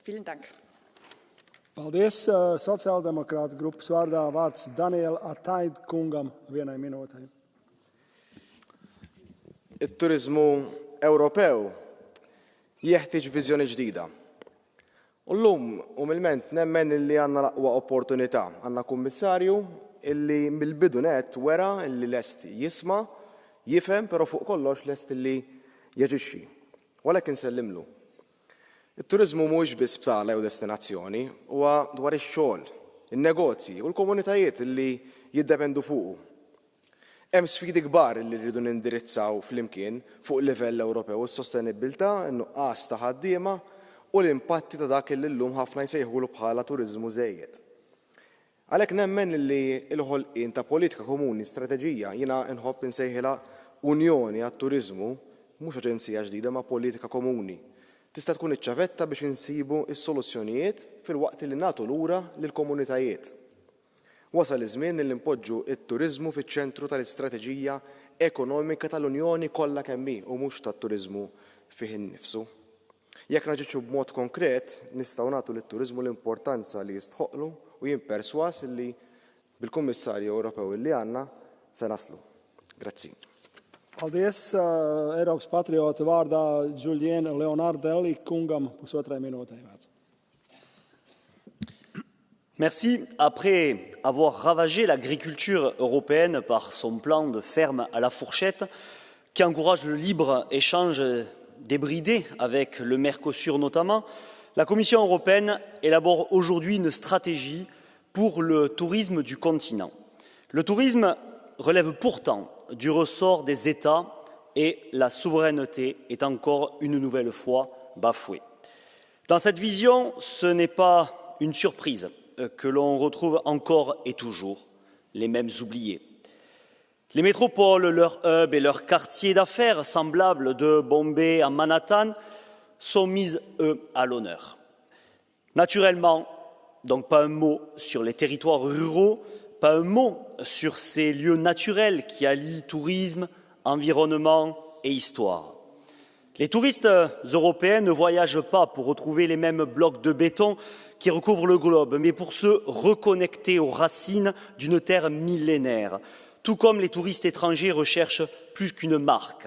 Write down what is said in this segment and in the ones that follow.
Vielen Dank. Paldies. Sociāldemokrāta grupas vārdā vārds Daniela Ataid kungam 1 minūtei. Il-turizmu Ewropew jeħtieġ viżjoni ġdida. U llum umilment nemmen illi għandna l-aqwa opportunità. Għandna kummissarju illi mill-bidu net wera illi lest jisma', jifhem, però fuq kollox lest illi jaġixxi. Walakin sellimlu. Il-turizmu mhuwiex biss btala jew destinazzjoni, huwa dwar ix-xogħol, in-negozji u l-komunitajiet illi jiddependu fuqu. Hemm sfidi kbar li rridu nindirizzaw flimkien fuq livell Ewropew, is-sostenibilità, in-nuqqas ta' ħaddiema u l-impatti ta' dak li llum ħafna jsejħulu bħala turiżmu żejjed. Għalhekk nemmen li l-ħolqien ta' politika komuni, strateġija, jiena nħobb insejħilha Unjoni għat-Turiżmu mhux aġenzija ġdida ma' politika komuni. Tista' tkun iċ-ċavetta biex insibu s-soluzzjonijiet fil-waqt li nagħtu lura lill-komunitajiet. Wasal iż-żmien li npoġġu t-turiżmu fiċ-ċentru tal-istrateġija ekonomika tal-Unjoni kollha kemm hi u mhux tat-turiżmu fih innifsu. Jekk naġixxu b'mod konkret, nistgħu nagħtu lit-turiżmu l-importanza li jistħoqlu u jien perswas li bil-Kummissarju Ewropew li għandna se naslu. Grazzi. Paldies. Eiropas patriota vārdā Juliena Leonardelli kungam 1,5 minūtei vārds. Merci. Après avoir ravagé l'agriculture européenne par son plan de ferme à la fourchette, qui encourage le libre échange débridé avec le Mercosur notamment, la Commission européenne élabore aujourd'hui une stratégie pour le tourisme du continent. Le tourisme relève pourtant du ressort des États et la souveraineté est encore une nouvelle fois bafouée. Dans cette vision, ce n'est pas une surprise que l'on retrouve encore et toujours les mêmes oubliés. Les métropoles, leurs hubs et leurs quartiers d'affaires semblables de Bombay à Manhattan sont mises, eux, à l'honneur. Naturellement, donc pas un mot sur les territoires ruraux, pas un mot sur ces lieux naturels qui allient tourisme, environnement et histoire. Les touristes européens ne voyagent pas pour retrouver les mêmes blocs de béton qui recouvrent le globe, mais pour se reconnecter aux racines d'une terre millénaire, tout comme les touristes étrangers recherchent plus qu'une marque.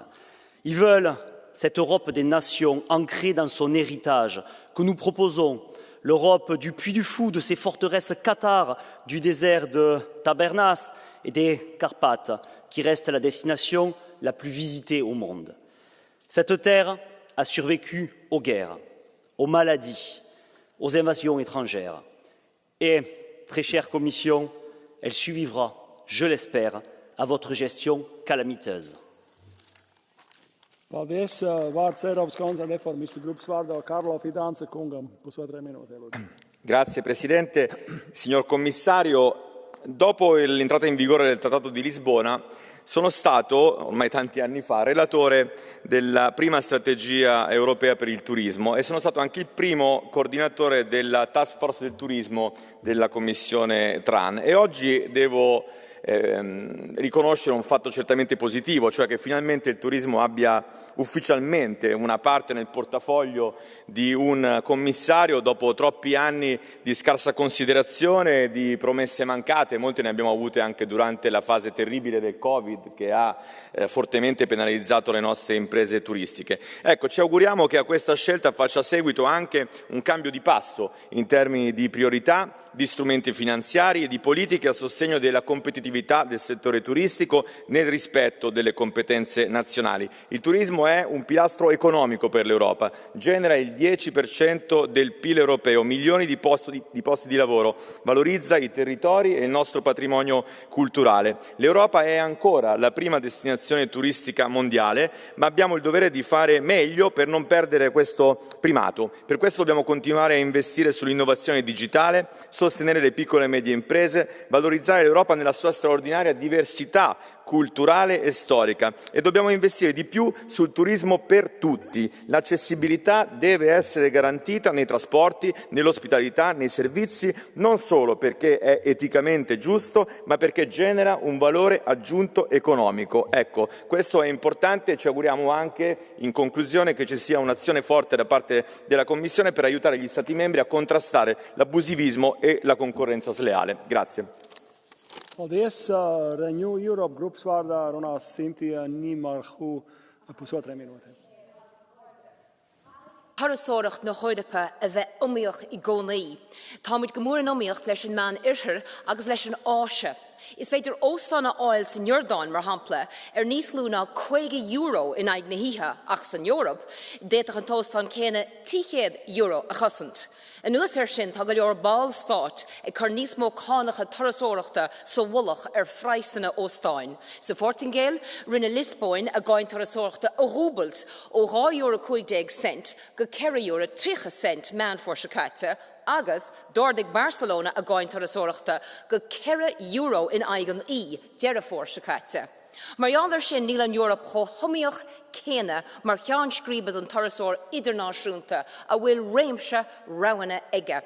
Ils veulent cette Europe des nations ancrée dans son héritage que nous proposons, l'Europe du Puy du Fou, de ses forteresses cathares, du désert de Tabernas et des Carpates, qui reste la destination la plus visitée au monde. Cette terre a survécu aux guerres, aux maladies, aux invasions étrangères. Et, très chère Commission, elle survivra, je l'espère, à votre gestion calamiteuse. Paldies. Vārds Eiropas konservatīvu grupas vārdā Karlo Fidanza kungam 1,5 minūtei. Grazie Presidente. Signor Commissario, dopo l'entrata in vigore del Trattato di Lisbona sono stato, ormai tanti anni fa, relatore della prima strategia europea per il turismo e sono stato anche il primo coordinatore della Task Force del Turismo della Commissione TRAN e oggi devo riconoscere un fatto certamente positivo, cioè che finalmente il turismo abbia ufficialmente una parte nel portafoglio di un commissario dopo troppi anni di scarsa considerazione, di promesse mancate, molte ne abbiamo avute anche durante la fase terribile del Covid che ha fortemente penalizzato le nostre imprese turistiche. Ecco, ci auguriamo che a questa scelta faccia seguito anche un cambio di passo in termini di priorità, di strumenti finanziari e di politiche a sostegno della competitività del settore turistico nel rispetto delle competenze nazionali. Il turismo è un pilastro economico per l'Europa, genera il 10% del PIL europeo, milioni di posti di lavoro, valorizza i territori e il nostro patrimonio culturale. L'Europa è ancora la prima destinazione turistica mondiale, ma abbiamo il dovere di fare meglio per non perdere questo primato. Per questo dobbiamo continuare a investire sull'innovazione digitale, sostenere le piccole e medie imprese, valorizzare l'Europa nella sua straordinaria diversità culturale e storica e dobbiamo investire di più sul turismo per tutti. L'accessibilità deve essere garantita nei trasporti, nell'ospitalità, nei servizi, non solo perché è eticamente giusto, ma perché genera un valore aggiunto economico. Ecco, questo è importante e ci auguriamo anche, in conclusione, che ci sia un'azione forte da parte della Commissione per aiutare gli Stati membri a contrastare l'abusivismo e la concorrenza sleale. Grazie. Paldies. Renew Europe grupas vārdā runās Cynthia Nimarhu, pusotrai minūte. Tarasóireacht na Hhoireapa a bheith umíoch i gcónaí. Tá muid go mór an umíocht leis an meán irthir agus leis an áise. Is féidir óstánna áil san Jordáin mar hampla níos lú ná €50 in aig na hithe ach san Eorop, déiteach an tóstán céine €10 a chosint. An nuas sin tá go leor báil stát ag chur níos mó cánacha tarasóireachta sa bhullach freisanna óstáin. Sa Fortingale, rinne Lisbóin a gáin tarasóireachta a rúbalt ó €2.50 go €4.30 meán forsacáte, agus dordig Barcelona a gáin tarasóireachta go €4 in aigan deire forsacáte. Mar sin níl an Eorop cho thomíoch céine mar cheann scríbad an tarasóir idirnáisiúnta a bhfuil réimse roimhne aige.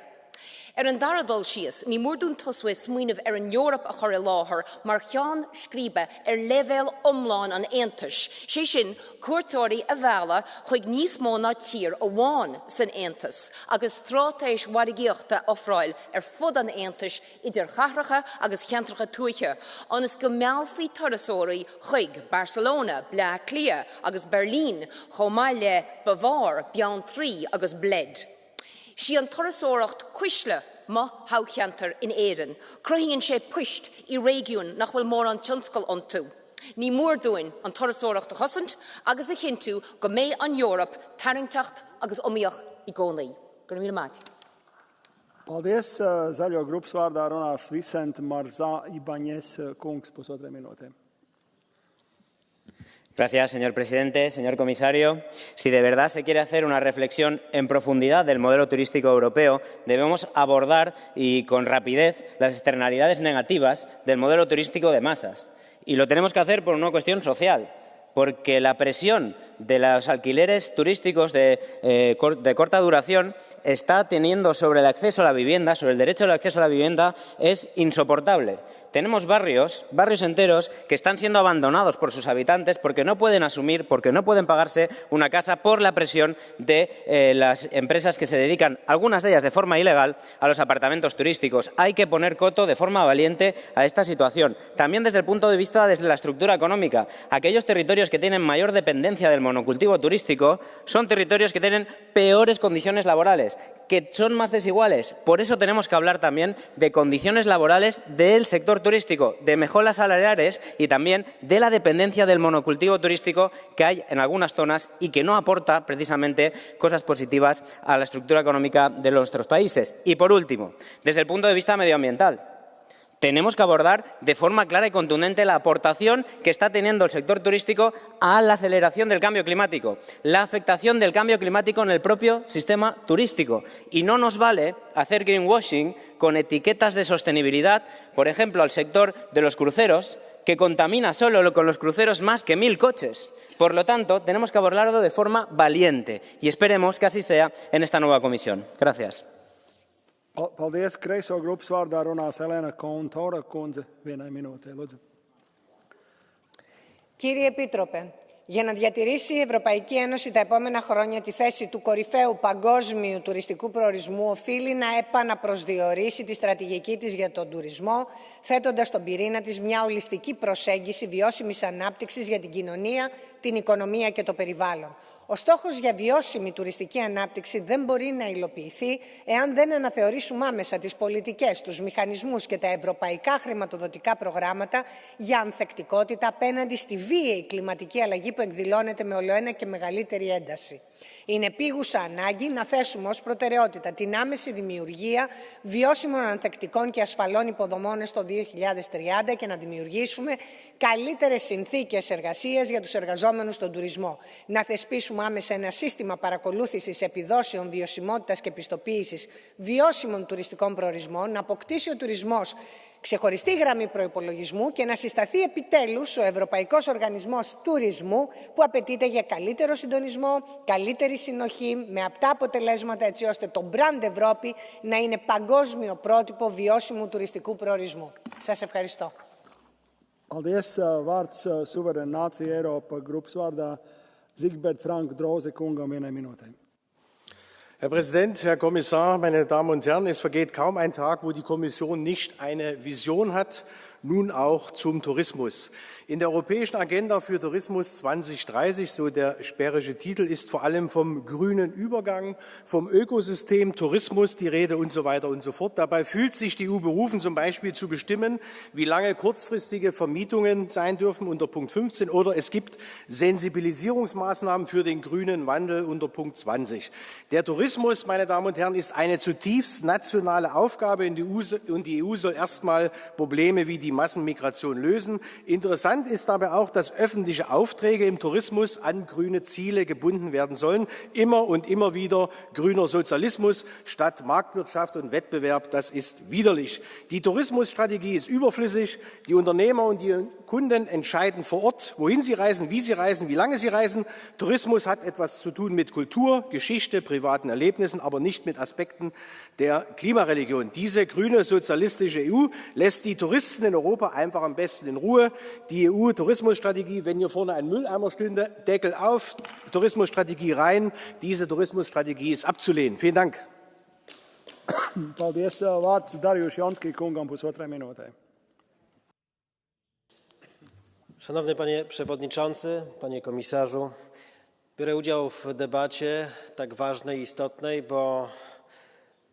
An daradal sios, ní mór dún tosfuil smaoinemh an Eorop a chur i láthair mar cheann scríbe leibhéal omláin an Aontais. Sé sin cuairteoirí a bheala chuig níos mó ná tír a bháin san Aontas, agus strátéis warigíochta á phráil fud an Aontais idir chathracha agus cheantracha tuaiche, anas go meallfaí tarasóirí chuig Barcelona, Blea Clia agus Berlín, Chomáile, Bavar, Bean Trí agus Bled. Sí an tarasóireacht cuisle má hácheantar in éireann. Cruithíonn sé puist i régiún nach bhfuil mór an tionscail iontu. Ní mór dúin an tarasóireacht a chosint agus a chinú go méid an Eorop taringteacht agus umíoch i gcónaí. Gur míle maith. Paldies. Zaļo grupas vārdā runās Vicente Marzá Ibáñez kungs, pusotrai minūte. Gracias, señor presidente, señor comisario. Si de verdad se quiere hacer una reflexión en profundidad del modelo turístico europeo, debemos abordar y con rapidez las externalidades negativas del modelo turístico de masas. Y lo tenemos que hacer por una cuestión social, porque la presión de los alquileres turísticos de corta duración está teniendo sobre el acceso a la vivienda, sobre el derecho al acceso a la vivienda, es insoportable. Tenemos barrios enteros que están siendo abandonados por sus habitantes porque no pueden asumir, porque no pueden pagarse una casa por la presión de las empresas que se dedican, algunas de ellas de forma ilegal, a los apartamentos turísticos. Hay que poner coto de forma valiente a esta situación. También desde el punto de vista de la estructura económica. Aquellos territorios que tienen mayor dependencia del monocultivo turístico son territorios que tienen peores condiciones laborales, que son más desiguales. Por eso tenemos que hablar también de condiciones laborales del sector turístico, de mejoras salariales y también de la dependencia del monocultivo turístico que hay en algunas zonas y que no aporta precisamente cosas positivas a la estructura económica de nuestros países. Y por último, desde el punto de vista medioambiental, tenemos que abordar de forma clara y contundente la aportación que está teniendo el sector turístico a la aceleración del cambio climático, la afectación del cambio climático en el propio sistema turístico. Y no nos vale hacer greenwashing con etiquetas de sostenibilidad, por ejemplo, al sector de los cruceros, que contamina solo con los cruceros más que 1000 coches. Por lo tanto, tenemos que abordarlo de forma valiente y esperemos que así sea en esta nueva comisión. Gracias. Paldies. Kreiso grupas vārdā runās Elena Kontora kundze, 1 minūte. Lūdzu. Κύριε Επίτροπε, για να διατηρήσει η Ευρωπαϊκή Ένωση τα επόμενα χρόνια τη θέση του κορυφαίου παγκόσμιου τουριστικού προορισμού, οφείλει να επαναπροσδιορίσει τη στρατηγική της για τον τουρισμό, θέτοντας στον πυρήνα της μια ολιστική προσέγγιση βιώσιμης ανάπτυξης για την κοινωνία, την οικονομία και το περιβάλλον. Ο στόχος για βιώσιμη τουριστική ανάπτυξη δεν μπορεί να υλοποιηθεί εάν δεν αναθεωρήσουμε άμεσα τις πολιτικές, τους μηχανισμούς και τα ευρωπαϊκά χρηματοδοτικά προγράμματα για ανθεκτικότητα απέναντι στη βίαιη κλιματική αλλαγή που εκδηλώνεται με ολοένα και μεγαλύτερη ένταση. Είναι επίγουσα ανάγκη να θέσουμε ως προτεραιότητα την άμεση δημιουργία βιώσιμων ανθεκτικών και ασφαλών υποδομών στο 2030 και να δημιουργήσουμε καλύτερες συνθήκες εργασίας για τους εργαζόμενους στον τουρισμό. Να θεσπίσουμε άμεσα ένα σύστημα παρακολούθησης επιδόσεων βιωσιμότητας και πιστοποίησης βιώσιμων τουριστικών προορισμών, να αποκτήσει ο τουρισμός ξεχωριστή γραμμή προϋπολογισμού και να συσταθεί επιτέλους ο Ευρωπαϊκός Οργανισμός Τουρισμού που απαιτείται για καλύτερο συντονισμό, καλύτερη συνοχή, με απτά αποτελέσματα έτσι ώστε το brand Ευρώπη να είναι παγκόσμιο πρότυπο βιώσιμου τουριστικού προορισμού. Σας ευχαριστώ. Paldies. Vārds Suverēna Nācija Eiropa grupas vārdā Zigbert Frank Droze kungam 1 Minūte. Herr Präsident, Herr Kommissar, meine Damen und Herren! Es vergeht kaum ein Tag, wo die Kommission nicht eine Vision hat, nun auch zum Tourismus. In der Europäischen Agenda für Tourismus 2030, so der sperrische Titel, ist vor allem vom grünen Übergang, vom Ökosystem Tourismus die Rede und so weiter und so fort. Dabei fühlt sich die EU berufen, zum Beispiel zu bestimmen, wie lange kurzfristige Vermietungen sein dürfen unter Punkt 15, oder es gibt Sensibilisierungsmaßnahmen für den grünen Wandel unter Punkt 20. Der Tourismus, meine Damen und Herren, ist eine zutiefst nationale Aufgabe und die EU soll erstmal Probleme wie die Massenmigration lösen. Interessant ist dabei auch, dass öffentliche Aufträge im Tourismus an grüne Ziele gebunden werden sollen. Immer und immer wieder grüner Sozialismus statt Marktwirtschaft und Wettbewerb. Das ist widerlich. Die Tourismusstrategie ist überflüssig. Die Unternehmer und die Kunden entscheiden vor Ort, wohin sie reisen, wie lange sie reisen. Tourismus hat etwas zu tun mit Kultur, Geschichte, privaten Erlebnissen, aber nicht mit Aspekten der Klimareligion. Diese grüne sozialistische EU lässt die Touristen in Europa einfach am besten in Ruhe. Die EU-Tourismusstrategie, wenn hier vorne ein Mülleimer stünde, Deckel auf, Tourismusstrategie rein. Diese Tourismusstrategie ist abzulehnen. Vielen Dank. Paldies. Vārds Darjuš Jonski kungam 1,5 minūte. Szanowny Panie Przewodniczący, Panie Komisarzu, biorę udział w debacie tak ważnej i istotnej, bo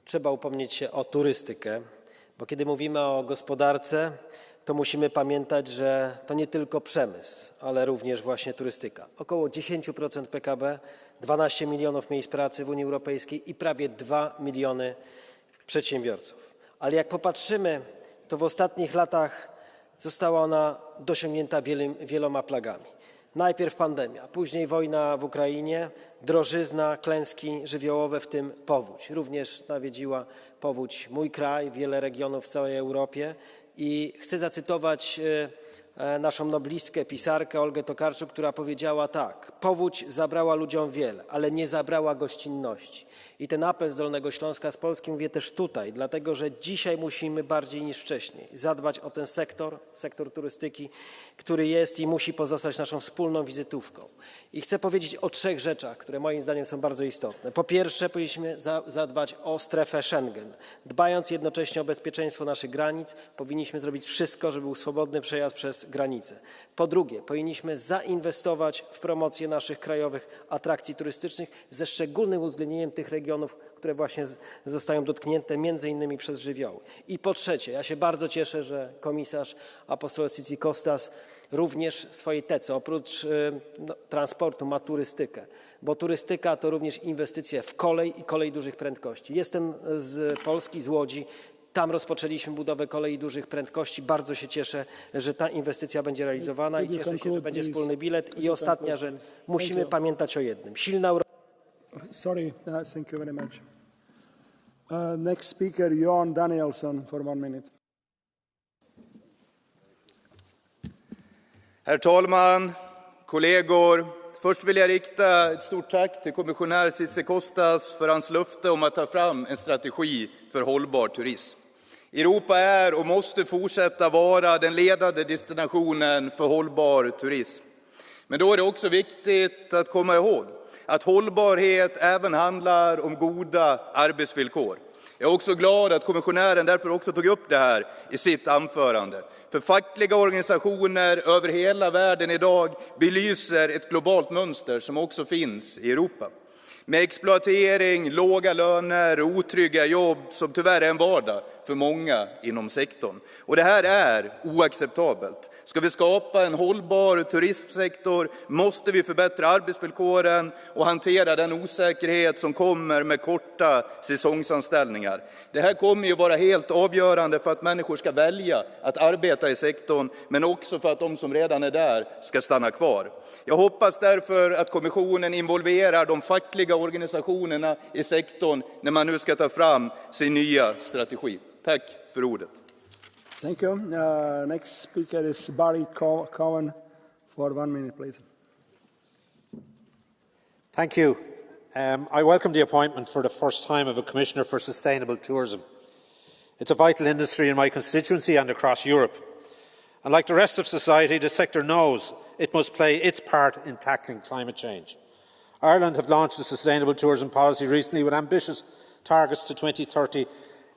trzeba upomnieć się o turystykę, bo kiedy mówimy o gospodarce, to musimy pamiętać, że to nie tylko przemysł, ale również właśnie turystyka. Około 10% PKB, 12 milionów miejsc pracy w Unii Europejskiej i prawie 2 miliony przedsiębiorców. Ale jak popatrzymy, to w ostatnich latach została ona dosięgnięta wieloma plagami. Najpierw pandemia, później wojna w Ukrainie, drożyzna, klęski żywiołowe, w tym powódź. Również nawiedziła powódź mój kraj, wiele regionów w całej Europie. I chcę zacytować naszą noblistkę, pisarkę Olgę Tokarczuk, która powiedziała tak: powódź zabrała ludziom wiele, ale nie zabrała gościnności. I ten apel z Dolnego Śląska z Polski mówię też tutaj, dlatego że dzisiaj musimy bardziej niż wcześniej zadbać o ten sektor turystyki, który jest i musi pozostać naszą wspólną wizytówką. I chcę powiedzieć o 3 rzeczach, które moim zdaniem są bardzo istotne. Po pierwsze, powinniśmy zadbać o strefę Schengen. Dbając jednocześnie o bezpieczeństwo naszych granic, powinniśmy zrobić wszystko, żeby był swobodny przejazd przez granicę. Po drugie, powinniśmy zainwestować w promocję naszych krajowych atrakcji turystycznych ze szczególnym uwzględnieniem tych regionów, które właśnie zostają dotknięte między innymi przez żywioły. I po trzecie, ja się bardzo cieszę, że komisarz Apostolos Tzitzikostas również w swojej tece oprócz transportu ma turystykę, bo turystyka to również inwestycje w kolej i kolej dużych prędkości. Jestem z Polski, z Łodzi. Tam rozpoczęliśmy budowę kolei dużych prędkości. Bardzo się cieszę, że ta inwestycja będzie realizowana i cieszę się, że będzie wspólny bilet. I ostatnia rzecz, musimy pamiętać o jednym. Silna Europa. Sorry, thank you very much. Next speaker, Johan Danielsson for 1 minute. Herr talman, kollegor. Först vill jag rikta ett stort tack till kommissionär Tzitzikostas för hans löfte om att ta fram en strategi för hållbar turism. Europa är och måste fortsätta vara den ledande destinationen för hållbar turism. Men då är det också viktigt att komma ihåg att hållbarhet även handlar om goda arbetsvillkor. Jag är också glad att kommissionären därför också tog upp det här i sitt anförande. För fackliga organisationer över hela världen idag belyser ett globalt mönster som också finns i Europa. Med exploatering, låga löner och otrygga jobb som tyvärr är en vardag för många inom sektorn. Och det här är oacceptabelt. Ska vi skapa en hållbar turismsektor måste vi förbättra arbetsvillkoren och hantera den osäkerhet som kommer med korta säsongsanställningar. Det här kommer ju vara helt avgörande för att människor ska välja att arbeta i sektorn, men också för att de som redan är där ska stanna kvar. Jag hoppas därför att kommissionen involverar de fackliga organisationerna i sektorn när man nu ska ta fram sin nya strategi. Tack för ordet. Thank you. Next speaker is Barry Cowan for 1 minute, please. Thank you. I welcome the appointment for the first time of a Commissioner for Sustainable Tourism. It's a vital industry in my constituency and across Europe. And like the rest of society, the sector knows it must play its part in tackling climate change. Ireland have launched a sustainable tourism policy recently with ambitious targets to 2030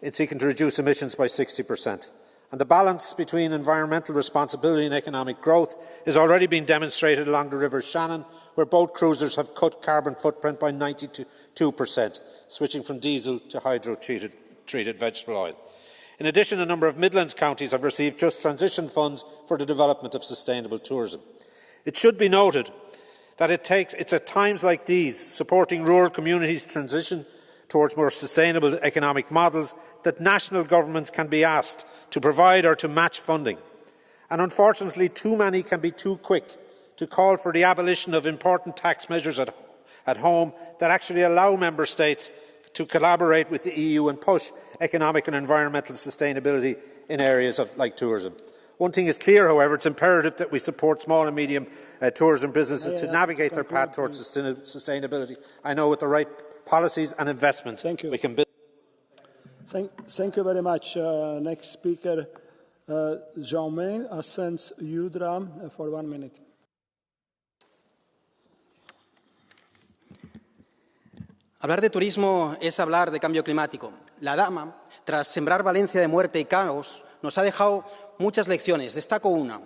in seeking to reduce emissions by 60%. And the balance between environmental responsibility and economic growth is already being demonstrated along the River Shannon, where boat cruisers have cut carbon footprint by 92%, switching from diesel to hydro-treated vegetable oil. In addition, a number of Midlands counties have received Just Transition funds for the development of sustainable tourism. It should be noted that it's at times like these, supporting rural communities' transition towards more sustainable economic models, that national governments can be asked to provide or to match funding. And unfortunately, too many can be too quick to call for the abolition of important tax measures at home that actually allow member states to collaborate with the EU and push economic and environmental sustainability in areas like tourism. One thing is clear, however, it's imperative that we support small and medium tourism businesses to navigate their path towards sustainability. I know with the right policies and investments we can build. Thank you very much. Next speaker, Jaume Asens Udra for 1 minute. Hablar de turismo es hablar de cambio climático. La Dama, tras sembrar Valencia de muerte y caos, nos ha dejado muchas lecciones. Destaco una.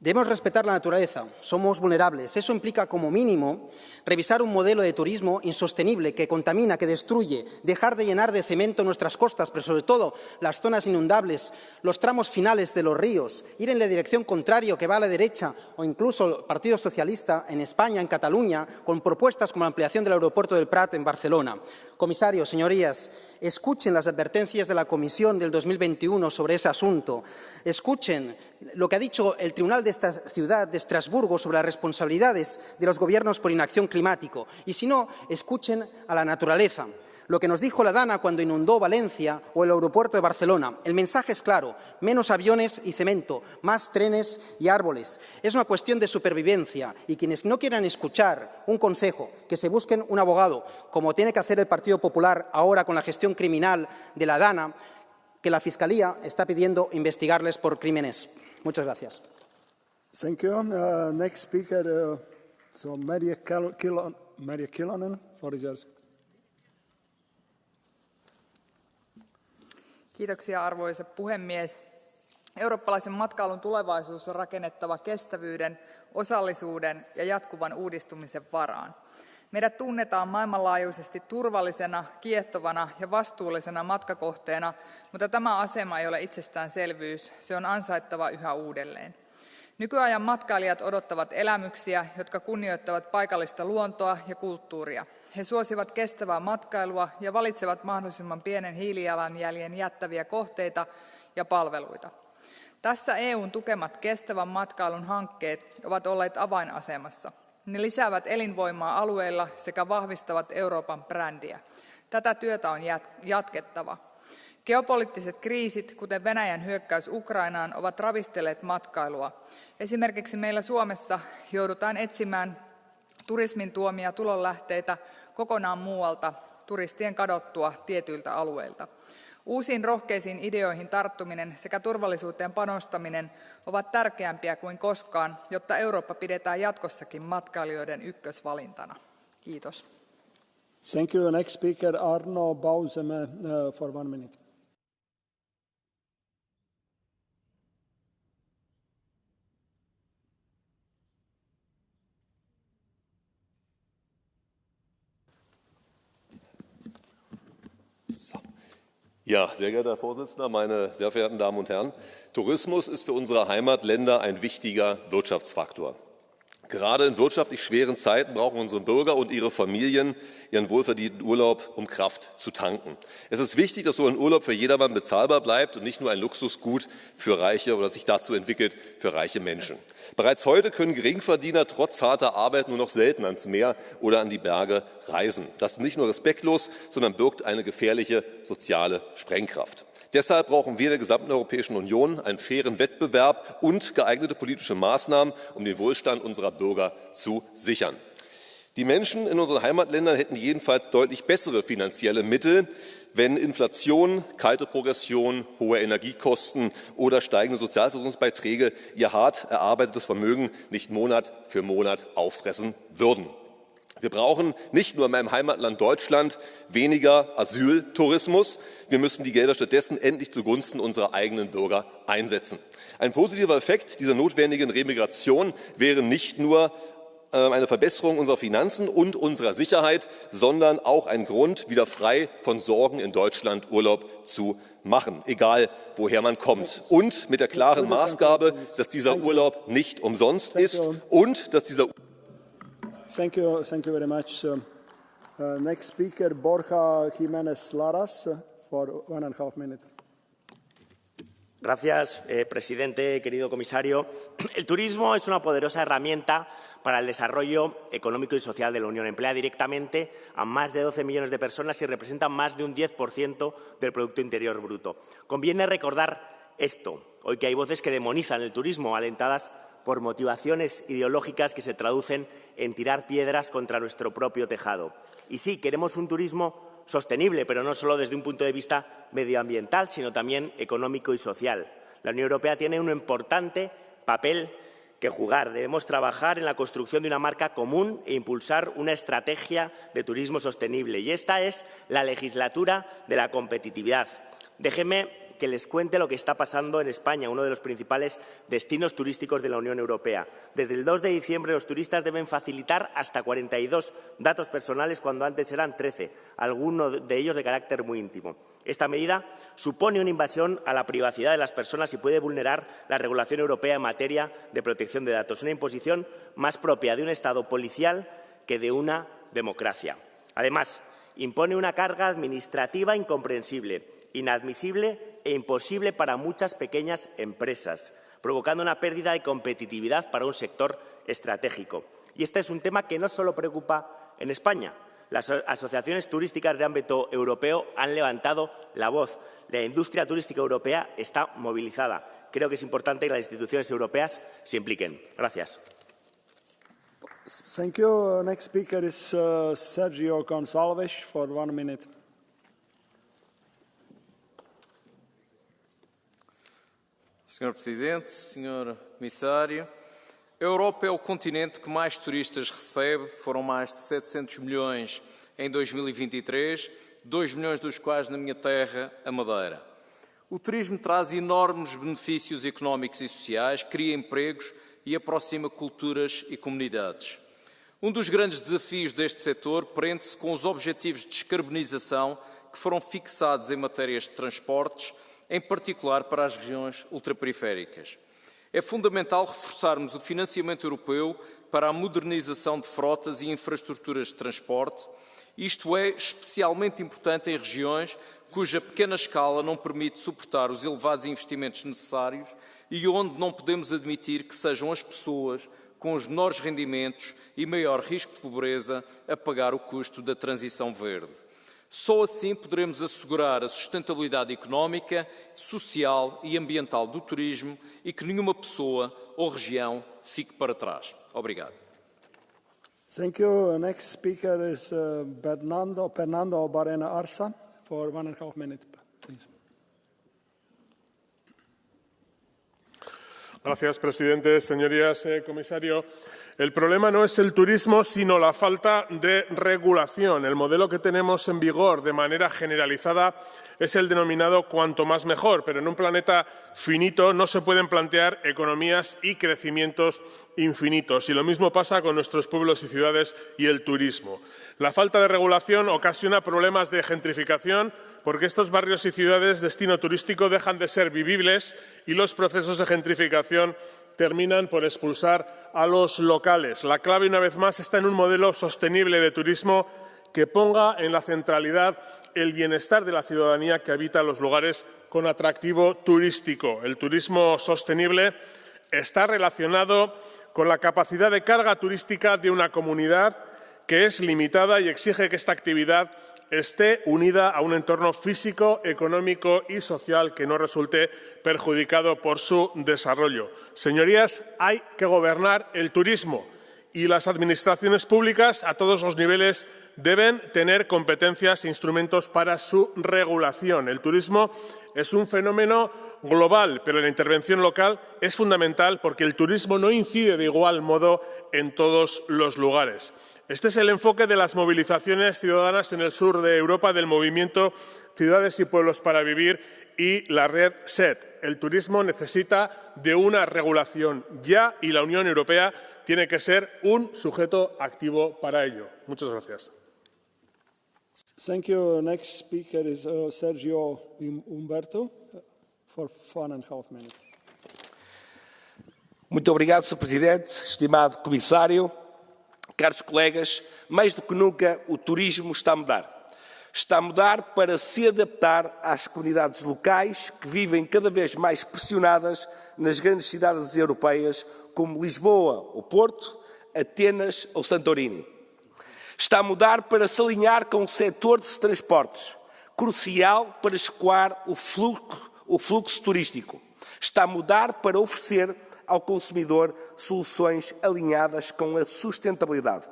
Debemos respetar la naturaleza, somos vulnerables. Eso implica, como mínimo, revisar un modelo de turismo insostenible que contamina, que destruye, dejar de llenar de cemento nuestras costas, pero sobre todo las zonas inundables, los tramos finales de los ríos, ir en la dirección contraria que va a la derecha o incluso el Partido Socialista en España, en Cataluña, con propuestas como la ampliación del aeropuerto del Prat en Barcelona. Comisario, señorías, escuchen las advertencias de la Comisión del 2021 sobre ese asunto. Escuchen lo que ha dicho el Tribunal de esta ciudad, de Estrasburgo, sobre las responsabilidades de los gobiernos por inacción climática. Y si no, escuchen a la naturaleza. Lo que nos dijo la Dana cuando inundó Valencia o el aeropuerto de Barcelona. El mensaje es claro: menos aviones y cemento, más trenes y árboles. Es una cuestión de supervivencia y quienes no quieran escuchar un consejo, que se busquen un abogado, como tiene que hacer el Partido Popular ahora con la gestión criminal de la Dana, que la Fiscalía está pidiendo investigarles por crímenes. Muchas gracias. Thank you. Next speaker, Maria Kilonen, for yours. Kiitoksia, arvoisa puhemies. Eurooppalaisen matkailun tulevaisuus on rakennettava kestävyyden, osallisuuden ja jatkuvan uudistumisen varaan. Meidät tunnetaan maailmanlaajuisesti turvallisena, kiehtovana ja vastuullisena matkakohteena, mutta tämä asema ei ole itsestäänselvyys, se on ansaittava yhä uudelleen. Nykyajan matkailijat odottavat elämyksiä, jotka kunnioittavat paikallista luontoa ja kulttuuria. He suosivat kestävää matkailua ja valitsevat mahdollisimman pienen hiilijalanjäljen jättäviä kohteita ja palveluita. Tässä EU:n tukemat kestävän matkailun hankkeet ovat olleet avainasemassa. Ne lisäävät elinvoimaa alueilla sekä vahvistavat Euroopan brändiä. Tätä työtä on jatkettava. Geopoliittiset kriisit, kuten Venäjän hyökkäys Ukrainaan, ovat ravistelleet matkailua. Esimerkiksi meillä Suomessa joudutaan etsimään turismin tuomia tulonlähteitä kokonaan muualta turistien kadottua tietyiltä alueilta. Uusiin rohkeisiin ideoihin tarttuminen sekä turvallisuuteen panostaminen ovat tärkeämpiä kuin koskaan, jotta Eurooppa pidetään jatkossakin matkailijoiden ykkösvalintana. Kiitos. Thank you. Next speaker, Arno Bauseme, for 1 minute. Ja, sehr geehrter Herr Vorsitzender, meine sehr verehrten Damen und Herren! Tourismus ist für unsere Heimatländer ein wichtiger Wirtschaftsfaktor. Gerade in wirtschaftlich schweren Zeiten brauchen unsere Bürger und ihre Familien ihren wohlverdienten Urlaub, um Kraft zu tanken. Es ist wichtig, dass so ein Urlaub für jedermann bezahlbar bleibt und nicht nur ein Luxusgut für Reiche oder sich dazu entwickelt für reiche Menschen. Bereits heute können Geringverdiener trotz harter Arbeit nur noch selten ans Meer oder an die Berge reisen. Das ist nicht nur respektlos, sondern birgt eine gefährliche soziale Sprengkraft. Deshalb brauchen wir in der gesamten Europäischen Union einen fairen Wettbewerb und geeignete politische Maßnahmen, um den Wohlstand unserer Bürger zu sichern. Die Menschen in unseren Heimatländern hätten jedenfalls deutlich bessere finanzielle Mittel, wenn Inflation, kalte Progression, hohe Energiekosten oder steigende Sozialversicherungsbeiträge ihr hart erarbeitetes Vermögen nicht Monat für Monat auffressen würden. Wir brauchen nicht nur in meinem Heimatland Deutschland weniger Asyltourismus, wir müssen die Gelder stattdessen endlich zugunsten unserer eigenen Bürger einsetzen. Ein positiver Effekt dieser notwendigen Remigration wäre nicht nur eine Verbesserung unserer Finanzen und unserer Sicherheit, sondern auch ein Grund, wieder frei von Sorgen in Deutschland Urlaub zu machen, egal woher man kommt. Und mit der klaren Maßgabe, dass dieser Urlaub nicht umsonst ist und dass dieser Thank you very much. Next speaker, Borja Jiménez Laras, for 1.5 minutes. Gracias, presidente, querido comisario. El turismo es una poderosa herramienta para el desarrollo económico y social de la Unión. Emplea directamente a más de 12 millones de personas y representa más de un 10% del Producto Interior Bruto. Conviene recordar esto, hoy que hay voces que demonizan el turismo, alentadas por motivaciones ideológicas que se traducen en tirar piedras contra nuestro propio tejado. Y sí, queremos un turismo sostenible, pero no solo desde un punto de vista medioambiental, sino también económico y social. La Unión Europea tiene un importante papel que jugar. Debemos trabajar en la construcción de una marca común e impulsar una estrategia de turismo sostenible. Y esta es la legislatura de la competitividad. Déjenme que les cuente lo que está pasando en España, uno de los principales destinos turísticos de la Unión Europea. Desde el 2 de diciembre los turistas deben facilitar hasta 42 datos personales cuando antes eran 13, algunos de ellos de carácter muy íntimo. Esta medida supone una invasión a la privacidad de las personas y puede vulnerar la regulación europea en materia de protección de datos, una imposición más propia de un Estado policial que de una democracia. Además, impone una carga administrativa incomprensible, inadmisible e imposible para muchas pequeñas empresas, provocando una pérdida de competitividad para un sector estratégico. Y este es un tema que no solo preocupa en España. Las asociaciones turísticas de ámbito europeo han levantado la voz. La industria turística europea está movilizada. Creo que es importante que las instituciones europeas se impliquen. Gracias. Thank you. Next speaker is Sergio Gonçalves for 1 minute. Senhor Presidente, Senhor Comissário, a Europa é o continente que mais turistas recebe, foram mais de 700 milhões em 2023, 2 milhões dos quais na minha terra, a Madeira. O turismo traz enormes benefícios económicos e sociais, cria empregos e aproxima culturas e comunidades. Um dos grandes desafios deste setor prende-se com os objetivos de descarbonização que foram fixados em matérias de transportes, em particular para as regiões ultraperiféricas. É fundamental reforçarmos o financiamento europeu para a modernização de frotas e infraestruturas de transporte. Isto é especialmente importante em regiões cuja pequena escala não permite suportar os elevados investimentos necessários e onde não podemos admitir que sejam as pessoas com os menores rendimentos e maior risco de pobreza a pagar o custo da transição verde. Só assim poderemos assegurar a sustentabilidade económica, social e ambiental do turismo e que nenhuma pessoa ou região fique para trás. Obrigado. Thank you. Next speaker is Fernando Barena Arsa for 1.5 minutes, please. Gracias, presidente. Señorías, comisario. El problema no es el turismo, sino la falta de regulación. El modelo que tenemos en vigor de manera generalizada es el denominado cuanto más mejor, pero en un planeta finito no se pueden plantear economías y crecimientos infinitos. Y lo mismo pasa con nuestros pueblos y ciudades y el turismo. La falta de regulación ocasiona problemas de gentrificación, porque estos barrios y ciudades destino turístico dejan de ser vivibles y los procesos de gentrificación terminan por expulsar a los locales. La clave, una vez más, está en un modelo sostenible de turismo que ponga en la centralidad el bienestar de la ciudadanía que habita los lugares con atractivo turístico. El turismo sostenible está relacionado con la capacidad de carga turística de una comunidad que es limitada y exige que esta actividad esté unida a un entorno físico, económico y social que no resulte perjudicado por su desarrollo. Señorías, hay que gobernar el turismo y las administraciones públicas a todos los niveles deben tener competencias e instrumentos para su regulación. El turismo es un fenómeno global, pero la intervención local es fundamental porque el turismo no incide de igual modo en todos los lugares. Este es el enfoque de las movilizaciones ciudadanas en el sur de Europa del movimiento Ciudades y Pueblos para Vivir y la red SET. El turismo necesita de una regulación ya y la Unión Europea tiene que ser un sujeto activo para ello. Muchas gracias. Thank you. Next speaker is Sergio Humberto for 1.5 minutes. Muito obrigado, Sr. Presidente, estimado Comissário, caros colegas. Mais do que nunca, o turismo está a mudar. Está a mudar para se adaptar às comunidades locais que vivem cada vez mais pressionadas nas grandes cidades europeias como Lisboa ou Porto, Atenas ou Santorini. Está a mudar para se alinhar com o setor dos transportes, crucial para escoar o fluxo turístico. Está a mudar para oferecer ao consumidor soluções alinhadas com a sustentabilidade.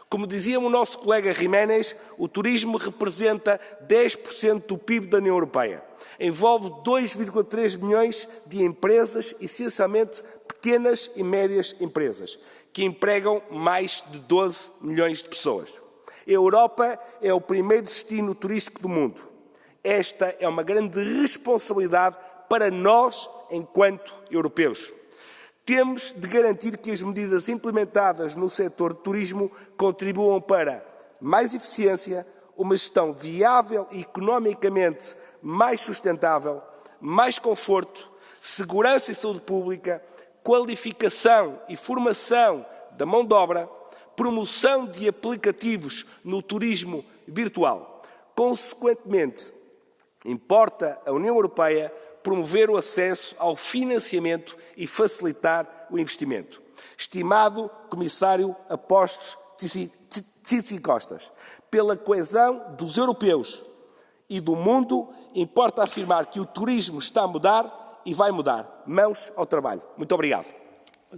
Como dizia o nosso colega Jiménez, o turismo representa 10% do PIB da União Europeia. Envolve 2,3 milhões de empresas, essencialmente pequenas e médias empresas, que empregam mais de 12 milhões de pessoas. A Europa é o primeiro destino turístico do mundo. Esta é uma grande responsabilidade para nós, enquanto europeus. Temos de garantir que as medidas implementadas no setor de turismo contribuam para mais eficiência, uma gestão viável e economicamente mais sustentável, mais conforto, segurança e saúde pública, qualificação e formação da mão de obra, promoção de aplicativos no turismo virtual. Consequentemente, importa a União Europeia promover o acesso ao financiamento e facilitar o investimento. Estimado Comissário Apóstolo Tzitzikostas, pela coesão dos europeus e do mundo, importa afirmar que o turismo está a mudar e vai mudar. Mãos ao trabalho. Muito obrigado.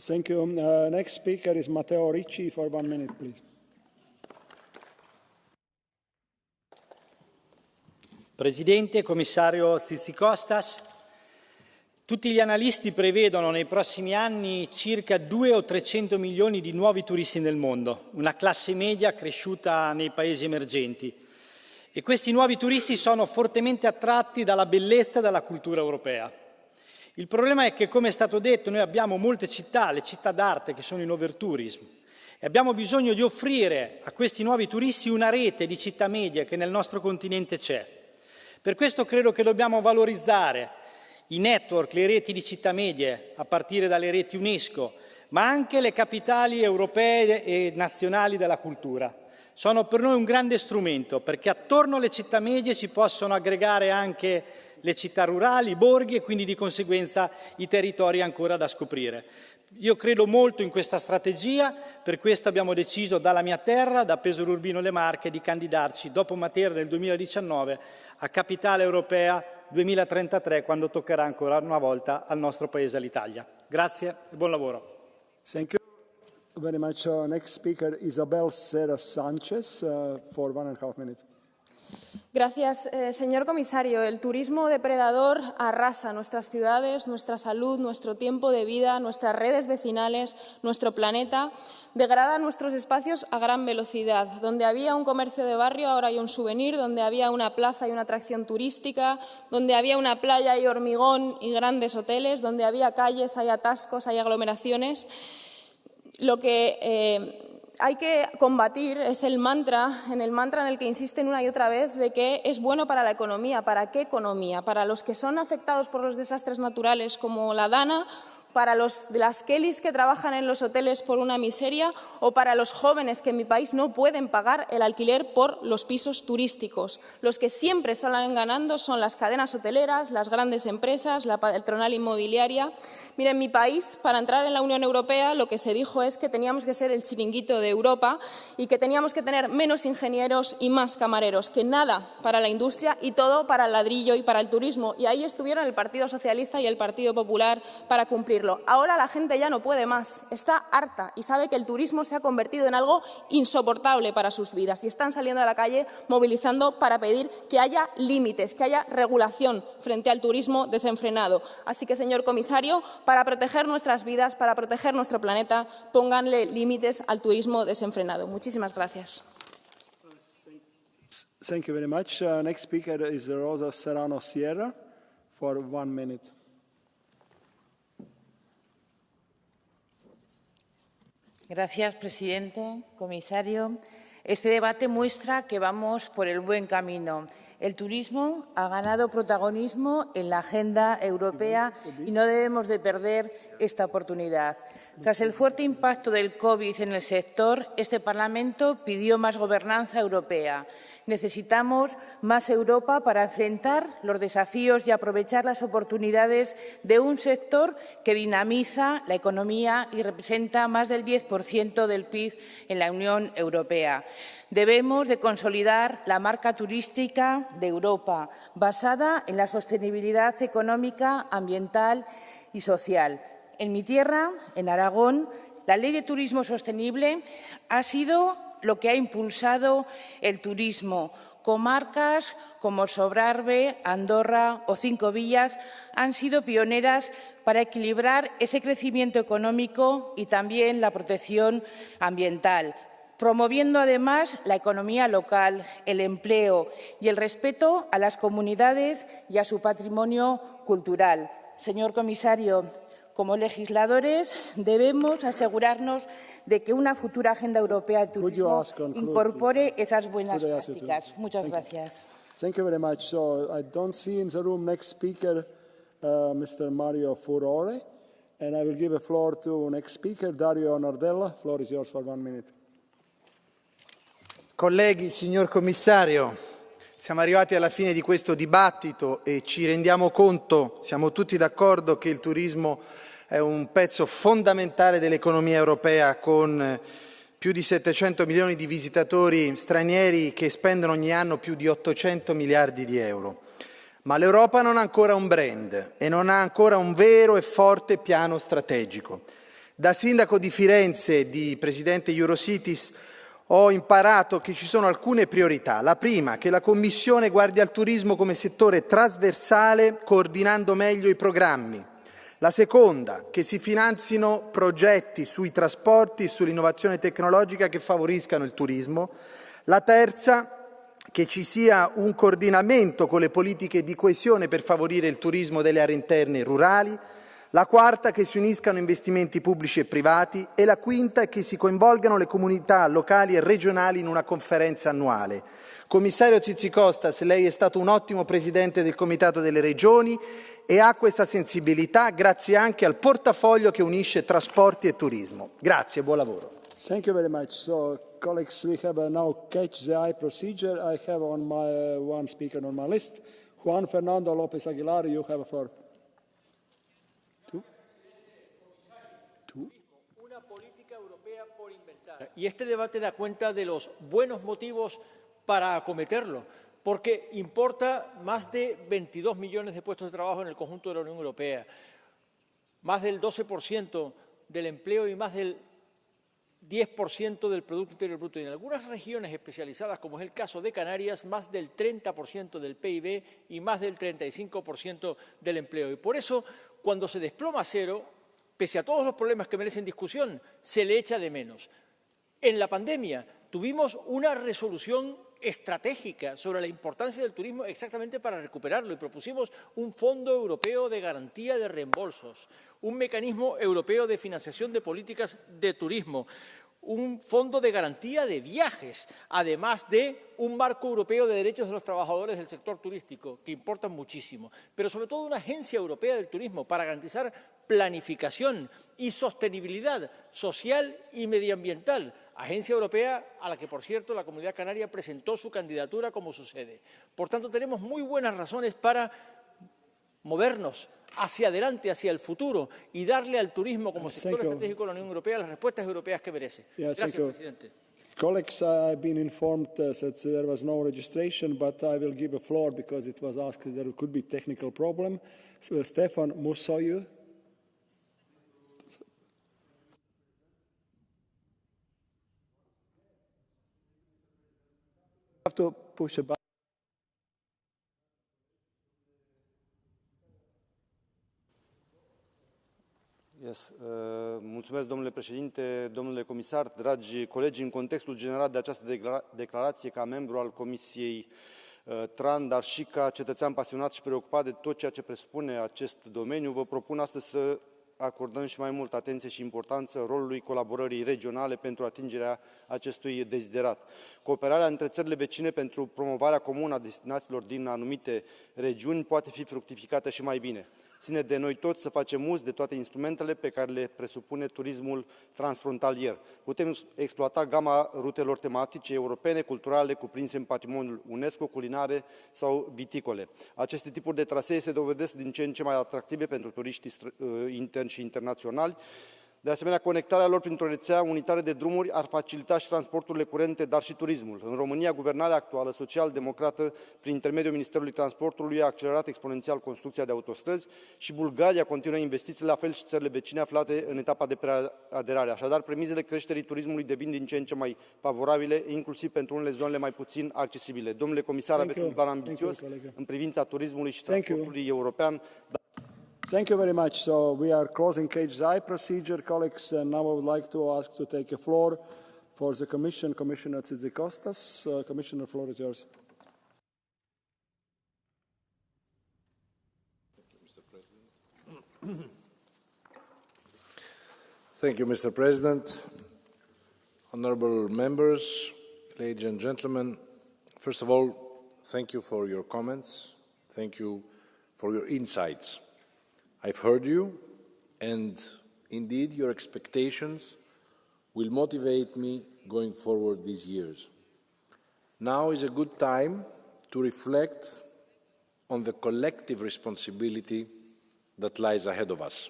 Thank you. Next speaker is Matteo Ricci for 1 minute, please. Presidente, Commissario Tzitzikostas, tutti gli analisti prevedono nei prossimi anni circa 200 o 300 milioni di nuovi turisti nel mondo, una classe media cresciuta nei paesi emergenti. E questi nuovi turisti sono fortemente attratti dalla bellezza e dalla cultura europea. Il problema è che, come è stato detto, noi abbiamo molte città, le città d'arte, che sono in overtourism, e abbiamo bisogno di offrire a questi nuovi turisti una rete di città medie che nel nostro continente c'è. Per questo credo che dobbiamo valorizzare i network, le reti di città medie, a partire dalle reti UNESCO, ma anche le capitali europee e nazionali della cultura. Sono per noi un grande strumento, perché attorno alle città medie si possono aggregare anche le città rurali, i borghi e quindi di conseguenza i territori ancora da scoprire. Io credo molto in questa strategia, per questo abbiamo deciso dalla mia terra, da Pesaro Urbino Le Marche, di candidarci dopo Matera nel 2019 a Capitale Europea 2033, quando toccherà ancora una volta al nostro paese, all'Italia. Grazie e buon lavoro. Thank you very much. Next speaker, Isabel Serra Sánchez, for 1.5 minutes. Gracias, señor comisario. El turismo depredador arrasa nuestras ciudades, nuestra salud, nuestro tiempo de vida, nuestras redes vecinales, nuestro planeta. Degrada nuestros espacios a gran velocidad. Donde había un comercio de barrio, ahora hay un souvenir. Donde había una plaza y una atracción turística. Donde había una playa y hormigón y grandes hoteles. Donde había calles, hay atascos, hay aglomeraciones. Lo que hay que combatir es el mantra en el que insisten una y otra vez de que es bueno para la economía. ¿Para qué economía? ¿Para los que son afectados por los desastres naturales como la Dana para de las Kellys que trabajan en los hoteles por una miseria o para los jóvenes que en mi país no pueden pagar el alquiler por los pisos turísticos. Los que siempre salen ganando son las cadenas hoteleras, las grandes empresas, la patronal inmobiliaria. Mira, en mi país, para entrar en la Unión Europea, lo que se dijo es que teníamos que ser el chiringuito de Europa y que teníamos que tener menos ingenieros y más camareros, que nada para la industria y todo para el ladrillo y para el turismo. Y ahí estuvieron el Partido Socialista y el Partido Popular para cumplirlo. Ahora la gente ya no puede más, está harta y sabe que el turismo se ha convertido en algo insoportable para sus vidas y están saliendo a la calle movilizando para pedir que haya límites, que haya regulación frente al turismo desenfrenado. Así que, señor comisario, para proteger nuestras vidas, para proteger nuestro planeta, pónganle límites al turismo desenfrenado. Muchísimas gracias. Thank you very much. Next speaker is Rosa Serrano Sierra for 1 minute. Gracias, presidente, comisario. Este debate muestra que vamos por el buen camino. El turismo ha ganado protagonismo en la agenda europea y no debemos de perder esta oportunidad. Tras el fuerte impacto del COVID en el sector, este Parlamento pidió más gobernanza europea. Necesitamos más Europa para enfrentar los desafíos y aprovechar las oportunidades de un sector que dinamiza la economía y representa más del 10% del PIB en la Unión Europea. Debemos de consolidar la marca turística de Europa, basada en la sostenibilidad económica, ambiental y social. En mi tierra, en Aragón, la Ley de Turismo Sostenible ha sido lo que ha impulsado el turismo. Comarcas como Sobrarbe, Andorra o Cinco Villas han sido pioneras para equilibrar ese crecimiento económico y también la protección ambiental, promoviendo además la economía local, el empleo y el respeto a las comunidades y a su patrimonio cultural. Señor comisario, como legisladores debemos asegurarnos de que una futura agenda europea de turismo incorpore esas buenas prácticas. Muchas gracias. Thank you very much. So I don't see in the room next speaker, Mr. Mario Furore, and I will give the floor to next speaker, Dario Nardella. The floor is yours for 1 minute. Colleghi, signor commissario, siamo arrivati alla fine di questo dibattito e ci rendiamo conto, siamo tutti d'accordo, che il turismo è un pezzo fondamentale dell'economia europea, con più di 700 milioni di visitatori stranieri che spendono ogni anno più di 800 miliardi di euro. Ma l'Europa non ha ancora un brand e non ha ancora un vero e forte piano strategico. Da sindaco di Firenze e di presidente Eurocities ho imparato che ci sono alcune priorità. La prima, che la Commissione guardi al turismo come settore trasversale, coordinando meglio i programmi. La seconda, che si finanzino progetti sui trasporti e sull'innovazione tecnologica che favoriscano il turismo. La terza, che ci sia un coordinamento con le politiche di coesione per favorire il turismo delle aree interne e rurali. La quarta, che si uniscano investimenti pubblici e privati. E la quinta, che si coinvolgano le comunità locali e regionali in una conferenza annuale. Commissario Tzitzikostas, lei è stato un ottimo presidente del Comitato delle Regioni e ha questa sensibilità grazie anche al portafoglio che unisce trasporti e turismo. Grazie, buon lavoro. Thank you very much. So, colleagues, we have a now catch the eye procedure. I have on my one speaker on my list, Juan Fernando López Aguilar. You have a floor. Una política europea por inventar. Y este debate da cuenta de los buenos motivos para acometerlo, porque importa más de 22 millones de puestos de trabajo en el conjunto de la Unión Europea, más del 12% del empleo y más del 10% del Producto Interior Bruto. Y en algunas regiones especializadas, como es el caso de Canarias, más del 30% del PIB y más del 35% del empleo. Y por eso, cuando se desploma a cero, pese a todos los problemas que merecen discusión, se le echa de menos. En la pandemia tuvimos una resolución estratégica sobre la importancia del turismo exactamente para recuperarlo y propusimos un fondo europeo de garantía de reembolsos, un mecanismo europeo de financiación de políticas de turismo, un fondo de garantía de viajes, además de un marco europeo de derechos de los trabajadores del sector turístico, que importan muchísimo, pero sobre todo una agencia europea del turismo para garantizar planificación y sostenibilidad social y medioambiental. Agencia europea a la que, por cierto, la Comunidad Canaria presentó su candidatura como su sede. Por tanto, tenemos muy buenas razones para movernos hacia adelante, hacia el futuro, y darle al turismo como sector estratégico de la Unión Europea las respuestas europeas que merece. Gracias, presidente. Colleagues, I've been informed that there was no registration, but I will give a floor because it was asked that there could be technical problem. So, Stefan Mussoyu. Have to push a button. Yes. Mulțumesc, domnule președinte, domnule comisar, dragi colegi. În contextul generat de această declarație, ca membru al Comisiei TRAN, dar și ca cetățean pasionat și preocupat de tot ceea ce presupune acest domeniu, vă propun astăzi să acordăm și mai multă atenție și importanță rolului colaborării regionale pentru atingerea acestui deziderat. Cooperarea între țările vecine pentru promovarea comună a destinațiilor din anumite regiuni poate fi fructificată și mai bine. Ține de noi toți să facem uz de toate instrumentele pe care le presupune turismul transfrontalier. Putem exploata gama rutelor tematice europene, culturale, cuprinse în patrimoniul UNESCO, culinare sau viticole. Aceste tipuri de trasee se dovedesc din ce în ce mai atractive pentru turiștii interni și internaționali. De asemenea, conectarea lor printr-o rețea unitară de drumuri ar facilita și transporturile curente, dar și turismul. În România, guvernarea actuală social-democrată, prin intermediul Ministerului Transportului, a accelerat exponențial construcția de autostrăzi și Bulgaria continuă investițiile, la fel și țările vecine aflate în etapa de preaderare. Așadar, premizele creșterii turismului devin din ce în ce mai favorabile, inclusiv pentru unele zonele mai puțin accesibile. Domnule comisar, aveți un plan ambițios în privința turismului și transportului european. Thank you very much. So we are closing catch-the-eye procedure, colleagues, and now I would like to ask to take a floor for the Commission, Commissioner Tzitzikostas. Commissioner, the floor is yours. Thank you, Mr. President. Honourable members, ladies and gentlemen, first of all, thank you for your comments. Thank you for your insights. I've heard you, and indeed your expectations will motivate me going forward these years. Now is a good time to reflect on the collective responsibility that lies ahead of us.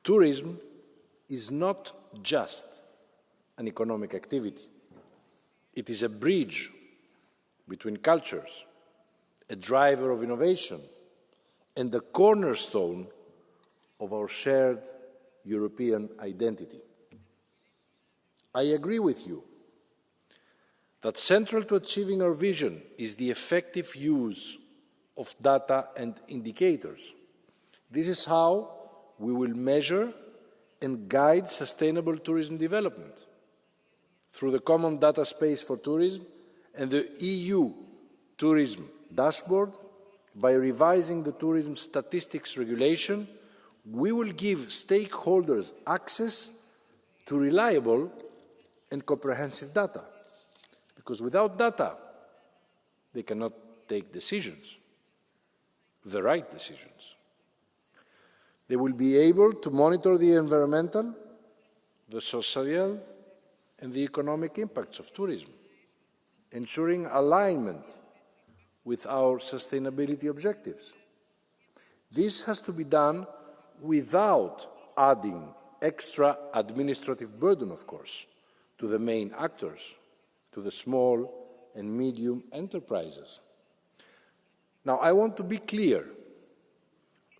Tourism is not just an economic activity. It is a bridge between cultures, a driver of innovation, and the cornerstone of our shared European identity. I agree with you that central to achieving our vision is the effective use of data and indicators. This is how we will measure and guide sustainable tourism development through the Common Data Space for Tourism and the EU Tourism Dashboard. By revising the Tourism Statistics Regulation, we will give stakeholders access to reliable and comprehensive data, because without data, they cannot take decisions, the right decisions. They will be able to monitor the environmental, the social, and the economic impacts of tourism, ensuring alignment with our sustainability objectives. This has to be done without adding extra administrative burden, of course, to the main actors, to the small and medium enterprises. Now, I want to be clear.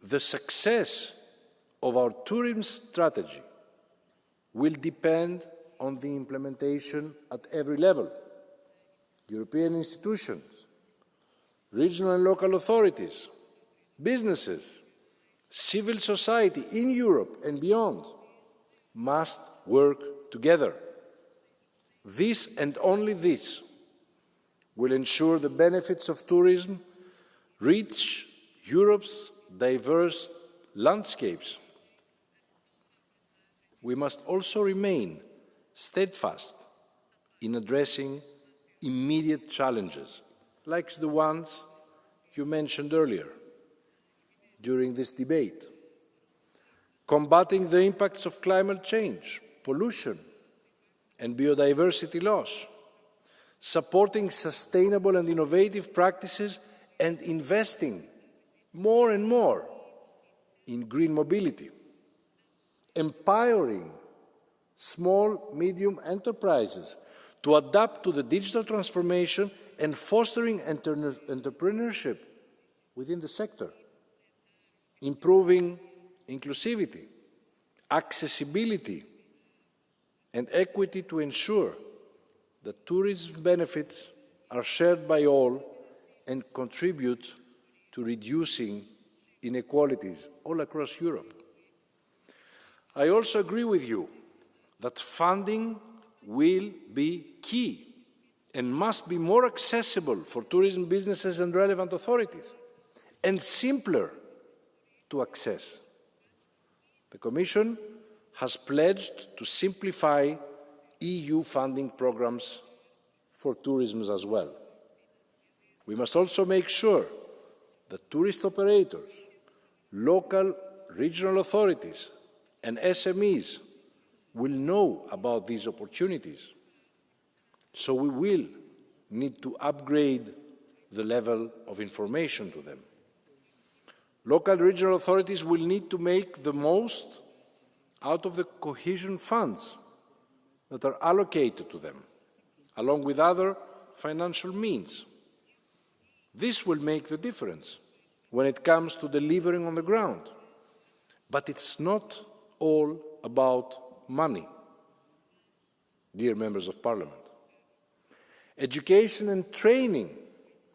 The success of our tourism strategy will depend on the implementation at every level. European institutions, regional and local authorities, businesses, civil society in Europe and beyond must work together. This and only this will ensure the benefits of tourism reach Europe's diverse landscapes. We must also remain steadfast in addressing immediate challenges, like the ones you mentioned earlier during this debate. Combating the impacts of climate change, pollution, and biodiversity loss, supporting sustainable and innovative practices, and investing more and more in green mobility, empowering small, medium enterprises to adapt to the digital transformation and fostering entrepreneurship within the sector, improving inclusivity, accessibility, and equity to ensure that tourism benefits are shared by all and contribute to reducing inequalities all across Europe. I also agree with you that funding will be key and must be more accessible for tourism businesses and relevant authorities, and simpler to access. The Commission has pledged to simplify EU funding programmes for tourism as well. We must also make sure that tourist operators, local regional authorities and SMEs will know about these opportunities. So we will need to upgrade the level of information to them. Local regional authorities will need to make the most out of the cohesion funds that are allocated to them, along with other financial means. This will make the difference when it comes to delivering on the ground. But it's not all about money, dear members of Parliament. Education and training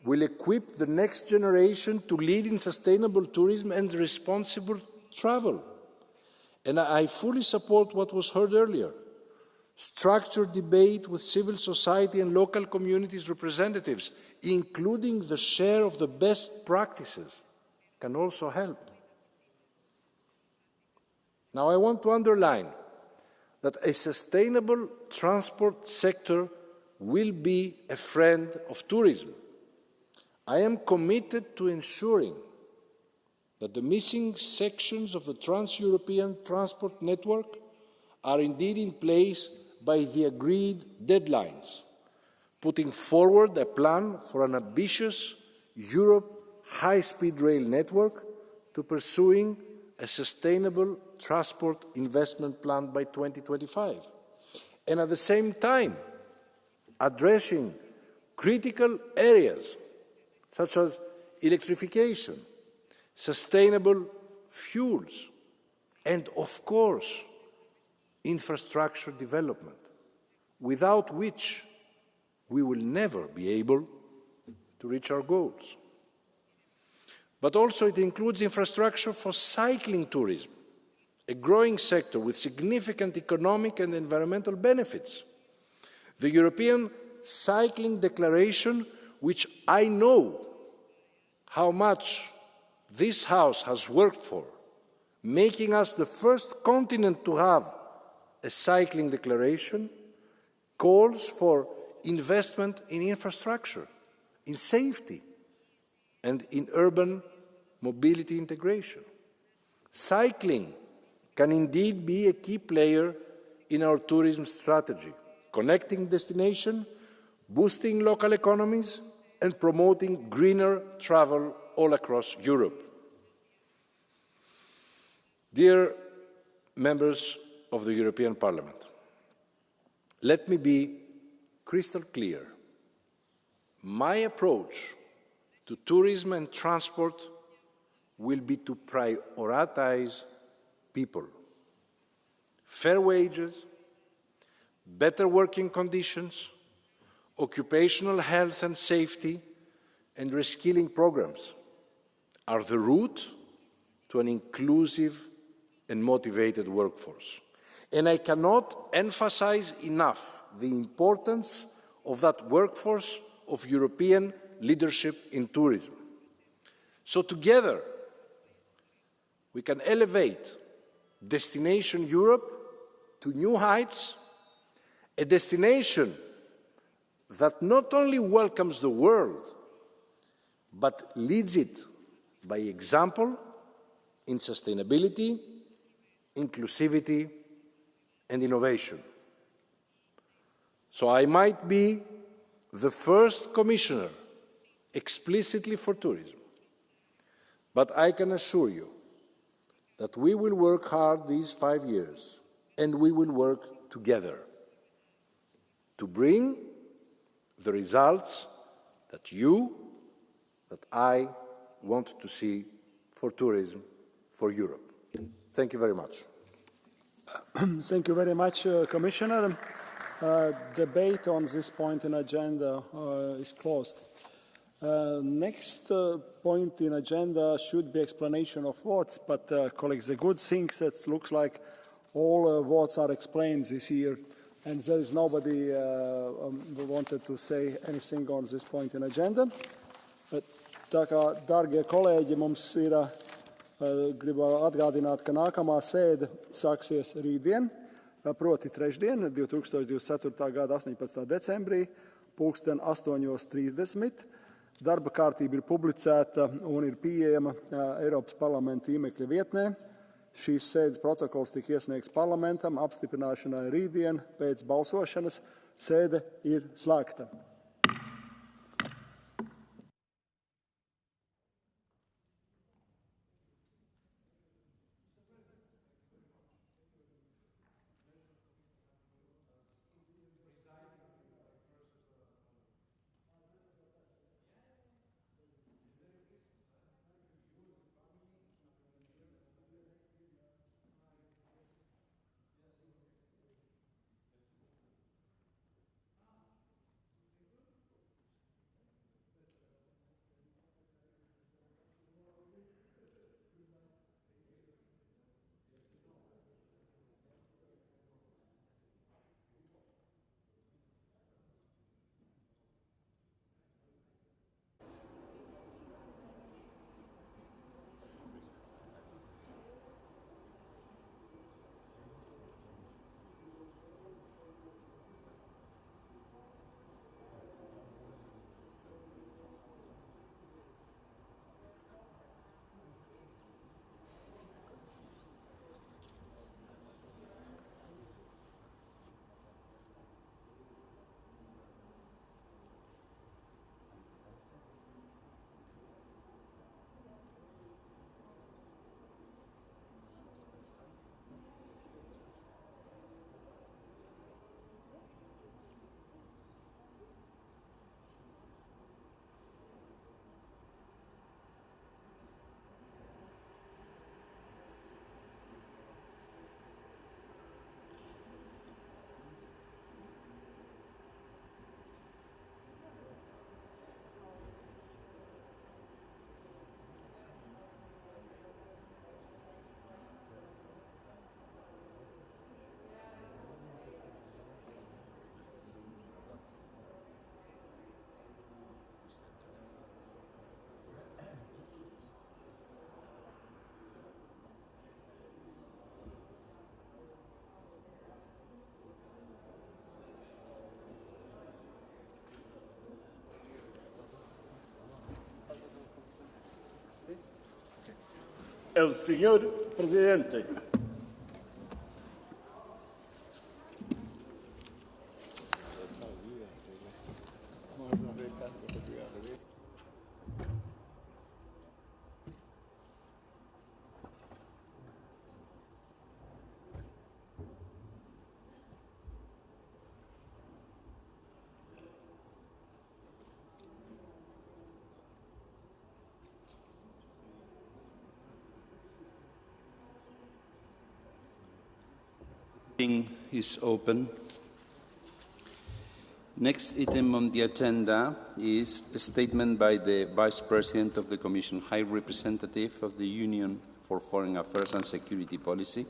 will equip the next generation to lead in sustainable tourism and responsible travel. And I fully support what was heard earlier. Structured debate with civil society and local communities representatives, including the share of the best practices, can also help. Now, I want to underline that a sustainable transport sector will be a friend of tourism. I am committed to ensuring that the missing sections of the Trans-European Transport Network are indeed in place by the agreed deadlines, putting forward a plan for an ambitious Europe high-speed rail network to pursuing a sustainable transport investment plan by 2025, and at the same time addressing critical areas such as electrification, sustainable fuels, and, of course, infrastructure development, without which we will never be able to reach our goals. But also it includes infrastructure for cycling tourism, a growing sector with significant economic and environmental benefits. The European Cycling Declaration, which I know how much this House has worked for, making us the first continent to have a cycling declaration, calls for investment in infrastructure, in safety, and in urban mobility integration. Cycling can indeed be a key player in our tourism strategy, connecting destinations, boosting local economies, and promoting greener travel all across Europe. Dear members of the European Parliament, let me be crystal clear. My approach to tourism and transport will be to prioritize people. Fair wages, better working conditions, occupational health and safety, and reskilling programs are the route to an inclusive and motivated workforce. And I cannot emphasize enough the importance of that workforce of European leadership in tourism. So together, we can elevate Destination Europe to new heights a destination that not only welcomes the world, but leads it by example in sustainability, inclusivity, and innovation. So I might be the first commissioner explicitly for tourism, but I can assure you that we will work hard these 5 years, and we will work together to bring the results that you, that I want to see for tourism, for Europe. Thank you very much. Thank you very much, Commissioner. Debate on this point in agenda is closed. Next point in agenda should be explanation of votes, but colleagues, the good thing that looks like all votes are explained this year, and there is nobody who wanted to say anything on this point in agenda. Tā kā, dārgie kolēģi, mums ir, gribu atgādināt, ka nākamā sēde sāksies rītdien, proti trešdien, 2024. gada 18. decembrī, 8:30. Darba kārtība ir publicēta un ir pieejama Eiropas parlamenta tīmekļa vietnē. Šīs sēdes protokols tika iesniegts parlamentam apstiprināšanai rītdien pēc balsošanas. Sēde ir slēgta. El señor presidente. Is open. Next item on the agenda is a statement by the Vice President of the Commission, High Representative of the Union for Foreign Affairs and Security Policy,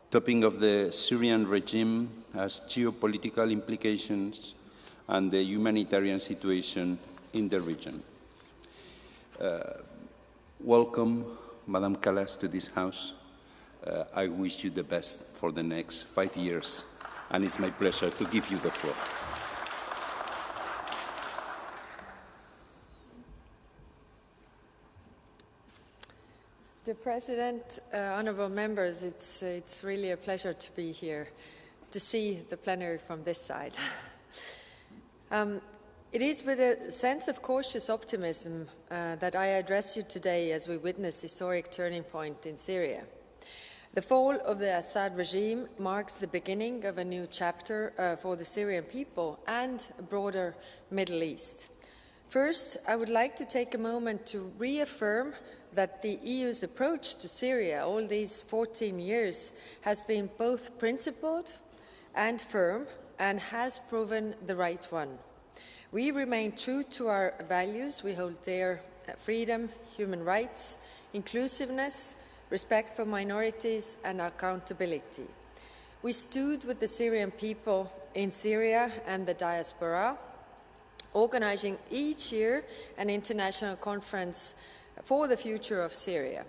topic of the Syrian regime as geopolitical implications and the humanitarian situation in the region. Welcome, Madam Kallas, to this House. I wish you the best for the next 5 years and it's my pleasure to give you the floor. Dear President, honourable members, it's really a pleasure to be here, to see the plenary from this side. It is with a sense of cautious optimism that I address you today as we witness a historic turning point in Syria. The fall of the Assad regime marks the beginning of a new chapter for the Syrian people and a broader Middle East. First, I would like to take a moment to reaffirm that the EU's approach to Syria all these 14 years has been both principled and firm and has proven the right one. We remain true to our values. We hold dear freedom, human rights, inclusiveness, respect for minorities, and accountability. We stood with the Syrian people in Syria and the diaspora, organizing each year an international conference for the future of Syria.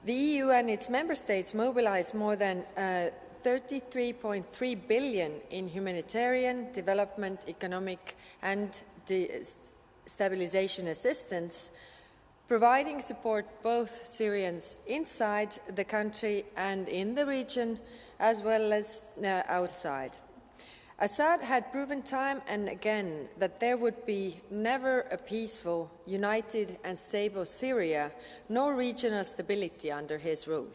The EU and its member states mobilized more than 33.3 billion in humanitarian, development, economic and stabilization assistance, providing support both Syrians inside the country and in the region, as well as outside. Assad had proven time and again that there would be never a peaceful, united and stable Syria, nor regional stability under his rule.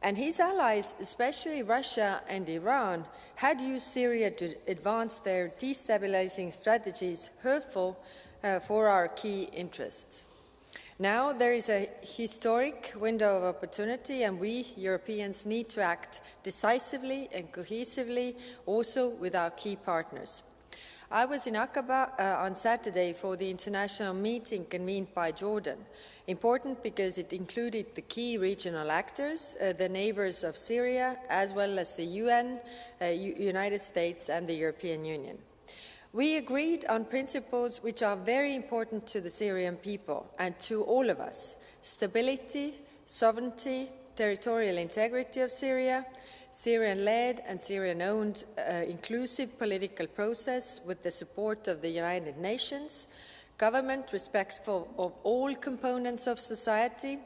And his allies, especially Russia and Iran, had used Syria to advance their destabilizing strategies hurtful for our key interests. Now there is a historic window of opportunity, and we Europeans need to act decisively and cohesively also with our key partners. I was in Aqaba on Saturday for the international meeting convened by Jordan, important because it included the key regional actors, the neighbors of Syria, as well as the UN, United States and the European Union. We agreed on principles which are very important to the Syrian people and to all of us: stability, sovereignty, territorial integrity of Syria, Syrian-led and Syrian-owned inclusive political process with the support of the United Nations, government respectful of all components of society,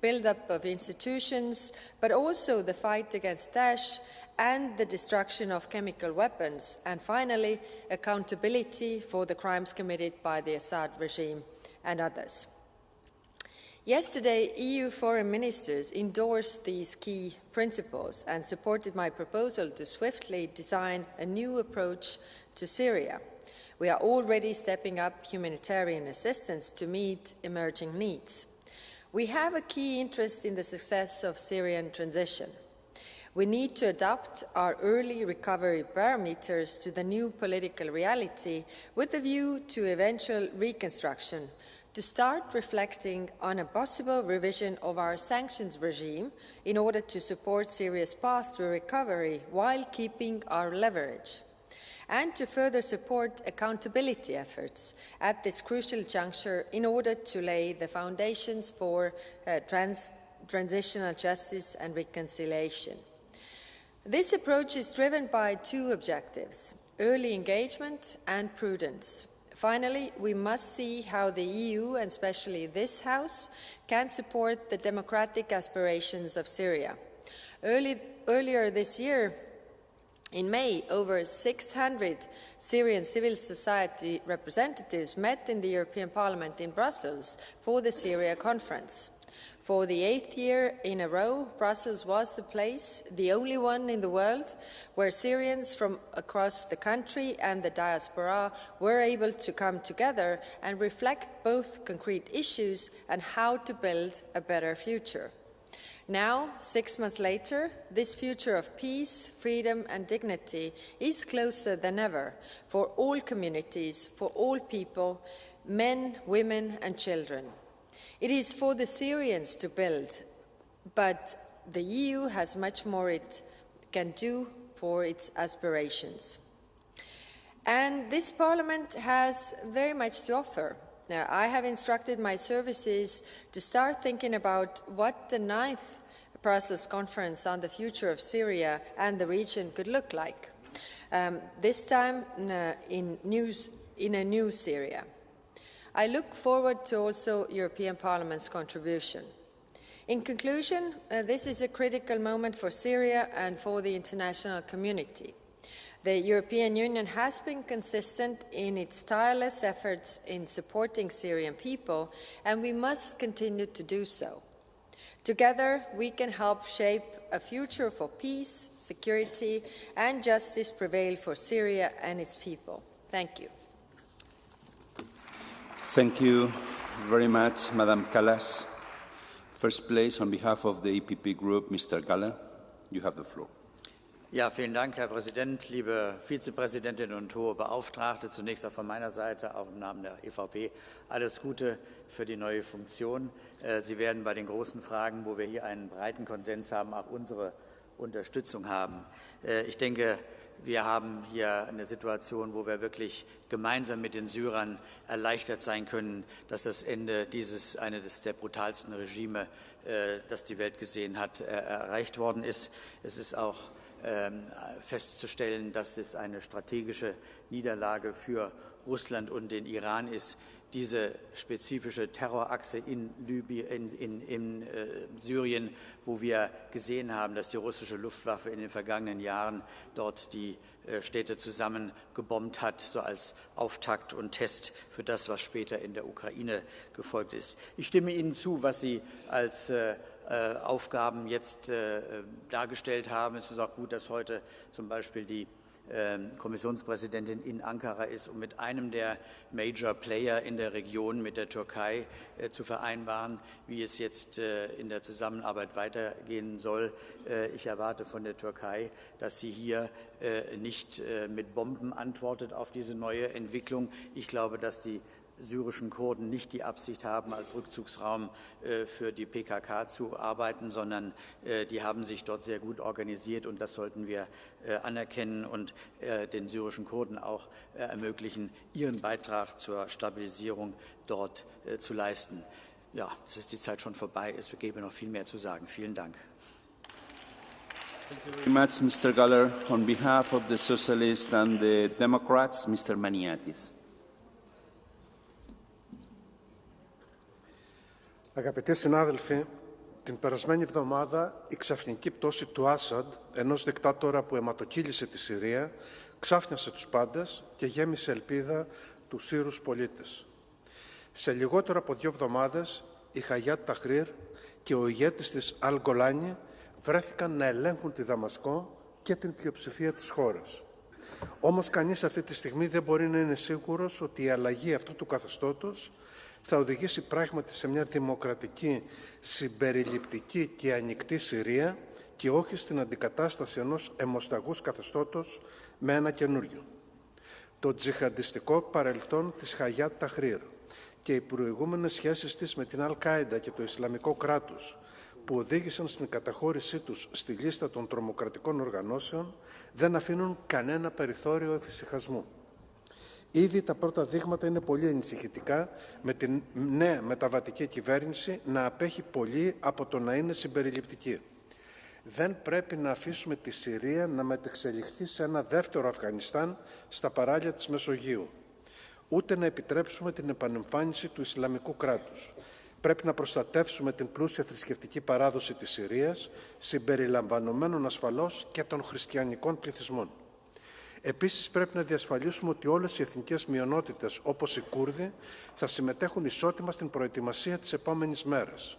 build-up of institutions, but also the fight against Daesh and the destruction of chemical weapons, and finally, accountability for the crimes committed by the Assad regime and others. Yesterday, EU foreign ministers endorsed these key principles and supported my proposal to swiftly design a new approach to Syria. We are already stepping up humanitarian assistance to meet emerging needs. We have a key interest in the success of Syrian transition. We need to adapt our early recovery parameters to the new political reality with a view to eventual reconstruction, to start reflecting on a possible revision of our sanctions regime in order to support Syria's path to recovery while keeping our leverage, and to further support accountability efforts at this crucial juncture in order to lay the foundations for transitional justice and reconciliation. This approach is driven by two objectives: early engagement and prudence. Finally, we must see how the EU, and especially this House, can support the democratic aspirations of Syria. Earlier this year, in May, over 600 Syrian civil society representatives met in the European Parliament in Brussels for the Syria Conference. For the 8th year in a row, Brussels was the place, the only one in the world, where Syrians from across the country and the diaspora were able to come together and reflect both concrete issues and how to build a better future. Now, 6 months later, this future of peace, freedom and dignity is closer than ever for all communities, for all people, men, women and children. It is for the Syrians to build, but the EU has much more it can do for its aspirations. And this Parliament has very much to offer. Now, I have instructed my services to start thinking about what the 9th Brussels conference on the future of Syria and the region could look like, this time in a new Syria. I look forward to also European Parliament's contribution. In conclusion, this is a critical moment for Syria and for the international community. The European Union has been consistent in its tireless efforts in supporting Syrian people, and we must continue to do so. Together, we can help shape a future for peace, security, and justice prevail for Syria and its people. Thank you. Thank you very much, Madam Kallas. First place, on behalf of the EPP Group, Mr. Galler, you have the floor. Ja, vielen Dank, Herr Präsident, liebe Vizepräsidentin und hohe Beauftragte. Zunächst auch von meiner Seite, auch im Namen der EVP, alles Gute für die neue Funktion. Sie werden bei den großen Fragen, wo wir hier einen breiten Konsens haben, auch unsere Unterstützung haben. Ich denke, wir haben hier eine Situation, wo wir wirklich gemeinsam mit den Syrern erleichtert sein können, dass das Ende eines der brutalsten Regime, das die Welt gesehen hat, erreicht worden ist. Es ist auch festzustellen, dass es eine strategische Niederlage für Russland und den Iran ist, diese spezifische Terrorachse in Syrien, wo wir gesehen haben, dass die russische Luftwaffe in den vergangenen Jahren dort die Städte zusammengebombt hat, so als Auftakt und Test für das, was später in der Ukraine gefolgt ist. Ich stimme Ihnen zu, was Sie als Aufgaben jetzt dargestellt haben. Es ist auch gut, dass heute zum Beispiel die Kommissionspräsidentin in Ankara ist, um mit einem der Major Player in der Region, mit der Türkei, zu vereinbaren, wie es jetzt in der Zusammenarbeit weitergehen soll. Ich erwarte von der Türkei, dass sie hier nicht mit Bomben antwortet auf diese neue Entwicklung. Ich glaube, dass die syrischen Kurden nicht die Absicht haben, als Rückzugsraum für die PKK zu arbeiten, sondern die haben sich dort sehr gut organisiert, und das sollten wir anerkennen und den syrischen Kurden auch ermöglichen, ihren Beitrag zur Stabilisierung dort zu leisten. Ja, es ist die Zeit schon vorbei, es gäbe noch viel mehr zu sagen. Vielen Dank. Thank you very much, Mr. Galler. On behalf of the Socialists and the Democrats, Mr. Maniatis. Αγαπητοί συνάδελφοι, την περασμένη εβδομάδα η ξαφνική πτώση του Άσαντ, ενός δικτάτορα που αιματοκύλησε τη Συρία, ξάφνιασε τους πάντες και γέμισε ελπίδα τους Σύρους πολίτες. Σε λιγότερο από 2 εβδομάδες, η Χαγιάτ Ταχρήρ και ο ηγέτης της Αλ Γκολάνι βρέθηκαν να ελέγχουν τη Δαμασκό και την πλειοψηφία της χώρας. Όμως κανείς αυτή τη στιγμή δεν μπορεί να είναι σίγουρος ότι η αλλαγή αυτού του καθεστώτος θα οδηγήσει πράγματι σε μια δημοκρατική, συμπεριληπτική και ανοιχτή Συρία και όχι στην αντικατάσταση ενός αιμοσταγούς καθεστώτος με ένα καινούριο. Το τζιχαντιστικό παρελθόν της Χαγιάτ Ταχρήρ και οι προηγούμενες σχέσεις της με την Αλ-Κάιντα και το Ισλαμικό κράτος που οδήγησαν στην καταχώρησή τους στη λίστα των τρομοκρατικών οργανώσεων δεν αφήνουν κανένα περιθώριο εφησυχασμού. Ήδη τα πρώτα δείγματα είναι πολύ ανησυχητικά, με την νέα μεταβατική κυβέρνηση να απέχει πολύ από το να είναι συμπεριληπτική. Δεν πρέπει να αφήσουμε τη Συρία να μετεξελιχθεί σε ένα δεύτερο Αφγανιστάν στα παράλια της Μεσογείου. Ούτε να επιτρέψουμε την επανεμφάνιση του Ισλαμικού κράτους. Πρέπει να προστατεύσουμε την πλούσια θρησκευτική παράδοση της Συρίας, συμπεριλαμβανομένων ασφαλώς και των χριστιανικών πληθυσμών. Επίσης, πρέπει να διασφαλίσουμε ότι όλες οι εθνικές μειονότητες, όπως οι Κούρδοι, θα συμμετέχουν ισότιμα στην προετοιμασία της επόμενης μέρας.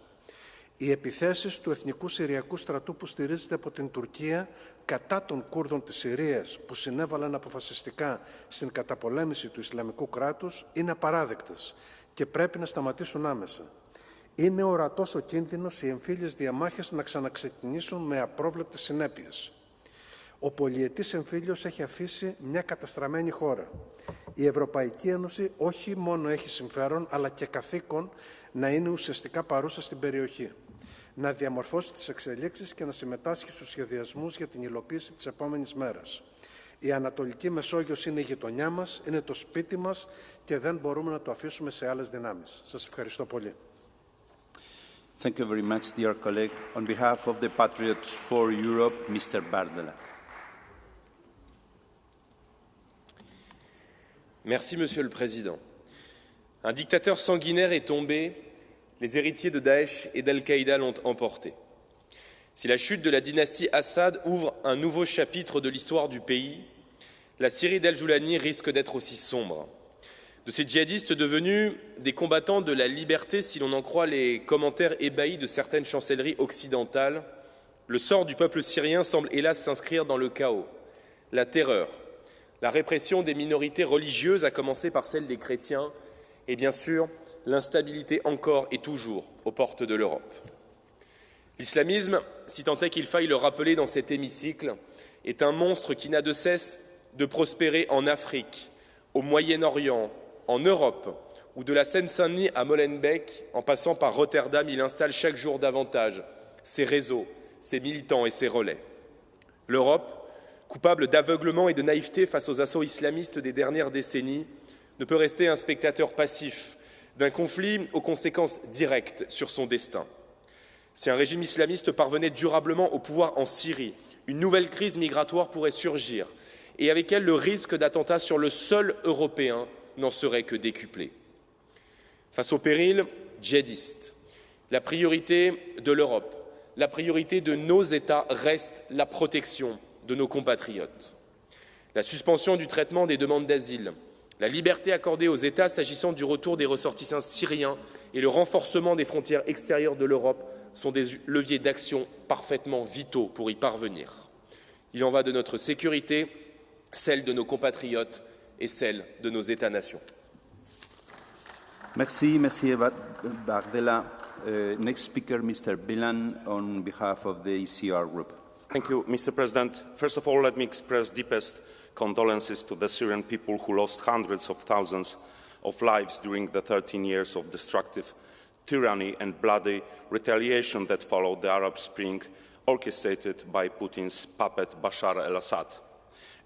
Οι επιθέσεις του Εθνικού Συριακού Στρατού που στηρίζεται από την Τουρκία κατά των Κούρδων της Συρίας, που συνέβαλαν αποφασιστικά στην καταπολέμηση του Ισλαμικού κράτους, είναι απαράδεκτες και πρέπει να σταματήσουν άμεσα. Είναι ορατός ο κίνδυνος οι εμφύλιες διαμάχες να ξαναξεκινήσουν με απρόβλεπτες συνέπειες. Ο πολυετής εμφύλιος έχει αφήσει μια καταστραμμένη χώρα. Η Ευρωπαϊκή Ένωση όχι μόνο έχει συμφέρον, αλλά και καθήκον να είναι ουσιαστικά παρούσα στην περιοχή, να διαμορφώσει τις εξελίξεις και να συμμετάσχει στους σχεδιασμούς για την υλοποίηση της επόμενης μέρας. Η Ανατολική Μεσόγειος είναι η γειτονιά μας, είναι το σπίτι μας και δεν μπορούμε να το αφήσουμε σε άλλες δυνάμεις. Σας ευχαριστώ πολύ. Thank you very much, dear colleague. On behalf of the Patriots for Europe, Mr. Bardella. Merci, Monsieur le Président. Un dictateur sanguinaire est tombé, les héritiers de Daesh et d'Al-Qaïda l'ont emporté. Si la chute de la dynastie Assad ouvre un nouveau chapitre de l'histoire du pays, la Syrie d'Al-Joulani risque d'être aussi sombre. De ces djihadistes devenus des combattants de la liberté, si l'on en croit les commentaires ébahis de certaines chancelleries occidentales, le sort du peuple syrien semble hélas s'inscrire dans le chaos, la terreur, la répression des minorités religieuses, à commencer par celle des chrétiens, et bien sûr l'instabilité encore et toujours aux portes de l'Europe. L'islamisme, si tant est qu'il faille le rappeler dans cet hémicycle, est un monstre qui n'a de cesse de prospérer en Afrique, au Moyen-Orient, en Europe, ou de la Seine-Saint-Denis à Molenbeek, en passant par Rotterdam, il installe chaque jour davantage ses réseaux, ses militants et ses relais. L'Europe, coupable d'aveuglement et de naïveté face aux assauts islamistes des dernières décennies, ne peut rester un spectateur passif d'un conflit aux conséquences directes sur son destin. Si un régime islamiste parvenait durablement au pouvoir en Syrie, une nouvelle crise migratoire pourrait surgir, et avec elle le risque d'attentats sur le sol européen n'en serait que décuplé. Face au péril djihadiste, la priorité de l'Europe, la priorité de nos États reste la protection de nos compatriotes. La suspension du traitement des demandes d'asile, la liberté accordée aux États s'agissant du retour des ressortissants syriens et le renforcement des frontières extérieures de l'Europe sont des leviers d'action parfaitement vitaux pour y parvenir. Il en va de notre sécurité, celle de nos compatriotes et celle de nos États-nations. Merci, Monsieur Bardella. Next speaker, Mr. Bilan, on behalf of the ECR group. Thank you, Mr. President. First of all, let me express deepest condolences to the Syrian people who lost hundreds of thousands of lives during the 13 years of destructive tyranny and bloody retaliation that followed the Arab Spring, orchestrated by Putin's puppet Bashar al-Assad.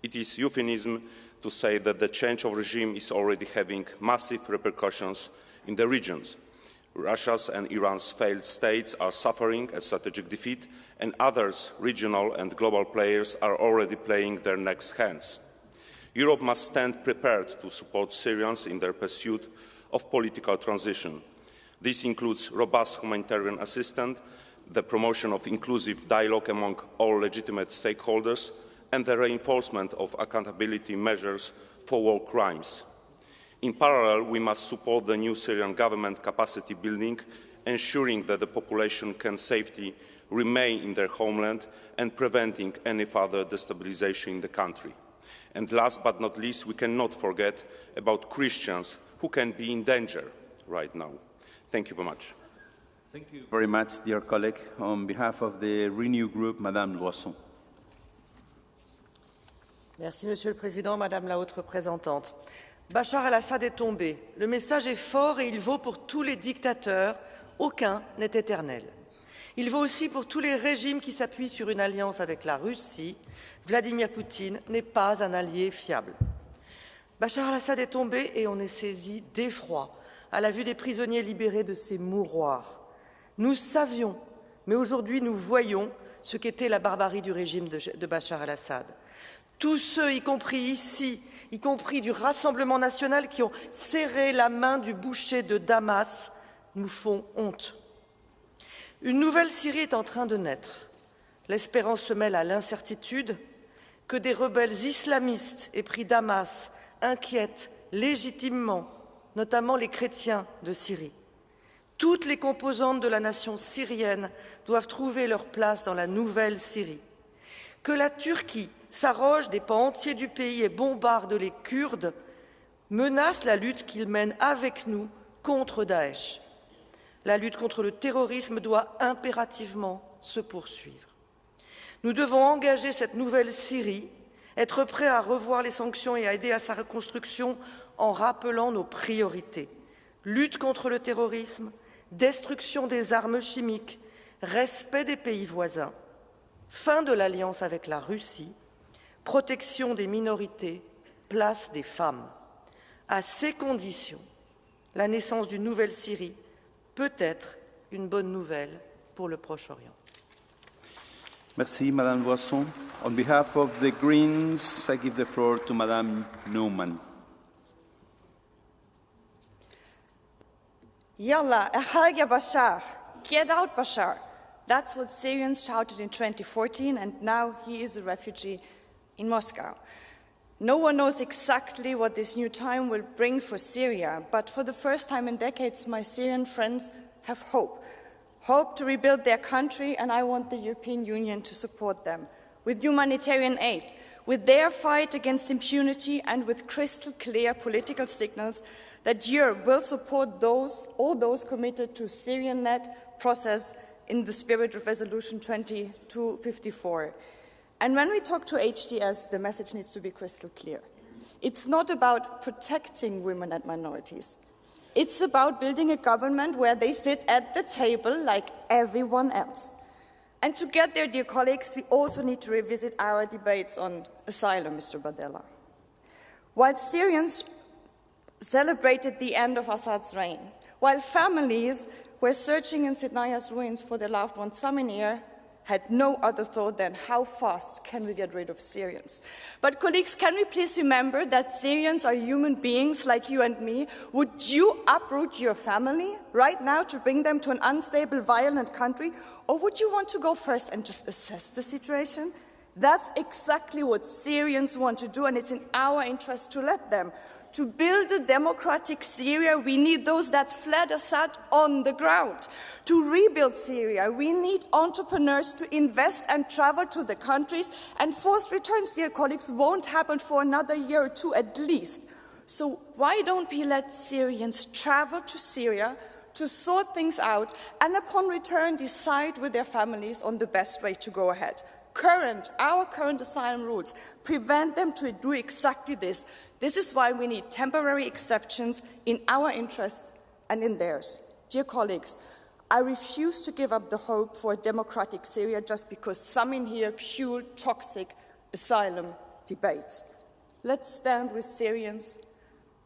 It is euphemism to say that the change of regime is already having massive repercussions in the regions. Russia's and Iran's failed states are suffering a strategic defeat, and others, regional and global players, are already playing their next hands. Europe must stand prepared to support Syrians in their pursuit of political transition. This includes robust humanitarian assistance, the promotion of inclusive dialogue among all legitimate stakeholders, and the reinforcement of accountability measures for war crimes. In parallel, we must support the new Syrian government capacity building, ensuring that the population can safely remain in their homeland and preventing any further destabilization in the country. And last but not least, we cannot forget about Christians who can be in danger right now. Thank you very much. Thank you very much, dear colleague. On behalf of the Renew Group, Madame Loisson. Merci, Monsieur le Président, Madame la Haute Représentante. Bachar el-Assad est tombé. Le message est fort et il vaut pour tous les dictateurs. Aucun n'est éternel. Il vaut aussi pour tous les régimes qui s'appuient sur une alliance avec la Russie. Vladimir Poutine n'est pas un allié fiable. Bachar el-Assad est tombé et on est saisi d'effroi à la vue des prisonniers libérés de ces mouroirs. Nous savions, mais aujourd'hui nous voyons ce qu'était la barbarie du régime de Bachar el-Assad. Tous ceux, y compris ici, y compris du Rassemblement national, qui ont serré la main du boucher de Damas, nous font honte. Une nouvelle Syrie est en train de naître. L'espérance se mêle à l'incertitude que des rebelles islamistes épris Damas inquiètent légitimement, notamment les chrétiens de Syrie. Toutes les composantes de la nation syrienne doivent trouver leur place dans la nouvelle Syrie. Que la Turquie s'arroge des pans entiers du pays et bombarde les Kurdes menace la lutte qu'il mène avec nous contre Daesh. La lutte contre le terrorisme doit impérativement se poursuivre. Nous devons engager cette nouvelle Syrie, être prêts à revoir les sanctions et à aider à sa reconstruction en rappelant nos priorités. Lutte contre le terrorisme, destruction des armes chimiques, respect des pays voisins, fin de l'alliance avec la Russie, protection des minorités, place des femmes. À ces conditions, la naissance d'une nouvelle Syrie peut être une bonne nouvelle pour le Proche-Orient. Merci, Madame Boisson. On behalf of the Greens, I give the floor to Madame Neumann. Yalla, Ahalya Bashar, get out Bashar. That's what Syrians shouted in 2014, and now he is a refugee in Moscow. No one knows exactly what this new time will bring for Syria, but for the first time in decades, my Syrian friends have hope. Hope to rebuild their country, and I want the European Union to support them with humanitarian aid, with their fight against impunity, and with crystal clear political signals that Europe will support all those committed to Syrian-led process in the spirit of Resolution 2254. And when we talk to HDS, the message needs to be crystal clear. It's not about protecting women and minorities. It's about building a government where they sit at the table like everyone else. And to get there, dear colleagues, we also need to revisit our debates on asylum, Mr. Bardella. While Syrians celebrated the end of Assad's reign, while families were searching in Sidnaya's ruins for their loved ones, some in here had no other thought than how fast can we get rid of Syrians. But colleagues, can we please remember that Syrians are human beings like you and me? Would you uproot your family right now to bring them to an unstable, violent country? Or would you want to go first and just assess the situation? That's exactly what Syrians want to do, and it's in our interest to let them. To build a democratic Syria, we need those that fled Assad on the ground. To rebuild Syria, we need entrepreneurs to invest and travel to the countries, and forced returns, dear colleagues, won't happen for another year or two at least. So why don't we let Syrians travel to Syria to sort things out, and upon return decide with their families on the best way to go ahead? Our current asylum rules prevent them to do exactly this. This is why we need temporary exceptions in our interests and in theirs. Dear colleagues, I refuse to give up the hope for a democratic Syria just because some in here fuel toxic asylum debates. Let's stand with Syrians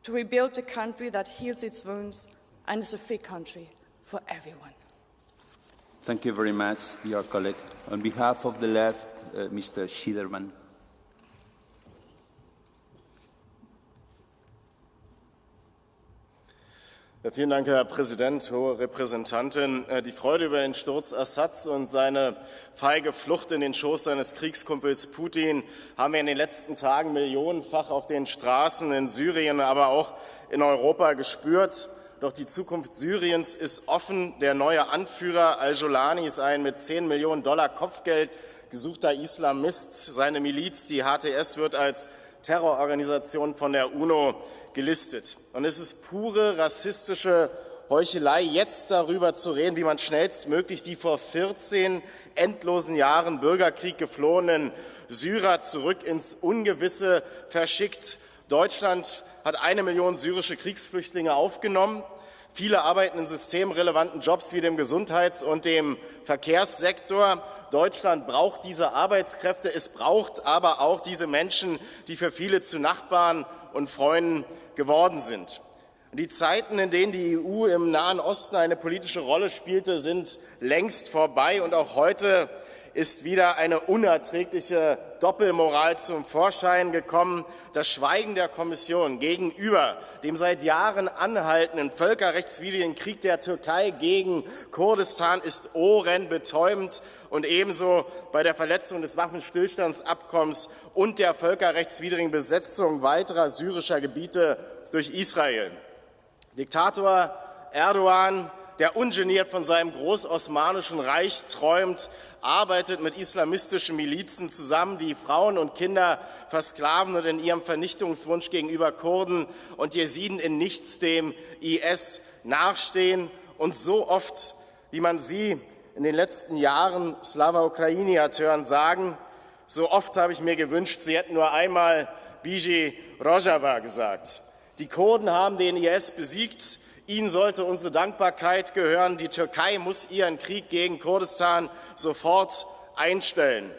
to rebuild a country that heals its wounds and is a free country for everyone. Thank you very much, dear colleague. On behalf of the left, Mr. Schiederman. Vielen Dank, Herr Präsident, hohe Repräsentantin. Die Freude über den Sturz Assads und seine feige Flucht in den Schoß seines Kriegskumpels Putin haben wir in den letzten Tagen millionenfach auf den Straßen in Syrien, aber auch in Europa gespürt. Doch die Zukunft Syriens ist offen. Der neue Anführer al-Jolani ist ein mit $10 Millionen Kopfgeld gesuchter Islamist. Seine Miliz, die HTS, wird als Terrororganisation von der UNO gelistet. Und es ist pure rassistische Heuchelei, jetzt darüber zu reden, wie man schnellstmöglich die vor 14 endlosen Jahren Bürgerkrieg geflohenen Syrer zurück ins Ungewisse verschickt. Deutschland hat 1 Million syrische Kriegsflüchtlinge aufgenommen. Viele arbeiten in systemrelevanten Jobs wie dem Gesundheits- und dem Verkehrssektor. Deutschland braucht diese Arbeitskräfte. Es braucht aber auch diese Menschen, die für viele zu Nachbarn und Freunden geworden sind. Die Zeiten, in denen die EU im Nahen Osten eine politische Rolle spielte, sind längst vorbei. Und auch heute ist wieder eine unerträgliche Doppelmoral zum Vorschein gekommen. Das Schweigen der Kommission gegenüber dem seit Jahren anhaltenden völkerrechtswidrigen Krieg der Türkei gegen Kurdistan ist ohrenbetäubend, und ebenso bei der Verletzung des Waffenstillstandsabkommens und der völkerrechtswidrigen Besetzung weiterer syrischer Gebiete durch Israel. Diktator Erdogan, der ungeniert von seinem großosmanischen Reich träumt, arbeitet mit islamistischen Milizen zusammen, die Frauen und Kinder versklaven und in ihrem Vernichtungswunsch gegenüber Kurden und Jesiden in nichts dem IS nachstehen. Und so oft, wie man sie in den letzten Jahren Slava Ukraini hat hören sagen, so oft habe ich mir gewünscht, sie hätten nur einmal Biji Rojava gesagt. Die Kurden haben den IS besiegt. Ihnen sollte unsere Dankbarkeit gehören. Die Türkei muss ihren Krieg gegen Kurdistan sofort einstellen.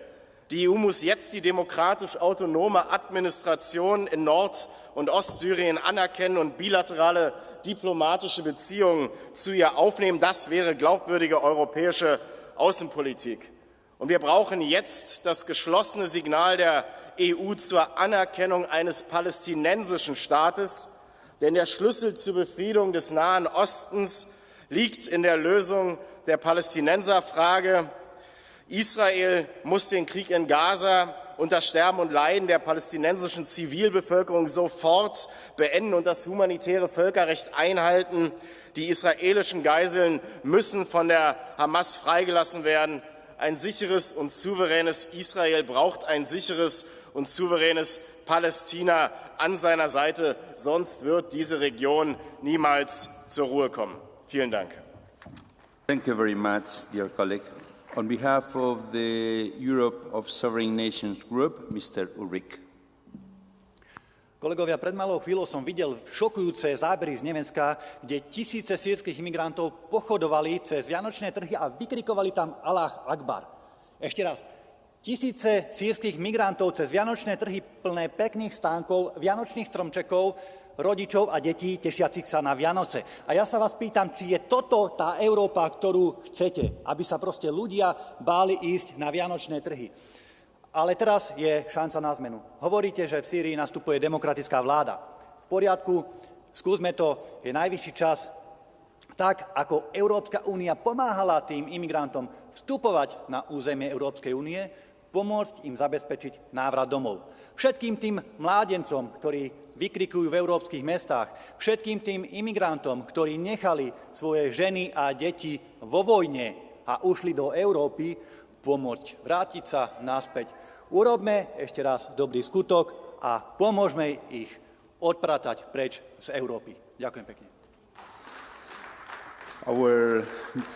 Die EU muss jetzt die demokratisch autonome Administration in Nord- und Ostsyrien anerkennen und bilaterale diplomatische Beziehungen zu ihr aufnehmen. Das wäre glaubwürdige europäische Außenpolitik. Und wir brauchen jetzt das geschlossene Signal der EU zur Anerkennung eines palästinensischen Staates, denn der Schlüssel zur Befriedung des Nahen Ostens liegt in der Lösung der Palästinenserfrage. Israel muss den Krieg in Gaza und das Sterben und Leiden der palästinensischen Zivilbevölkerung sofort beenden und das humanitäre Völkerrecht einhalten. Die israelischen Geiseln müssen von der Hamas freigelassen werden. Ein sicheres und souveränes Israel braucht ein sicheres und souveränes Palästina an seiner Seite, sonst wird diese Region niemals zur Ruhe kommen. Vielen Dank. Thank you very much, dear colleague. On behalf of the Europe of Sovereign Nations Group, Mr. Ulrich. Kolegovia, pred malou chvíľou som videl šokujúce zábery z Nemecka, kde tisíce sýrskych imigrantov pochodovali cez vianočné trhy a vykrikovali tam Allah Akbar. Ešte raz. Tisíce sýrskych migrantov cez vianočné trhy plné pekných stánkov, vianočných stromčekov, rodičov a detí tešiacich sa na Vianoce. A ja sa vás pýtam, či je toto tá Európa, ktorú chcete, aby sa proste ľudia báli ísť na vianočné trhy. Ale teraz je šanca na zmenu. Hovoríte, že v Sýrii nastupuje demokratická vláda. V poriadku, skúsme to, je najvyšší čas. Tak, ako Európska únia pomáhala tým imigrantom vstupovať na územie Európskej únie, pomôcť im zabezpečiť návrat domov. Všetkým tým mládencom, ktorí vykrikujú v európskych mestách, všetkým tým imigrantom, ktorí nechali svoje ženy a deti vo vojne a ušli do Európy, pomôcť vrátiť sa naspäť. Urobme ešte raz dobrý skutok a pomôžme ich odpratať preč z Európy. Ďakujem pekne.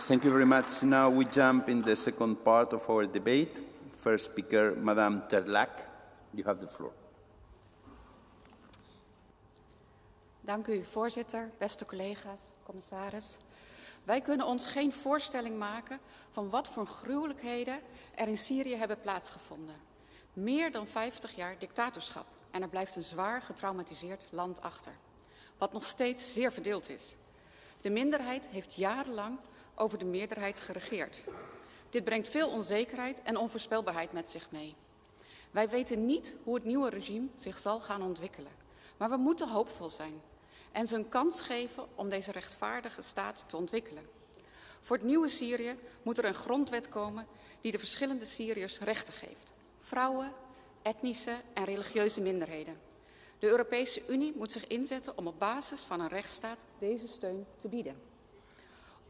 Thank you very much. Now we jump in the second part of our debate. First speaker, Madame Terlac. You have the floor. Dank u, voorzitter, beste collega's, commissaris. Wij kunnen ons geen voorstelling maken van wat voor gruwelijkheden er in Syrië hebben plaatsgevonden. Meer dan 50 jaar dictatorschap en er blijft een zwaar getraumatiseerd land achter, wat nog steeds zeer verdeeld is. De minderheid heeft jarenlang over de meerderheid geregeerd. Dit brengt veel onzekerheid en onvoorspelbaarheid met zich mee. Wij weten niet hoe het nieuwe regime zich zal gaan ontwikkelen, maar we moeten hoopvol zijn en ze een kans geven om deze rechtvaardige staat te ontwikkelen. Voor het nieuwe Syrië moet er een grondwet komen die de verschillende Syriërs rechten geeft. Vrouwen, etnische en religieuze minderheden. De Europese Unie moet zich inzetten om op basis van een rechtsstaat deze steun te bieden.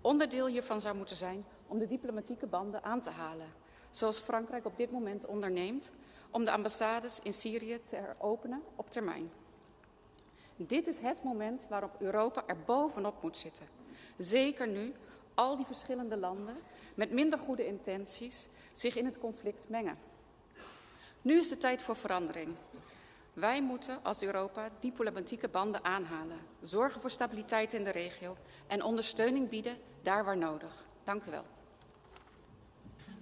Onderdeel hiervan zou moeten zijn om de diplomatieke banden aan te halen, zoals Frankrijk op dit moment onderneemt om de ambassades in Syrië te heropenen op termijn. Dit is het moment waarop Europa er bovenop moet zitten. Zeker nu al die verschillende landen met minder goede intenties zich in het conflict mengen. Nu is de tijd voor verandering. Wij moeten als Europa diplomatieke banden aanhalen, zorgen voor stabiliteit in de regio en ondersteuning bieden daar waar nodig. Dank u wel.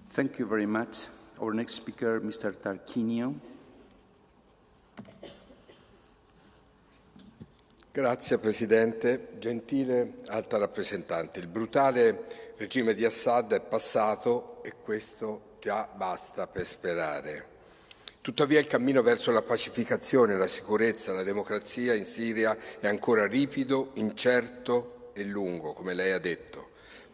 Thank you very much. Our next speaker, Mr. Tarquinio. Grazie Presidente. Gentile Alta Rappresentante, il brutale regime di Assad è passato e questo già basta per sperare. Tuttavia il cammino verso la pacificazione, la sicurezza, la democrazia in Siria è ancora ripido, incerto e lungo, come lei ha detto.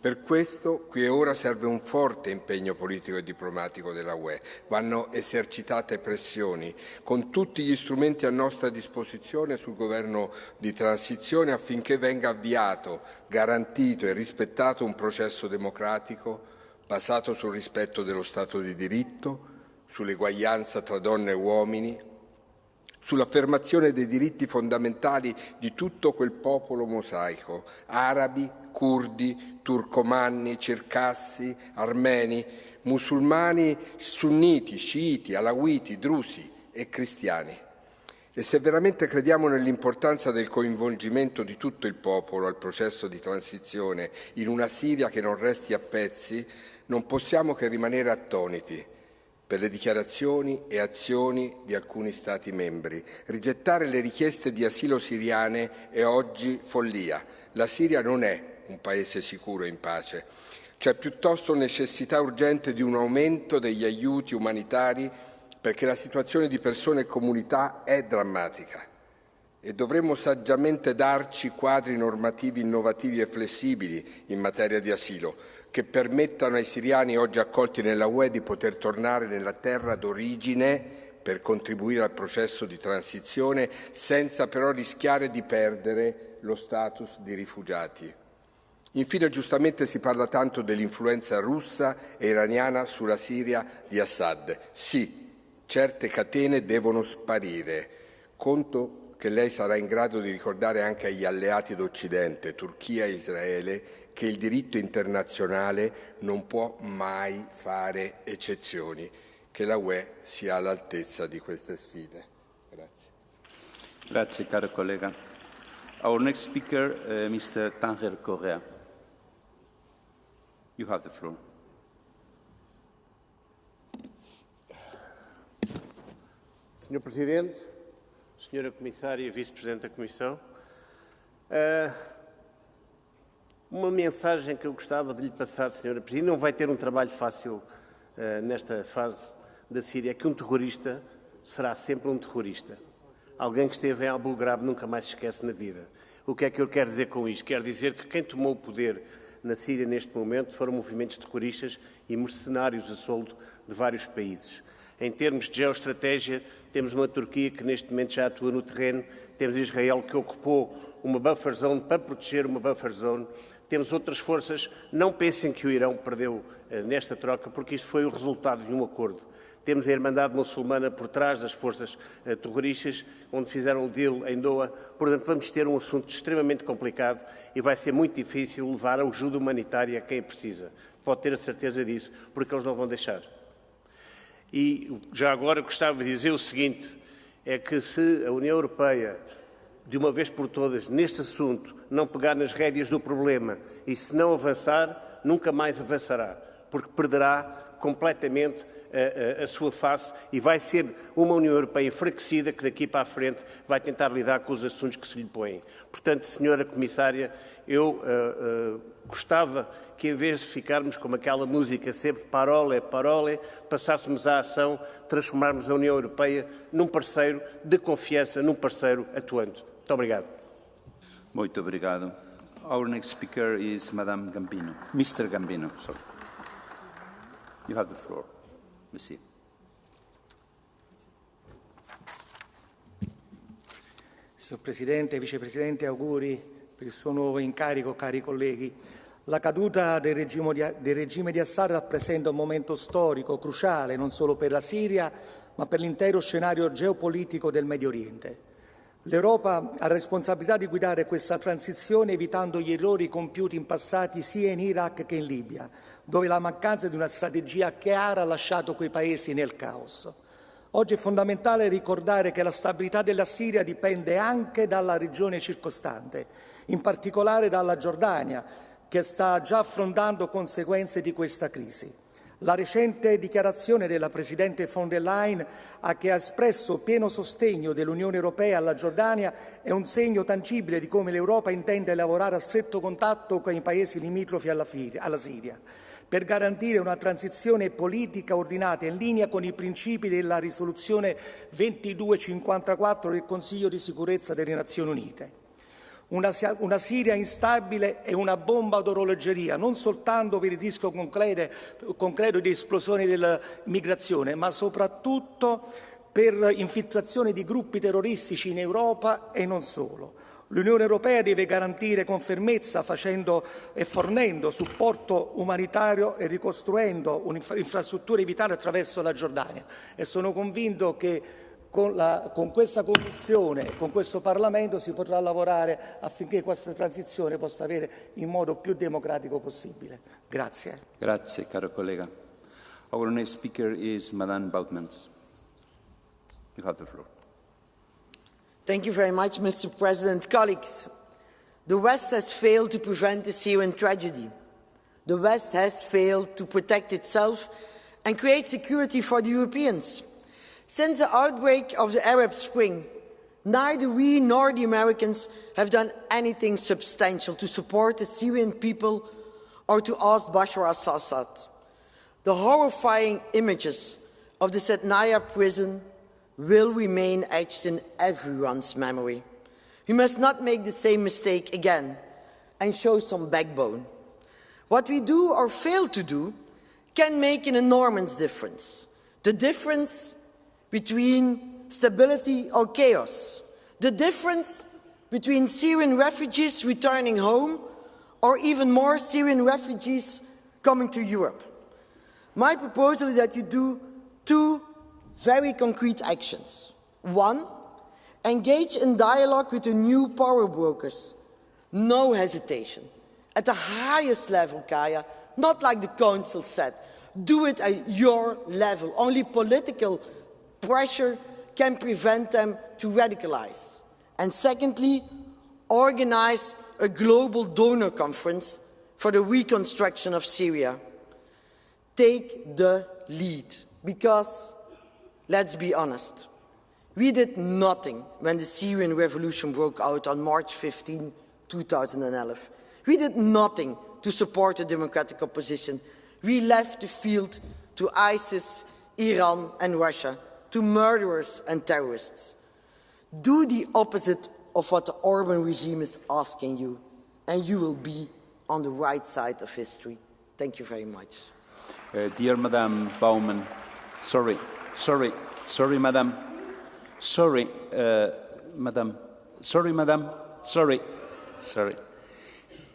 Per questo qui e ora serve un forte impegno politico e diplomatico della UE. Vanno esercitate pressioni con tutti gli strumenti a nostra disposizione sul governo di transizione affinché venga avviato, garantito e rispettato un processo democratico basato sul rispetto dello Stato di diritto, sull'eguaglianza tra donne e uomini, sull'affermazione dei diritti fondamentali di tutto quel popolo mosaico, arabi, curdi, turcomanni, circassi, armeni, musulmani, sunniti, sciiti, alawiti, drusi e cristiani. E se veramente crediamo nell'importanza del coinvolgimento di tutto il popolo al processo di transizione in una Siria che non resti a pezzi, non possiamo che rimanere attoniti. per le dichiarazioni e azioni di alcuni Stati membri. Rigettare le richieste di asilo siriane è oggi follia. La Siria non è un paese sicuro e in pace. C'è piuttosto necessità urgente di un aumento degli aiuti umanitari perché la situazione di persone e comunità è drammatica e dovremmo saggiamente darci quadri normativi innovativi e flessibili in materia di asilo che permettano ai siriani oggi accolti nella UE di poter tornare nella terra d'origine per contribuire al processo di transizione senza però rischiare di perdere lo status di rifugiati. Infine, giustamente si parla tanto dell'influenza russa e iraniana sulla Siria di Assad. Sì, certe catene devono sparire. Conto che lei sarà in grado di ricordare anche agli alleati d'Occidente, Turchia e Israele, che il diritto internazionale non può mai fare eccezioni, che la UE sia all'altezza di queste sfide. Grazie. Grazie, caro collega. Our next speaker, Mr. Tanger Correa. You have the floor. Senhor Presidente, Senhora Comissária e Vice-Presidente da Comissão, uma mensagem que eu gostava de lhe passar, Senhora Presidente, não vai ter um trabalho fácil nesta fase da Síria, é que um terrorista será sempre um terrorista. Alguém que esteve em Abu Ghraib nunca mais se esquece na vida. O que é que eu quero dizer com isto? Quero dizer que quem tomou o poder na Síria neste momento foram movimentos terroristas e mercenários a soldo de vários países. Em termos de geoestratégia, temos uma Turquia que neste momento já atua no terreno, temos Israel que ocupou uma buffer zone para proteger uma buffer zone, temos outras forças. Não pensem que o Irão perdeu nesta troca, porque isto foi o resultado de um acordo. Temos a Irmandade Muçulmana por trás das forças terroristas, onde fizeram o deal em Doha. Portanto, vamos ter um assunto extremamente complicado e vai ser muito difícil levar a ajuda humanitária a quem precisa. Pode ter a certeza disso, porque eles não vão deixar. E já agora gostava de dizer o seguinte, é que se a União Europeia, de uma vez por todas, neste assunto, não pegar nas rédeas do problema e se não avançar, nunca mais avançará, porque perderá completamente a sua face e vai ser uma União Europeia enfraquecida que daqui para a frente vai tentar lidar com os assuntos que se lhe põem. Portanto, Senhora Comissária, eu gostava que em vez de ficarmos como aquela música sempre parole, parole, passássemos à ação, transformarmos a União Europeia num parceiro de confiança, num parceiro atuante. Muito obrigado. Muito obrigado. Our next speaker is Madame Gambino. Mr. Gambino, sorry. You have the floor. Merci. Signor Presidente, Vicepresidente, auguri per il suo nuovo incarico, cari colleghi. La caduta del regime di Assad rappresenta un momento storico cruciale non solo per la Siria, ma per l'intero scenario geopolitico del Medio Oriente. L'Europa ha responsabilità di guidare questa transizione evitando gli errori compiuti in passati sia in Iraq che in Libia, dove la mancanza di una strategia chiara ha lasciato quei paesi nel caos. Oggi è fondamentale ricordare che la stabilità della Siria dipende anche dalla regione circostante, in particolare dalla Giordania, che sta già affrontando conseguenze di questa crisi. La recente dichiarazione della Presidente von der Leyen, che ha espresso pieno sostegno dell'Unione Europea alla Giordania, è un segno tangibile di come l'Europa intende lavorare a stretto contatto con i paesi limitrofi alla Siria, per garantire una transizione politica ordinata in linea con i principi della risoluzione 2254 del Consiglio di sicurezza delle Nazioni Unite. Una Siria instabile è una bomba d'orologeria, non soltanto per il rischio concreto di esplosione della migrazione, ma soprattutto per infiltrazione di gruppi terroristici in Europa e non solo. L'Unione Europea deve garantire con fermezza, facendo e fornendo supporto umanitario e ricostruendo infrastrutture vitali attraverso la Giordania. E sono convinto che con questa Commissione, con questo Parlamento si potrà lavorare affinché questa transizione possa avere il modo più democratico possibile. Grazie. Grazie, caro collega. Our next speaker is Madame Boutmans. You have the floor. Thank you very much, Mr. President. Colleagues, the West has failed to prevent the Syrian tragedy. The West has failed to protect itself and create security for the Europeans. Since the outbreak of the Arab Spring, neither we nor the Americans have done anything substantial to support the Syrian people or to oust Bashar al-Assad. The horrifying images of the Sednaya prison will remain etched in everyone's memory. We must not make the same mistake again and show some backbone. What we do or fail to do can make an enormous difference. The difference between stability or chaos. The difference between Syrian refugees returning home or even more Syrian refugees coming to Europe. My proposal is that you do two very concrete actions. One, engage in dialogue with the new power brokers. No hesitation. At the highest level, Kaya, not like the Council said. Do it at your level. Only political pressure can prevent them to radicalize. And secondly, organize a global donor conference for the reconstruction of Syria. Take the lead, because, let's be honest, we did nothing when the Syrian revolution broke out on March 15, 2011. We did nothing to support the democratic opposition. We left the field to ISIS, Iran and Russia, to murderers and terrorists. Do the opposite of what the Orban regime is asking you, and you will be on the right side of history. Thank you very much. Dear Madam Baumann, sorry, Madam. Sorry, Madam.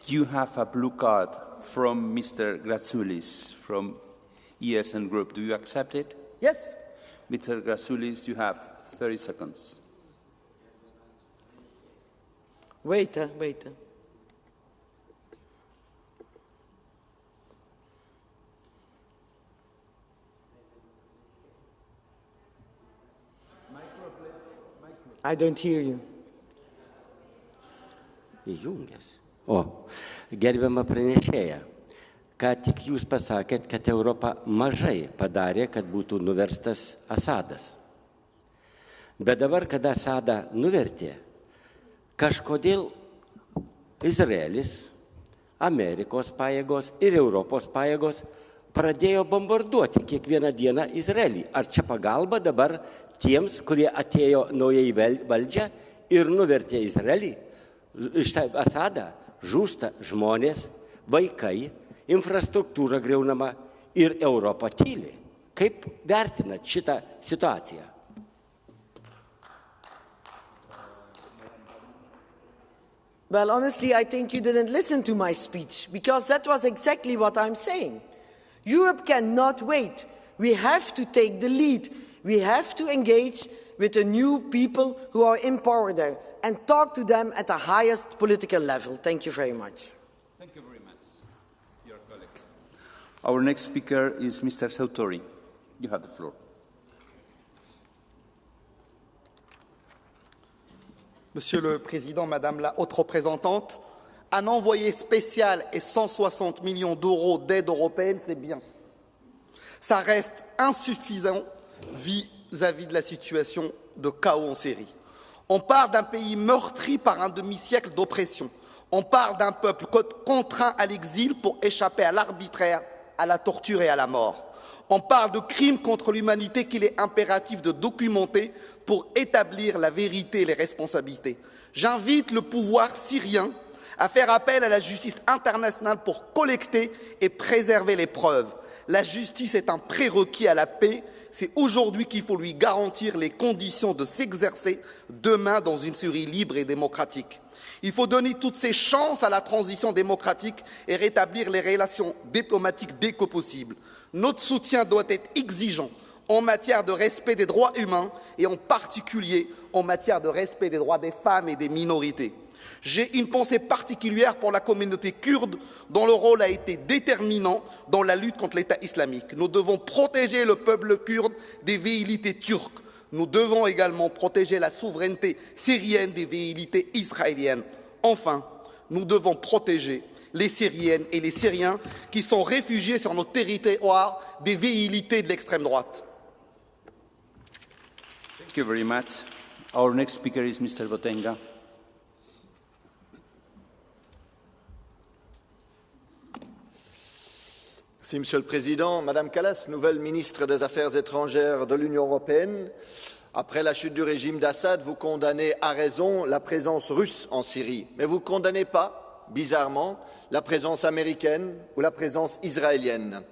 You have a blue card from Mr. Gratsoulis from ESN Group. Do you accept it? Yes. Mr. Gratsoulis, you have 30 seconds. Wait. I don't hear you. Įjungęs. Gerbiama pranešėja, ką tik jūs pasakėt, kad Europa mažai padarė, kad būtų nuverstas Asadas. Bet dabar, kada Asadą nuvertė, kažkodėl Izraelis, Amerikos pajėgos ir Europos pajėgos pradėjo bombarduoti kiekvieną dieną Izraelį. Ar čia pagalba dabar tiems, kurie atėjo naujai į valdžią ir nuvertė Izraelį? Asadą žūsta žmonės, vaikai, infrastruktūra griaunama ir Europa tyli. Kaip vertinat šitą situaciją? Well, honestly, I think you didn't listen to my speech, because that was exactly what I'm saying. Europe cannot wait. We have to take the lead. We have to engage with the new people who are in power there and talk to them at the highest political level. Thank you very much. Thank you very much, your colleague. Our next speaker is Mr. Sautori. You have the floor. Monsieur le Président, Madame la Haute Représentante, un envoyé spécial et 160 millions d'euros d'aide européenne, c'est bien. Ça reste insuffisant vis-à-vis de la situation de chaos en Syrie. On parle d'un pays meurtri par un demi-siècle d'oppression. On parle d'un peuple contraint à l'exil pour échapper à l'arbitraire, à la torture et à la mort. On parle de crimes contre l'humanité qu'il est impératif de documenter pour établir la vérité et les responsabilités. J'invite le pouvoir syrien à faire appel à la justice internationale pour collecter et préserver les preuves. La justice est un prérequis à la paix. C'est aujourd'hui qu'il faut lui garantir les conditions de s'exercer demain dans une Syrie libre et démocratique. Il faut donner toutes ses chances à la transition démocratique et rétablir les relations diplomatiques dès que possible. Notre soutien doit être exigeant en matière de respect des droits humains et en particulier en matière de respect des droits des femmes et des minorités. J'ai une pensée particulière pour la communauté kurde dont le rôle a été déterminant dans la lutte contre l'État islamique. Nous devons protéger le peuple kurde des velléités turques. Nous devons également protéger la souveraineté syrienne des velléités israéliennes. Enfin, nous devons protéger les Syriennes et les Syriens qui sont réfugiés sur nos territoires des velléités de l'extrême droite. Thank you very much. Our next speaker is Mr. Botenga. Merci, Monsieur le Président. Madame Kallas, nouvelle ministre des Affaires étrangères de l'Union européenne, après la chute du régime d'Assad, vous condamnez à raison la présence russe en Syrie, mais vous ne condamnez pas, bizarrement, la présence américaine ou la présence israélienne.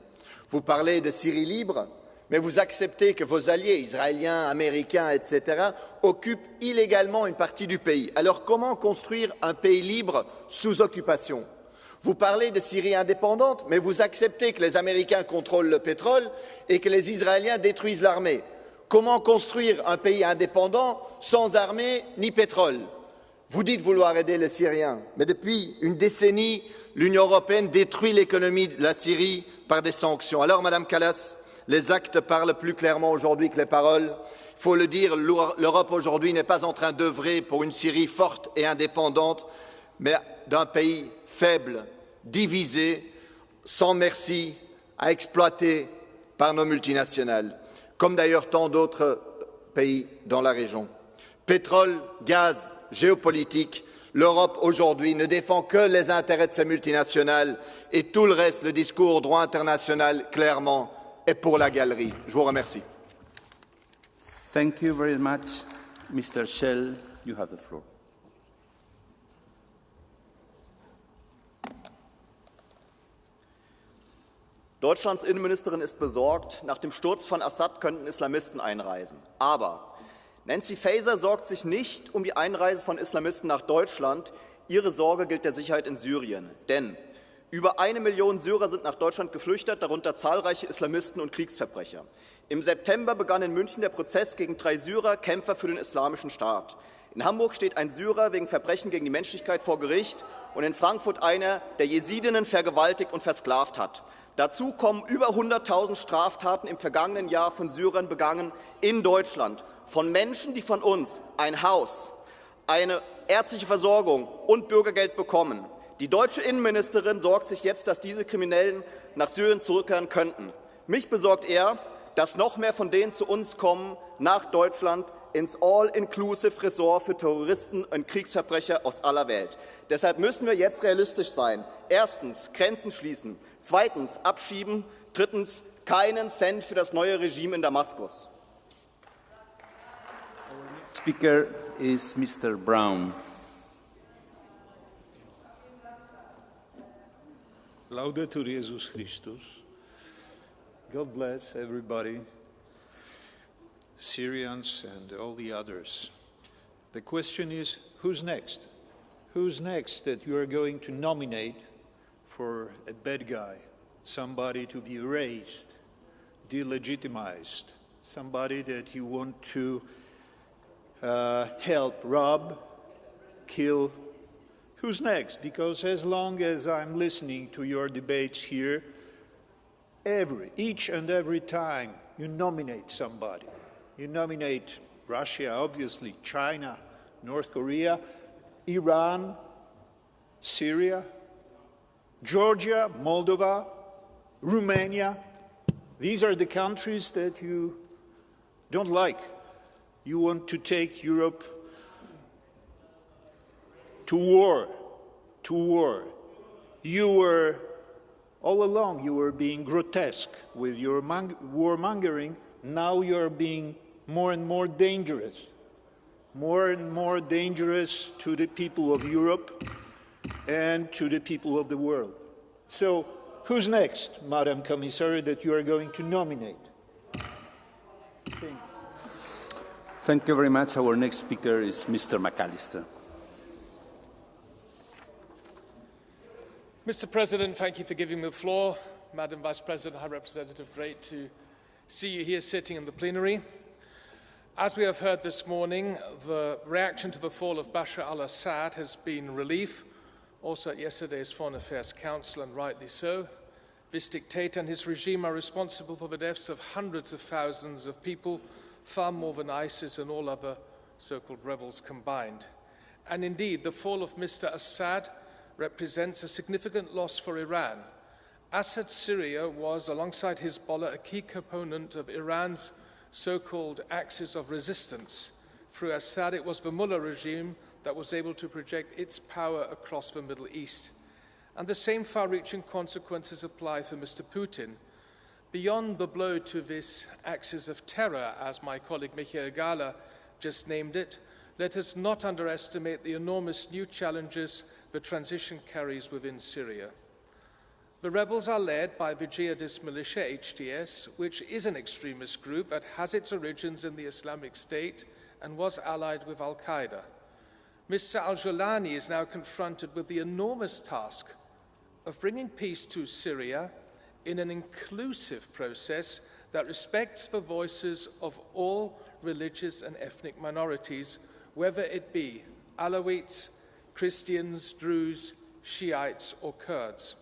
Vous parlez de Syrie libre, mais vous acceptez que vos alliés israéliens, américains, etc., occupent illégalement une partie du pays. Alors comment construire un pays libre sous occupation ? Vous parlez de Syrie indépendante, mais vous acceptez que les Américains contrôlent le pétrole et que les Israéliens détruisent l'armée. Comment construire un pays indépendant sans armée ni pétrole? Vous dites vouloir aider les Syriens, mais depuis une décennie, l'Union européenne détruit l'économie de la Syrie par des sanctions. Alors, Madame Kallas, les actes parlent plus clairement aujourd'hui que les paroles. Il faut le dire, l'Europe aujourd'hui n'est pas en train d'œuvrer pour une Syrie forte et indépendante, mais d'un pays faible, divisé, sans merci, à exploiter par nos multinationales, comme d'ailleurs tant d'autres pays dans la région. Pétrole, gaz, géopolitique, l'Europe aujourd'hui ne défend que les intérêts de ses multinationales et tout le reste, le discours droit international, clairement, est pour la galerie. Je vous remercie. Thank you very much. Mr. Schell, you have the floor. Deutschlands Innenministerin ist besorgt, nach dem Sturz von Assad könnten Islamisten einreisen. Aber Nancy Faeser sorgt sich nicht um die Einreise von Islamisten nach Deutschland. Ihre Sorge gilt der Sicherheit in Syrien. Denn über 1 Million Syrer sind nach Deutschland geflüchtet, darunter zahlreiche Islamisten und Kriegsverbrecher. Im September begann in München der Prozess gegen 3 Syrer, Kämpfer für den Islamischen Staat. In Hamburg steht ein Syrer wegen Verbrechen gegen die Menschlichkeit vor Gericht und in Frankfurt einer, der Jesidinnen vergewaltigt und versklavt hat. Dazu kommen über 100.000 Straftaten im vergangenen Jahr von Syrern begangen in Deutschland. Von Menschen, die von uns ein Haus, eine ärztliche Versorgung und Bürgergeld bekommen. Die deutsche Innenministerin sorgt sich jetzt, dass diese Kriminellen nach Syrien zurückkehren könnten. Mich besorgt eher, dass noch mehr von denen zu uns kommen, nach Deutschland, ins All-Inclusive-Ressort für Terroristen und Kriegsverbrecher aus aller Welt. Deshalb müssen wir jetzt realistisch sein. Erstens, Grenzen schließen. Zweitens, abschieben. Drittens, keinen Cent für das neue Regime in Damaskus. Speaker is Mr. Brown. Laudetur Jesus Christus. God bless everybody, Syrians and all the others. The question is, who's next? Who's next that you are going to nominate for a bad guy? Somebody to be erased, delegitimized, somebody that you want to help rob, kill. Who's next? Because as long as I'm listening to your debates here, each and every time you nominate somebody. You nominate Russia, obviously, China, North Korea, Iran, Syria, Georgia, Moldova, Romania. These are the countries that you don't like. You want to take Europe to war, to war. You were, all along, you were being grotesque with your warmongering. Now you're being more and more dangerous to the people of Europe and to the people of the world. So, who's next, Madam Commissary, that you are going to nominate? Thank you very much. Our next speaker is Mr. McAllister. Mr. President, thank you for giving me the floor. Madam Vice President, High Representative, great to see you here sitting in the plenary. As we have heard this morning, the reaction to the fall of Bashar al-Assad has been relief, also at yesterday's Foreign Affairs Council, and rightly so. This dictator and his regime are responsible for the deaths of hundreds of thousands of people, far more than ISIS and all other so-called rebels combined. And indeed, the fall of Mr. Assad represents a significant loss for Iran. Assad's Syria was, alongside Hezbollah, a key component of Iran's so-called axis of resistance. Through Assad, it was the Mullah regime that was able to project its power across the Middle East. And the same far-reaching consequences apply for Mr. Putin. Beyond the blow to this axis of terror, as my colleague Michael Gahler just named it, let us not underestimate the enormous new challenges the transition carries within Syria. The rebels are led by the jihadist militia, HTS, which is an extremist group that has its origins in the Islamic State and was allied with al-Qaeda. Mr. al-Jolani is now confronted with the enormous task of bringing peace to Syria in an inclusive process that respects the voices of all religious and ethnic minorities, whether it be Alawites, Christians, Druze, Shiites, or Kurds.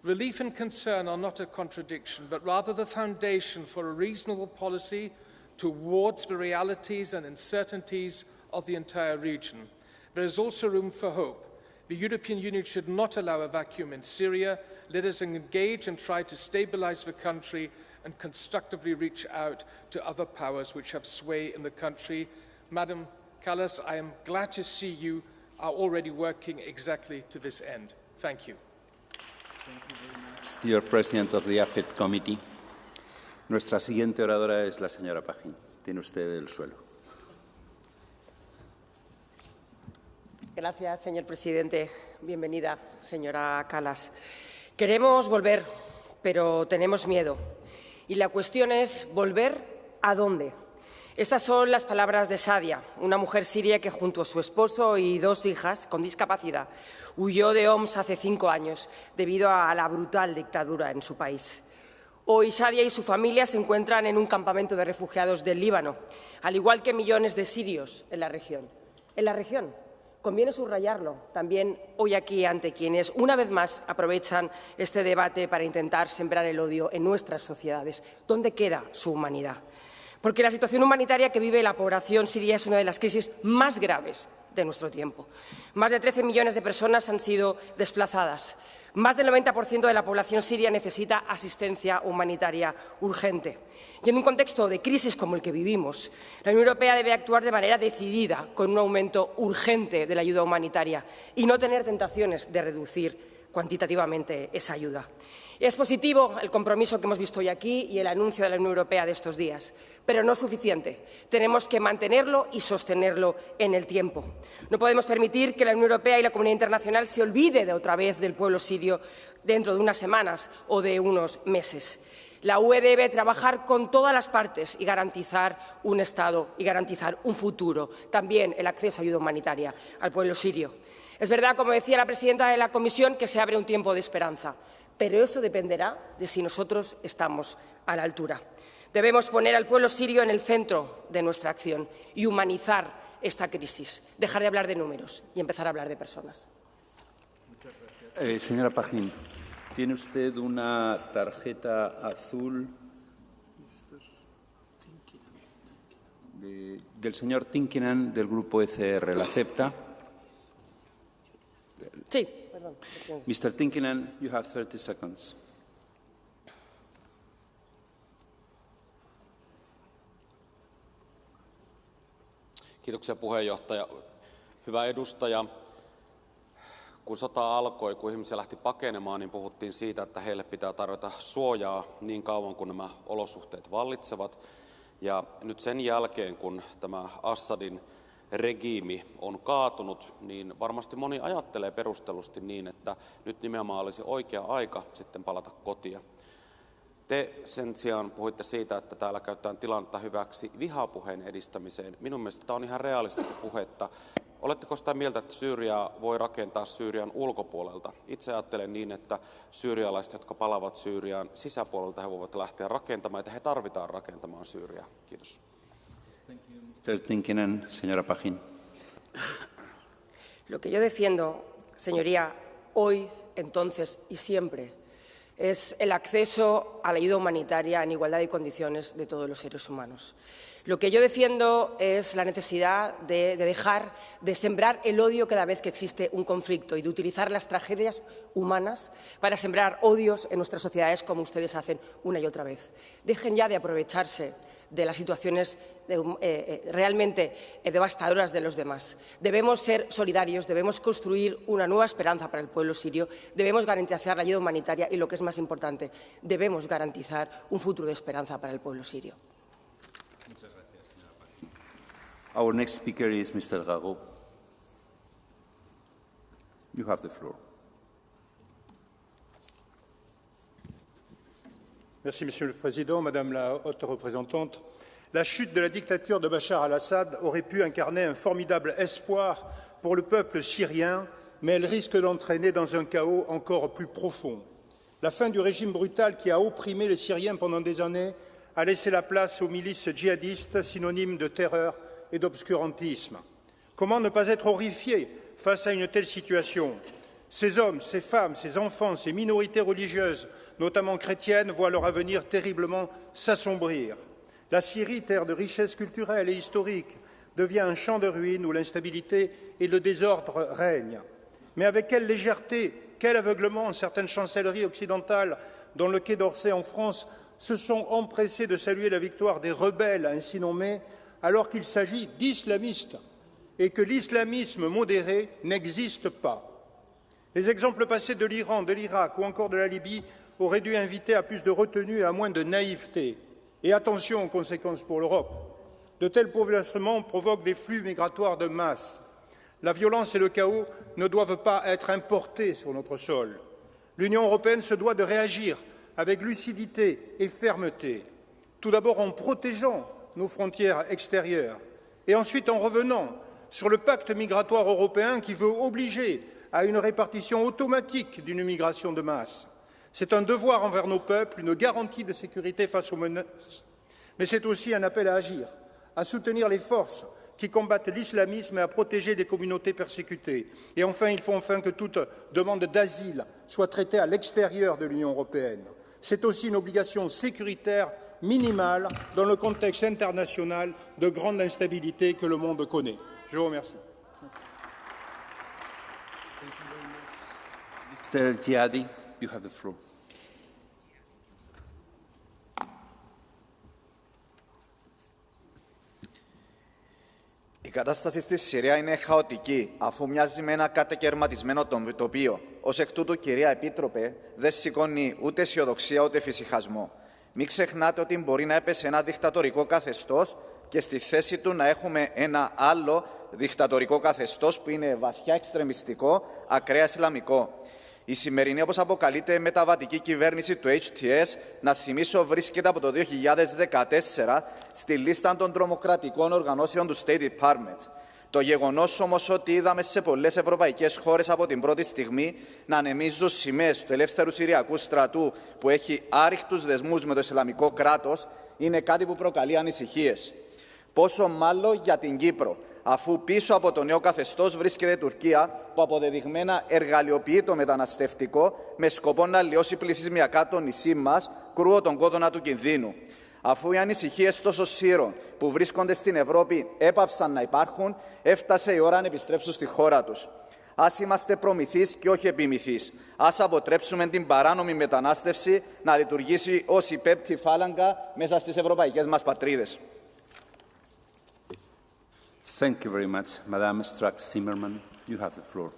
Relief and concern are not a contradiction, but rather the foundation for a reasonable policy towards the realities and uncertainties of the entire region. There is also room for hope. The European Union should not allow a vacuum in Syria. Let us engage and try to stabilize the country and constructively reach out to other powers which have sway in the country. Madam Kallas, I am glad to see you are already working exactly to this end. Thank you. Dear President of the AFET Committee, nuestra siguiente oradora es la señora Pajín. Tiene usted el suelo. Gracias, señor presidente. Bienvenida, señora Kallas. Queremos volver, pero tenemos miedo. Y la cuestión es, ¿volver a dónde? Estas son las palabras de Sadia, una mujer siria que junto a su esposo y 2 hijas con discapacidad huyó de Homs hace 5 años debido a la brutal dictadura en su país. Hoy Sadia y su familia se encuentran en un campamento de refugiados del Líbano, al igual que millones de sirios en la región. En la región, conviene subrayarlo, también hoy aquí ante quienes una vez más aprovechan este debate para intentar sembrar el odio en nuestras sociedades. ¿Dónde queda su humanidad? Porque la situación humanitaria que vive la población siria es una de las crisis más graves de nuestro tiempo. Más de 13 millones de personas han sido desplazadas. Más del 90% de la población siria necesita asistencia humanitaria urgente. Y en un contexto de crisis como el que vivimos, la Unión Europea debe actuar de manera decidida con un aumento urgente de la ayuda humanitaria y no tener tentaciones de reducir cuantitativamente esa ayuda. Es positivo el compromiso que hemos visto hoy aquí y el anuncio de la Unión Europea de estos días, pero no es suficiente. Tenemos que mantenerlo y sostenerlo en el tiempo. No podemos permitir que la Unión Europea y la comunidad internacional se olvide de otra vez del pueblo sirio dentro de unas semanas o de unos meses. La UE debe trabajar con todas las partes y garantizar un Estado y garantizar un futuro, también el acceso a ayuda humanitaria al pueblo sirio. Es verdad, como decía la presidenta de la Comisión, que se abre un tiempo de esperanza. Pero eso dependerá de si nosotros estamos a la altura. Debemos poner al pueblo sirio en el centro de nuestra acción y humanizar esta crisis, dejar de hablar de números y empezar a hablar de personas. Señora Pajín, tiene usted una tarjeta azul del señor Tinkinan del Grupo ECR. ¿La acepta? Sí. Mr. Tinkinan, you have 30 seconds. Kiitoksia puheenjohtaja. Hyvä edustaja, kun sota alkoi, kun ihmisiä lähti pakenemaan, niin puhuttiin siitä, että heille pitää tarjota suojaa niin kauan, kun nämä olosuhteet vallitsevat. Ja nyt sen jälkeen, kun tämä Assadin regiimi on kaatunut, niin varmasti moni ajattelee perustellusti niin, että nyt nimenomaan olisi oikea aika sitten palata kotiin. Te sen sijaan puhuitte siitä, että täällä käytetään tilannetta hyväksi vihapuheen edistämiseen. Minun mielestä tämä on ihan realistista puhetta. Oletteko sitä mieltä, että Syyriaa voi rakentaa Syyrian ulkopuolelta? Itse ajattelen niin, että syyrialaiset, jotka palaavat Syyriaan sisäpuolelta, he voivat lähteä rakentamaan, että he tarvitaan rakentamaan Syyriaa. Kiitos. Mr. Tinkinan, señora Pajín. Lo que yo defiendo, señoría, hoy, entonces y siempre, es el acceso a la ayuda humanitaria en igualdad de condiciones de todos los seres humanos. Lo que yo defiendo es la necesidad de dejar de sembrar el odio cada vez que existe un conflicto y de utilizar las tragedias humanas para sembrar odios en nuestras sociedades como ustedes hacen una y otra vez. Dejen ya de aprovecharse de las situaciones realmente devastadoras de los demás. Debemos ser solidarios, debemos construir una nueva esperanza para el pueblo sirio, debemos garantizar la ayuda humanitaria y, lo que es más importante, debemos garantizar un futuro de esperanza para el pueblo sirio. Our next speaker is Mr. Rago. You have the floor. Merci, Monsieur le Président, Madame la Haute Représentante. La chute de la dictature de Bachar al-Assad aurait pu incarner un formidable espoir pour le peuple syrien, mais elle risque d'entraîner dans un chaos encore plus profond. La fin du régime brutal qui a opprimé les Syriens pendant des années a laissé la place aux milices djihadistes, synonymes de terreur et d'obscurantisme. Comment ne pas être horrifié face à une telle situation? Ces hommes, ces femmes, ces enfants, ces minorités religieuses, notamment chrétiennes, voient leur avenir terriblement s'assombrir. La Syrie, terre de richesse culturelle et historique, devient un champ de ruines où l'instabilité et le désordre règnent. Mais avec quelle légèreté, quel aveuglement certaines chancelleries occidentales, dont le Quai d'Orsay en France, se sont empressées de saluer la victoire des rebelles ainsi nommés, alors qu'il s'agit d'islamistes et que l'islamisme modéré n'existe pas. Les exemples passés de l'Iran, de l'Irak ou encore de la Libye auraient dû inviter à plus de retenue et à moins de naïveté. Et attention aux conséquences pour l'Europe. De tels bouleversements provoquent des flux migratoires de masse. La violence et le chaos ne doivent pas être importés sur notre sol. L'Union européenne se doit de réagir avec lucidité et fermeté, tout d'abord en protégeant nos frontières extérieures et ensuite en revenant sur le pacte migratoire européen qui veut obliger à une répartition automatique d'une migration de masse. C'est un devoir envers nos peuples, une garantie de sécurité face aux menaces, mais c'est aussi un appel à agir, à soutenir les forces qui combattent l'islamisme et à protéger les communautés persécutées. Et enfin, il faut que toute demande d'asile soit traitée à l'extérieur de l'Union européenne. C'est aussi une obligation sécuritaire minimale dans le contexte international de grande instabilité que le monde connaît. Je vous remercie. Mr. Giadi, you have the floor. Η κατάσταση στη Συρία είναι χαοτική, αφού μοιάζει με ένα κατακαιρματισμένο τοπίο. Ως εκ τούτου, κυρία Επίτροπε, δεν σηκώνει ούτε αισιοδοξία ούτε φυσιχασμό. Μην ξεχνάτε ότι μπορεί να έπεσε ένα δικτατορικό καθεστώς και στη θέση του να έχουμε ένα άλλο δικτατορικό καθεστώς που είναι βαθιά εξτρεμιστικό, ακραία ισλαμικό. Η σημερινή, όπως αποκαλείται, μεταβατική κυβέρνηση του HTS, να θυμίσω, βρίσκεται από το 2014 στη λίστα των τρομοκρατικών οργανώσεων του State Department. Το γεγονός όμως ότι είδαμε σε πολλές ευρωπαϊκές χώρες από την πρώτη στιγμή να ανεμίζουν σημαίες του ελεύθερου Συριακού στρατού που έχει άρρηκτους δεσμούς με το Ισλαμικό κράτος είναι κάτι που προκαλεί ανησυχίες. Πόσο μάλλον για την Κύπρο, αφού πίσω από το νέο καθεστώς βρίσκεται η Τουρκία, που αποδεδειγμένα εργαλειοποιεί το μεταναστευτικό με σκοπό να λιώσει πληθυσμιακά το νησί μας, κρούω τον κόδωνα του κινδύνου. Αφού οι ανησυχίες τόσων Σύρων που βρίσκονται στην Ευρώπη έπαψαν να υπάρχουν, έφτασε η ώρα να επιστρέψουν στη χώρα τους. Ας είμαστε προμηθείς και όχι επιμηθείς. Ας αποτρέψουμε την παράνομη μετανάστευση να λειτουργήσει ως η πέμπτη φάλαγγα μέσα στις ευρωπαϊκές μας πατρίδες. Thank you very much. Madame Strack-Zimmermann, you have the floor.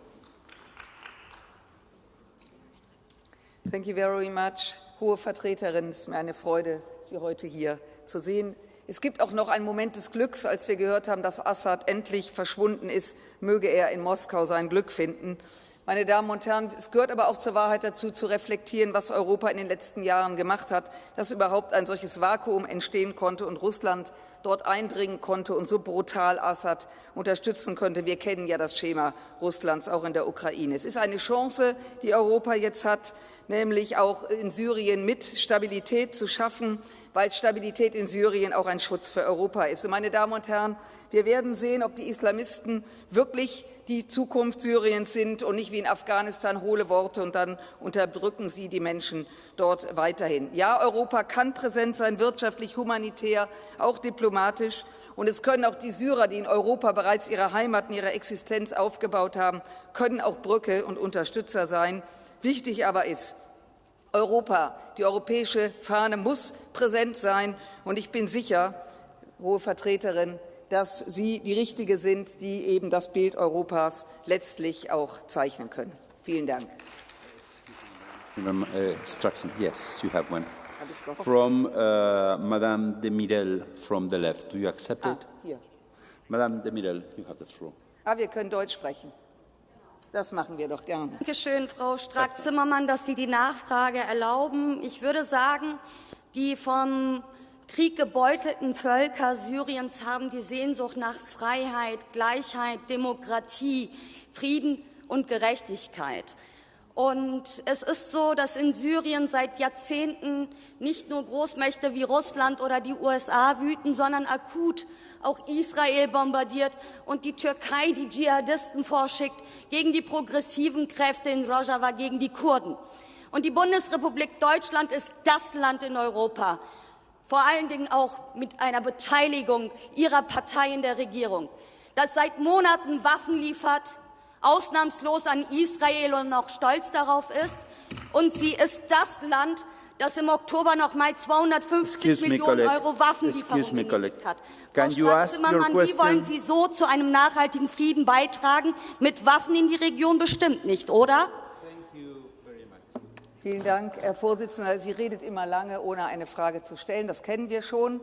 Thank you very much. Hohe Vertreterin, es ist mir eine Freude, Sie heute hier zu sehen. Es gibt auch noch einen Moment des Glücks, als wir gehört haben, dass Assad endlich verschwunden ist, möge er in Moskau sein Glück finden. Meine Damen und Herren, es gehört aber auch zur Wahrheit dazu, zu reflektieren, was Europa in den letzten Jahren gemacht hat, dass überhaupt ein solches Vakuum entstehen konnte und Russland dort eindringen konnte und so brutal Assad unterstützen konnte. Wir kennen ja das Schema Russlands auch in der Ukraine. Es ist eine Chance, die Europa jetzt hat, nämlich auch in Syrien mit Stabilität zu schaffen, weil Stabilität in Syrien auch ein Schutz für Europa ist. Und meine Damen und Herren, wir werden sehen, ob die Islamisten wirklich die Zukunft Syriens sind und nicht wie in Afghanistan hohle Worte und dann unterdrücken sie die Menschen dort weiterhin. Ja, Europa kann präsent sein, wirtschaftlich, humanitär, auch diplomatisch. diplomatisch. Und es können auch die Syrer, die in Europa bereits ihre Heimat und ihre Existenz aufgebaut haben, können auch Brücke und Unterstützer sein. Wichtig aber ist, Europa, die europäische Fahne muss präsent sein. Und ich bin sicher, Hohe Vertreterin, dass Sie die Richtige sind, die eben das Bild Europas letztlich auch zeichnen können. Vielen Dank. Yes, you have one. From Madame de Mirel from the left. Do you accept it? Hier. Madame de Mirel, you have the floor. Wir können Deutsch sprechen. Das machen wir doch gerne. Danke schön, Frau Strack-Zimmermann, dass Sie die Nachfrage erlauben. Ich würde sagen, die vom Krieg gebeutelten Völker Syriens haben die Sehnsucht nach Freiheit, Gleichheit, Demokratie, Frieden und Gerechtigkeit. Und es ist so, dass in Syrien seit Jahrzehnten nicht nur Großmächte wie Russland oder die USA wüten, sondern akut auch Israel bombardiert und die Türkei die Dschihadisten vorschickt gegen die progressiven Kräfte in Rojava, gegen die Kurden. Und die Bundesrepublik Deutschland ist das Land in Europa, vor allen Dingen auch mit einer Beteiligung ihrer Partei in der Regierung, das seit Monaten Waffen liefert, ausnahmslos an Israel und noch stolz darauf ist. Und sie ist das Land, das im Oktober noch mal 250 Millionen Euro Waffenlieferungen genehmigt hat. Frau Strack-Zimmermann, wie wollen Sie so zu einem nachhaltigen Frieden beitragen? Mit Waffen in die Region bestimmt nicht, oder? Vielen Dank, Herr Vorsitzender. Sie redet immer lange, ohne eine Frage zu stellen. Das kennen wir schon.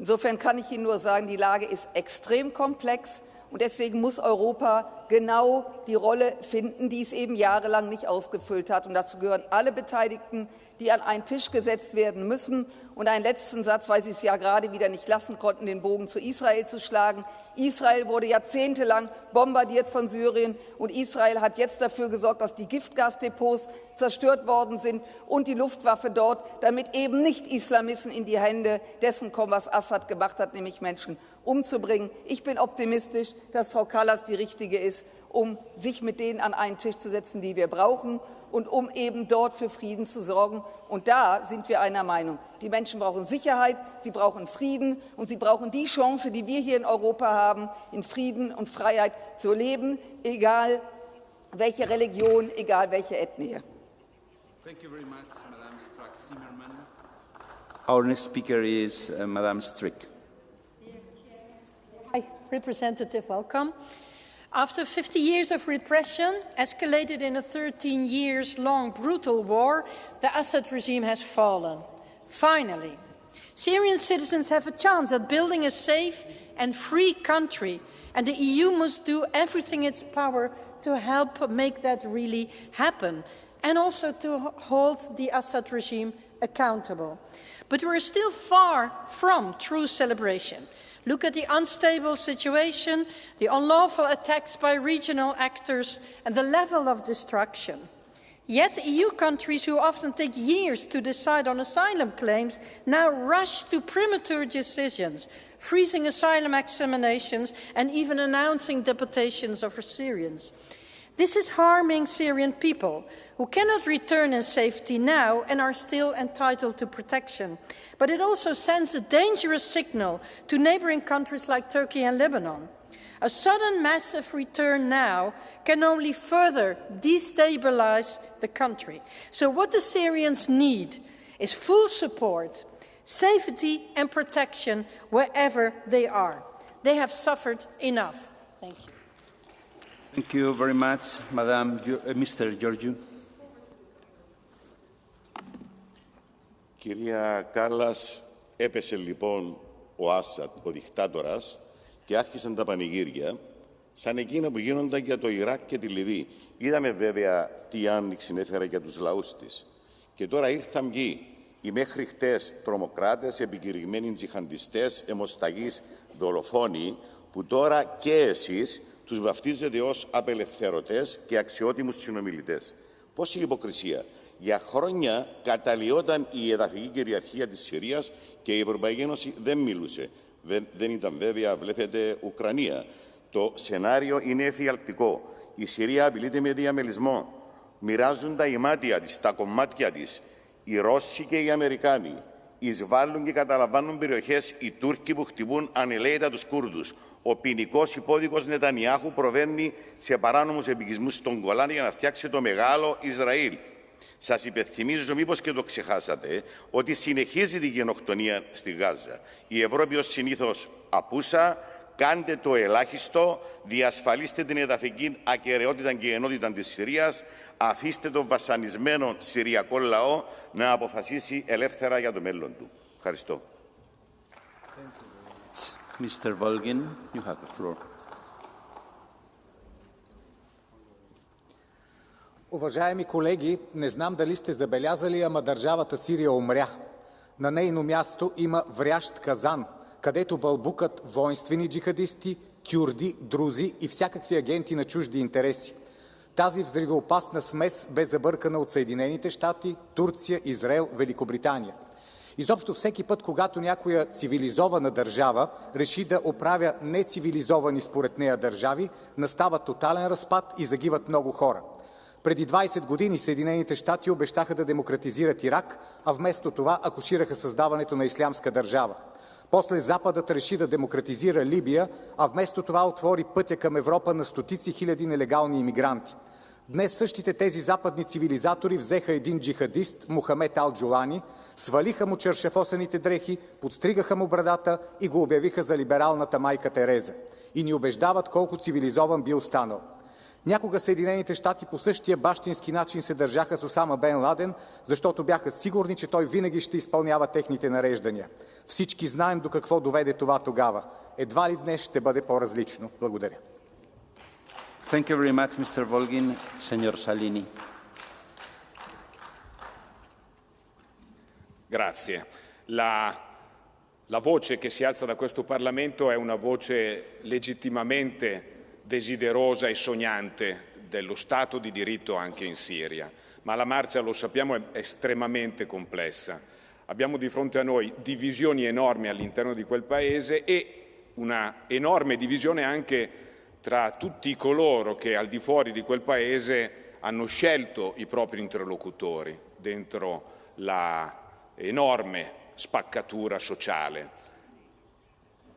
Insofern kann ich Ihnen nur sagen, die Lage ist extrem komplex. Und deswegen muss Europa genau die Rolle finden, die es eben jahrelang nicht ausgefüllt hat. Und dazu gehören alle Beteiligten, die an einen Tisch gesetzt werden müssen. Und einen letzten Satz, weil Sie es ja gerade wieder nicht lassen konnten, den Bogen zu Israel zu schlagen. Israel wurde jahrzehntelang bombardiert von Syrien. Und Israel hat jetzt dafür gesorgt, dass die Giftgasdepots zerstört worden sind und die Luftwaffe dort, damit eben nicht Islamisten in die Hände dessen kommen, was Assad gemacht hat, nämlich Menschen umzubringen. Ich bin optimistisch, dass Frau Kallas die Richtige ist, um sich mit denen an einen Tisch zu setzen, die wir brauchen, und um eben dort für Frieden zu sorgen. Und da sind wir einer Meinung. Die Menschen brauchen Sicherheit, sie brauchen Frieden und sie brauchen die Chance, die wir hier in Europa haben, in Frieden und Freiheit zu leben, egal welche Religion, egal welche Ethnie. Thank you very much, Madame Strack-Zimmermann. Our next speaker is Madame Strick. Hi, Representative, welcome. After 50 years of repression, escalated in a 13 years long brutal war, the Assad regime has fallen. Finally, Syrian citizens have a chance at building a safe and free country, and the EU must do everything in its power to help make that really happen, and also to hold the Assad regime accountable. But we're still far from true celebration. Look at the unstable situation, the unlawful attacks by regional actors, and the level of destruction. Yet EU countries who often take years to decide on asylum claims now rush to premature decisions, freezing asylum examinations and even announcing deportations of Syrians. This is harming Syrian people who cannot return in safety now and are still entitled to protection. But it also sends a dangerous signal to neighboring countries like Turkey and Lebanon. A sudden massive return now can only further destabilize the country. So what the Syrians need is full support, safety and protection wherever they are. They have suffered enough. Thank you. Thank you very much, Madam. Mr. Georgiou. Κυρία Κάλλας, έπεσε λοιπόν ο Άσαντ, ο δικτάτορας, και άρχισαν τα πανηγύρια, σαν εκείνα που γίνονταν για το Ιράκ και τη Λιβύη. Είδαμε βέβαια τι άνοιξη έφερε για τους λαούς της. Και τώρα ήρθαν ποιοι, οι μέχρι χτες τρομοκράτες, επικηρυγμένοι τζιχαντιστές, αιμοσταγείς δολοφόνοι, που τώρα και εσείς τους βαφτίζετε ως απελευθερωτές και αξιότιμους συνομιλητές. Πόση υποκρισία. Για χρόνια καταλυόταν η εδαφική κυριαρχία της Συρίας και η Ευρωπαϊκή Ένωση δεν μιλούσε. Δεν ήταν βέβαια, βλέπετε, Ουκρανία. Το σενάριο είναι εφιαλτικό. Η Συρία απειλείται με διαμελισμό. Μοιράζουν τα ημάτια της, τα κομμάτια της, οι Ρώσοι και οι Αμερικάνοι. εισβάλλουν και καταλαμβάνουν περιοχές οι Τούρκοι που χτυπούν ανελαίητα τους Κούρδους. Ο ποινικός υπόδικος Νετανιάχου προβαίνει σε παράνομους επικισμούς στον Γκολάν για να φτιάξει το μεγάλο Ισραήλ. Σας υπενθυμίζω, μήπως και το ξεχάσατε, ότι συνεχίζει την γενοκτονία στη Γάζα. Η Ευρώπη ως συνήθως απούσα, κάντε το ελάχιστο, διασφαλίστε την εδαφική ακεραιότητα και ενότητα της Συρίας, αφήστε τον βασανισμένο συριακό λαό να αποφασίσει ελεύθερα για το μέλλον του. Ευχαριστώ. Mr. Volgin, you have the floor. Уважаеми колеги, не знам дали сте забелязали, ама държавата Сирия умря. На нейно място има врящ казан, където бълбукат воинствени джихадисти, кюрди, друзи и всякакви агенти на чужди интереси. Тази взривоопасна смес бе забъркана от Съединените щати, Турция, Израел, Великобритания. Изобщо всеки път, когато някоя цивилизована държава реши да оправя нецивилизовани според нея държави, настава тотален разпад и загиват много хора. Преди 20 години Съединените щати обещаха да демократизират Ирак, а вместо това акушираха създаването на ислямска държава. После Западът реши да демократизира Либия, а вместо това отвори пътя към Европа на стотици хиляди нелегални имигранти. Днес същите тези западни цивилизатори взеха един джихадист, Мохамед Ал-Джолани, свалиха му чершефосаните дрехи, подстригаха му брадата и го обявиха за либералната майка Тереза. И ни убеждават колко цивилизован бил станал. Някога Съединените щати по същия бащински начин се държаха с Осама Бен Ладен, защото бяха сигурни, че той винаги ще изпълнява техните нареждания. Всички знаем до какво доведе това тогава. Едва ли днес ще бъде по-различно. Благодаря. Thank you very much, Mr. Volgin. Signor Salini. Grazie. La voce che si alza da questo Parlamento è una voce legittimamente desiderosa e sognante dello Stato di diritto anche in Siria, ma la marcia, lo sappiamo, è estremamente complessa. Abbiamo di fronte a noi divisioni enormi all'interno di quel Paese e una enorme divisione anche tra tutti coloro che al di fuori di quel Paese hanno scelto i propri interlocutori dentro la enorme spaccatura sociale.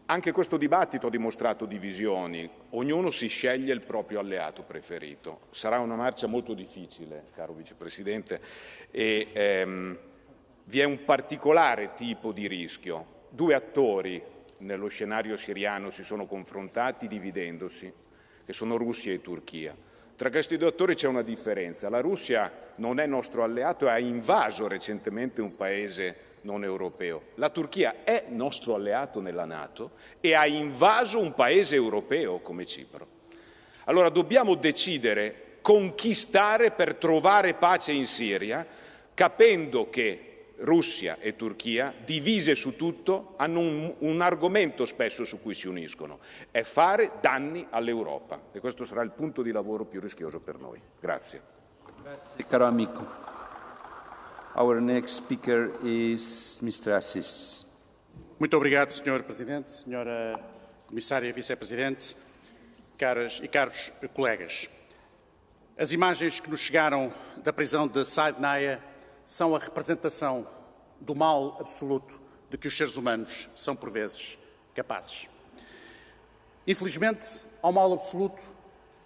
Anche questo dibattito ha dimostrato divisioni, ognuno si sceglie il proprio alleato preferito. Sarà una marcia molto difficile, caro Vicepresidente, e vi è un particolare tipo di rischio. Due attori nello scenario siriano si sono confrontati dividendosi, che sono Russia e Turchia. Tra questi due attori c'è una differenza. La Russia non è nostro alleato e ha invaso recentemente un paese non europeo. La Turchia è nostro alleato nella NATO e ha invaso un paese europeo come Cipro. Allora dobbiamo decidere con chi stare per trovare pace in Siria, capendo che Russia e Turchia, divise su tutto, hanno un argomento spesso su cui si uniscono, è fare danni all'Europa. E questo sarà il punto di lavoro più rischioso per noi. Grazie. Grazie, caro amico. Our next speaker is Mr. Assis. Muito obrigado, Sr. Presidente, Sra. Comissária e Vice-Presidente, caras e caros colegas. As imagens que nos chegaram da prisão de Said Naya são a representação do mal absoluto de que os seres humanos são, por vezes, capazes. Infelizmente, ao mal absoluto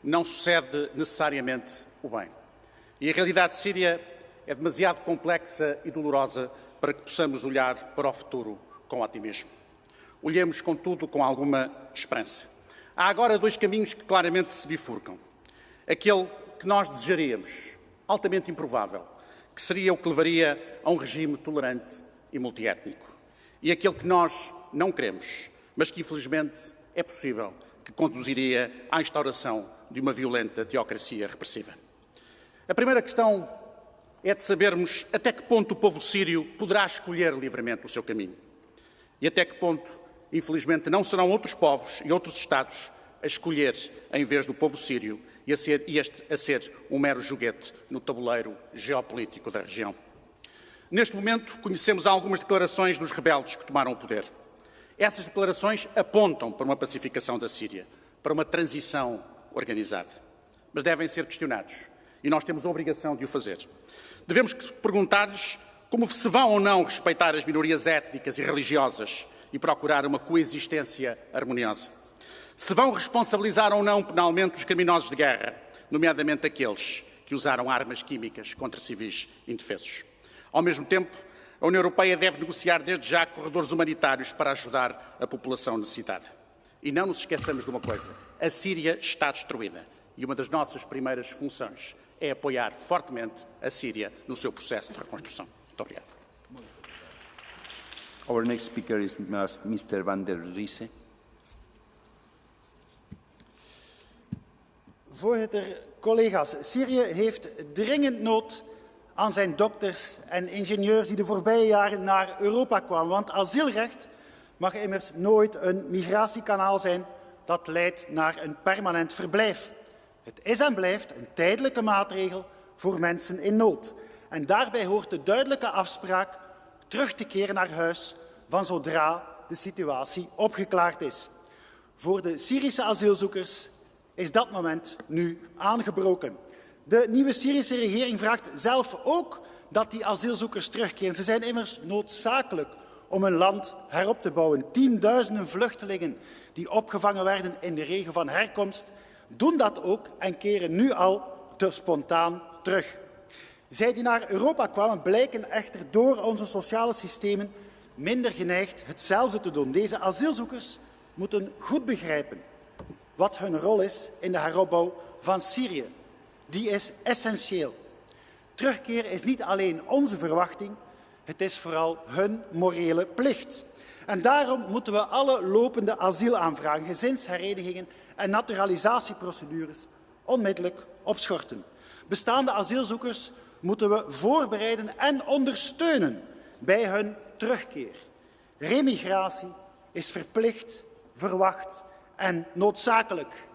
não sucede necessariamente o bem. E a realidade síria é demasiado complexa e dolorosa para que possamos olhar para o futuro com otimismo. Olhemos, contudo, com alguma esperança. Há agora dois caminhos que claramente se bifurcam. Aquele que nós desejaríamos, altamente improvável, que seria o que levaria a um regime tolerante e multiétnico. E aquele que nós não queremos, mas que infelizmente é possível, que conduziria à instauração de uma violenta teocracia repressiva. A primeira questão é de sabermos até que ponto o povo sírio poderá escolher livremente o seu caminho. E até que ponto, infelizmente, não serão outros povos e outros Estados a escolher em vez do povo sírio e este a ser um mero joguete no tabuleiro geopolítico da região. Neste momento, conhecemos algumas declarações dos rebeldes que tomaram o poder. Essas declarações apontam para uma pacificação da Síria, para uma transição organizada. Mas devem ser questionados e nós temos a obrigação de o fazer. Devemos perguntar-lhes como se vão ou não respeitar as minorias étnicas e religiosas e procurar uma coexistência harmoniosa. Se vão responsabilizar ou não penalmente os criminosos de guerra, nomeadamente aqueles que usaram armas químicas contra civis indefesos. Ao mesmo tempo, a União Europeia deve negociar desde já corredores humanitários para ajudar a população necessitada. E não nos esqueçamos de uma coisa, a Síria está destruída e uma das nossas primeiras funções é apoiar fortemente a Síria no seu processo de reconstrução. Muito obrigado. Our next speaker is Mr. Van der Riese. Voorzitter, collega's, Syrië heeft dringend nood aan zijn dokters en ingenieurs die de voorbije jaren naar Europa kwamen. Want asielrecht mag immers nooit een migratiekanaal zijn dat leidt naar een permanent verblijf. Het is en blijft een tijdelijke maatregel voor mensen in nood. En daarbij hoort de duidelijke afspraak terug te keren naar huis van zodra de situatie opgeklaard is. Voor de Syrische asielzoekers is dat moment nu aangebroken. De nieuwe Syrische regering vraagt zelf ook dat die asielzoekers terugkeren. Ze zijn immers noodzakelijk om hun land herop te bouwen. Tienduizenden vluchtelingen die opgevangen werden in de regio van herkomst, doen dat ook en keren nu al te spontaan terug. Zij die naar Europa kwamen blijken echter door onze sociale systemen minder geneigd hetzelfde te doen. Deze asielzoekers moeten goed begrijpen wat hun rol is in de heropbouw van Syrië. Die is essentieel. Terugkeer is niet alleen onze verwachting, het is vooral hun morele plicht. En daarom moeten we alle lopende asielaanvragen, gezinsherenigingen en naturalisatieprocedures onmiddellijk opschorten. Bestaande asielzoekers moeten we voorbereiden en ondersteunen bij hun terugkeer. Remigratie is verplicht, verwacht en noodzakelijk.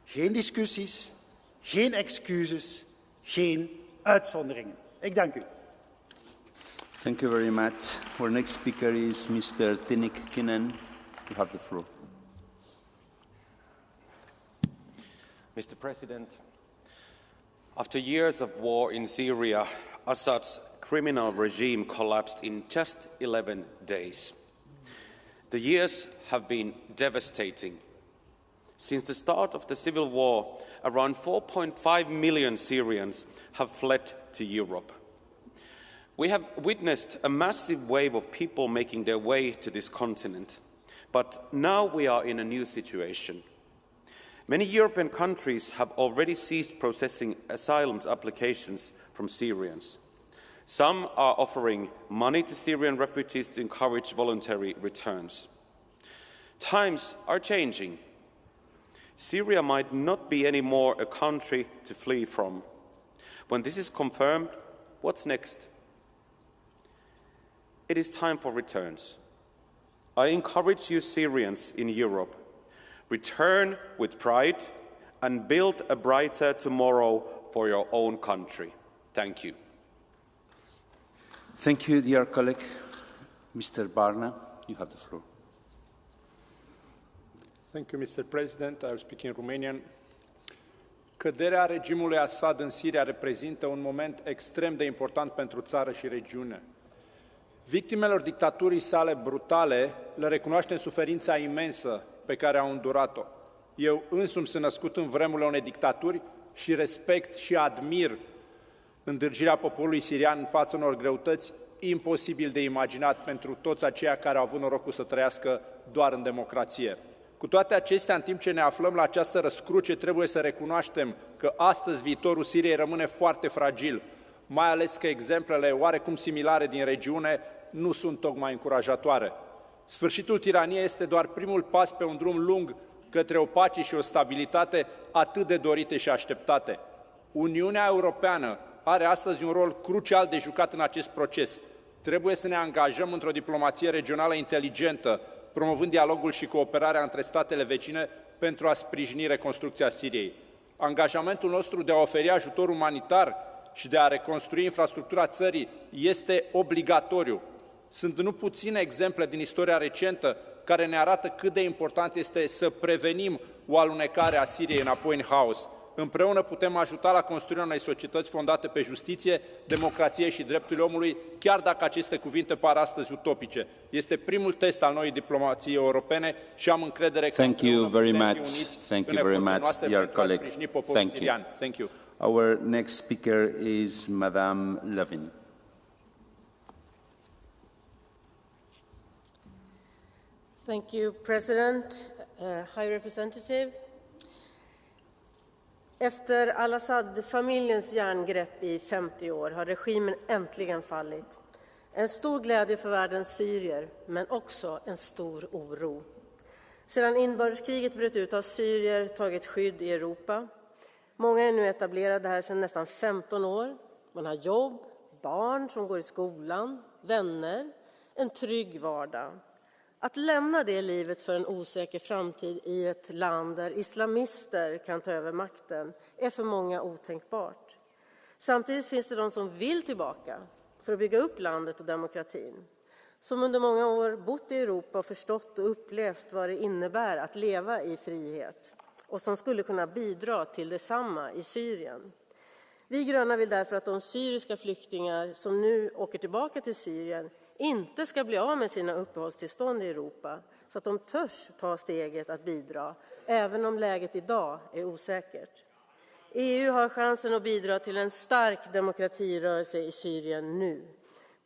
Geen discussies, geen excuses, geen uitzonderingen. Ik dank u. Thank you very much. Our next speaker is Mr. Tinnik Kinen. You have the floor. Mr. President, after years of war in Syria, Assad's criminal regime collapsed in just 11 days. The years have been devastating. Since the start of the civil war, around 4.5 million Syrians have fled to Europe. We have witnessed a massive wave of people making their way to this continent, but now we are in a new situation. Many European countries have already ceased processing asylum applications from Syrians. Some are offering money to Syrian refugees to encourage voluntary returns. Times are changing. Syria might not be anymore a country to flee from. When this is confirmed, what's next? It is time for returns. I encourage you Syrians in Europe, return with pride and build a brighter tomorrow for your own country. Thank you. Thank you, dear colleague. Mr. Barna, you have the floor. Thank you, Mr. President. I will speak in Romanian. Căderea regimului Assad în Siria reprezintă un moment extrem de important pentru țară și regiune. Victimelor dictaturii sale brutale le recunoaștem suferința imensă pe care au îndurat-o. Eu însumi sunt născut în vremurile unei dictaturi și respect și admir îndârjirea poporului sirian în fața unor greutăți imposibil de imaginat pentru toți aceia care au avut norocul să trăiască doar în democrație. Cu toate acestea, în timp ce ne aflăm la această răscruce, trebuie să recunoaștem că astăzi viitorul Siriei rămâne foarte fragil, mai ales că exemplele oarecum similare din regiune nu sunt tocmai încurajatoare. Sfârșitul tiraniei este doar primul pas pe un drum lung către o pace și o stabilitate atât de dorite și așteptate. Uniunea Europeană are astăzi un rol crucial de jucat în acest proces. Trebuie să ne angajăm într-o diplomație regională inteligentă, promovând dialogul și cooperarea între statele vecine pentru a sprijini reconstrucția Siriei. Angajamentul nostru de a oferi ajutor umanitar și de a reconstrui infrastructura țării este obligatoriu. Sunt nu puține exemple din istoria recentă care ne arată cât de important este să prevenim o alunecare a Siriei înapoi în haos. Împreună putem ajuta la construirea unei societăți fondate pe justiție, democrație și drepturile omului, chiar dacă aceste cuvinte par astăzi utopice. Este primul test al noii diplomației europene și am încredere că Thank you very much. uniți Thank în you very eforturile much, noastre dear pentru a colleague. sprijini poporul Thank you. sirian. Thank you. Our next speaker is Madame Levin. Thank you, President, High Representative. Efter al-Assad-familjens järngrepp i 50 år har regimen äntligen fallit. En stor glädje för världens syrier, men också en stor oro. Sedan inbördeskriget bröt ut har syrier tagit skydd i Europa. Många är nu etablerade här sedan nästan 15 år. Man har jobb, barn som går i skolan, vänner, en trygg vardag. Att lämna det livet för en osäker framtid i ett land där islamister kan ta över makten är för många otänkbart. Samtidigt finns det de som vill tillbaka för att bygga upp landet och demokratin. Som under många år bott i Europa och förstått och upplevt vad det innebär att leva i frihet och som skulle kunna bidra till detsamma i Syrien. Vi gröna vill därför att de syriska flyktingar som nu åker tillbaka till Syrien inte ska bli av med sina uppehållstillstånd i Europa så att de törs ta steget att bidra, även om läget idag är osäkert. EU har chansen att bidra till en stark demokratirörelse i Syrien nu.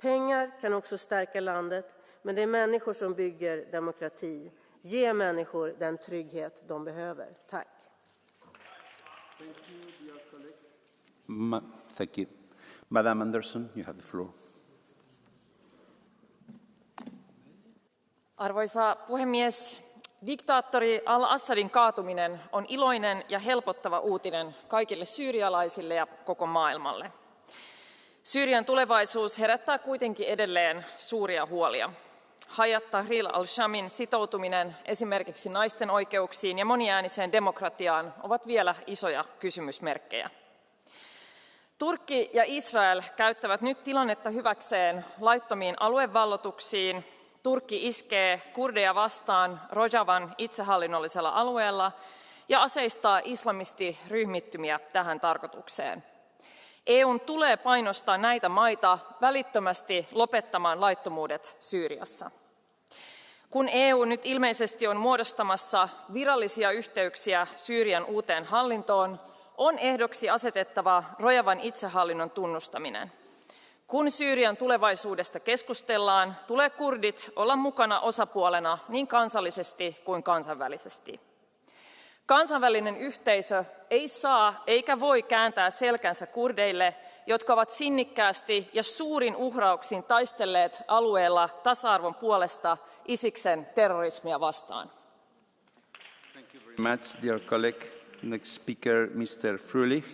Pengar kan också stärka landet, men det är människor som bygger demokrati. Ge människor den trygghet de behöver. Tack. Thank you. Madame Anderson, you have the floor. Arvoisa puhemies, diktaattori al-Assadin kaatuminen on iloinen ja helpottava uutinen kaikille syyrialaisille ja koko maailmalle. Syyrian tulevaisuus herättää kuitenkin edelleen suuria huolia. Hayat Tahrir al-Shamin sitoutuminen esimerkiksi naisten oikeuksiin ja moniääniseen demokratiaan ovat vielä isoja kysymysmerkkejä. Turkki ja Israel käyttävät nyt tilannetta hyväkseen laittomiin aluevallotuksiin. Turkki iskee kurdeja vastaan Rojavan itsehallinnollisella alueella ja aseistaa islamistiryhmittymiä tähän tarkoitukseen. EUn tulee painostaa näitä maita välittömästi lopettamaan laittomuudet Syyriassa. Kun EU nyt ilmeisesti on muodostamassa virallisia yhteyksiä Syyrian uuteen hallintoon, on ehdoksi asetettava Rojavan itsehallinnon tunnustaminen. Kun Syyrian tulevaisuudesta keskustellaan, tulee kurdit olla mukana osapuolena niin kansallisesti kuin kansainvälisesti. Kansainvälinen yhteisö ei saa eikä voi kääntää selkänsä kurdeille, jotka ovat sinnikkäästi ja suurin uhrauksin taistelleet alueella tasa-arvon puolesta Isiksen terrorismia vastaan. Thank you very much, dear colleague. Next speaker, Mr. Fröhlich.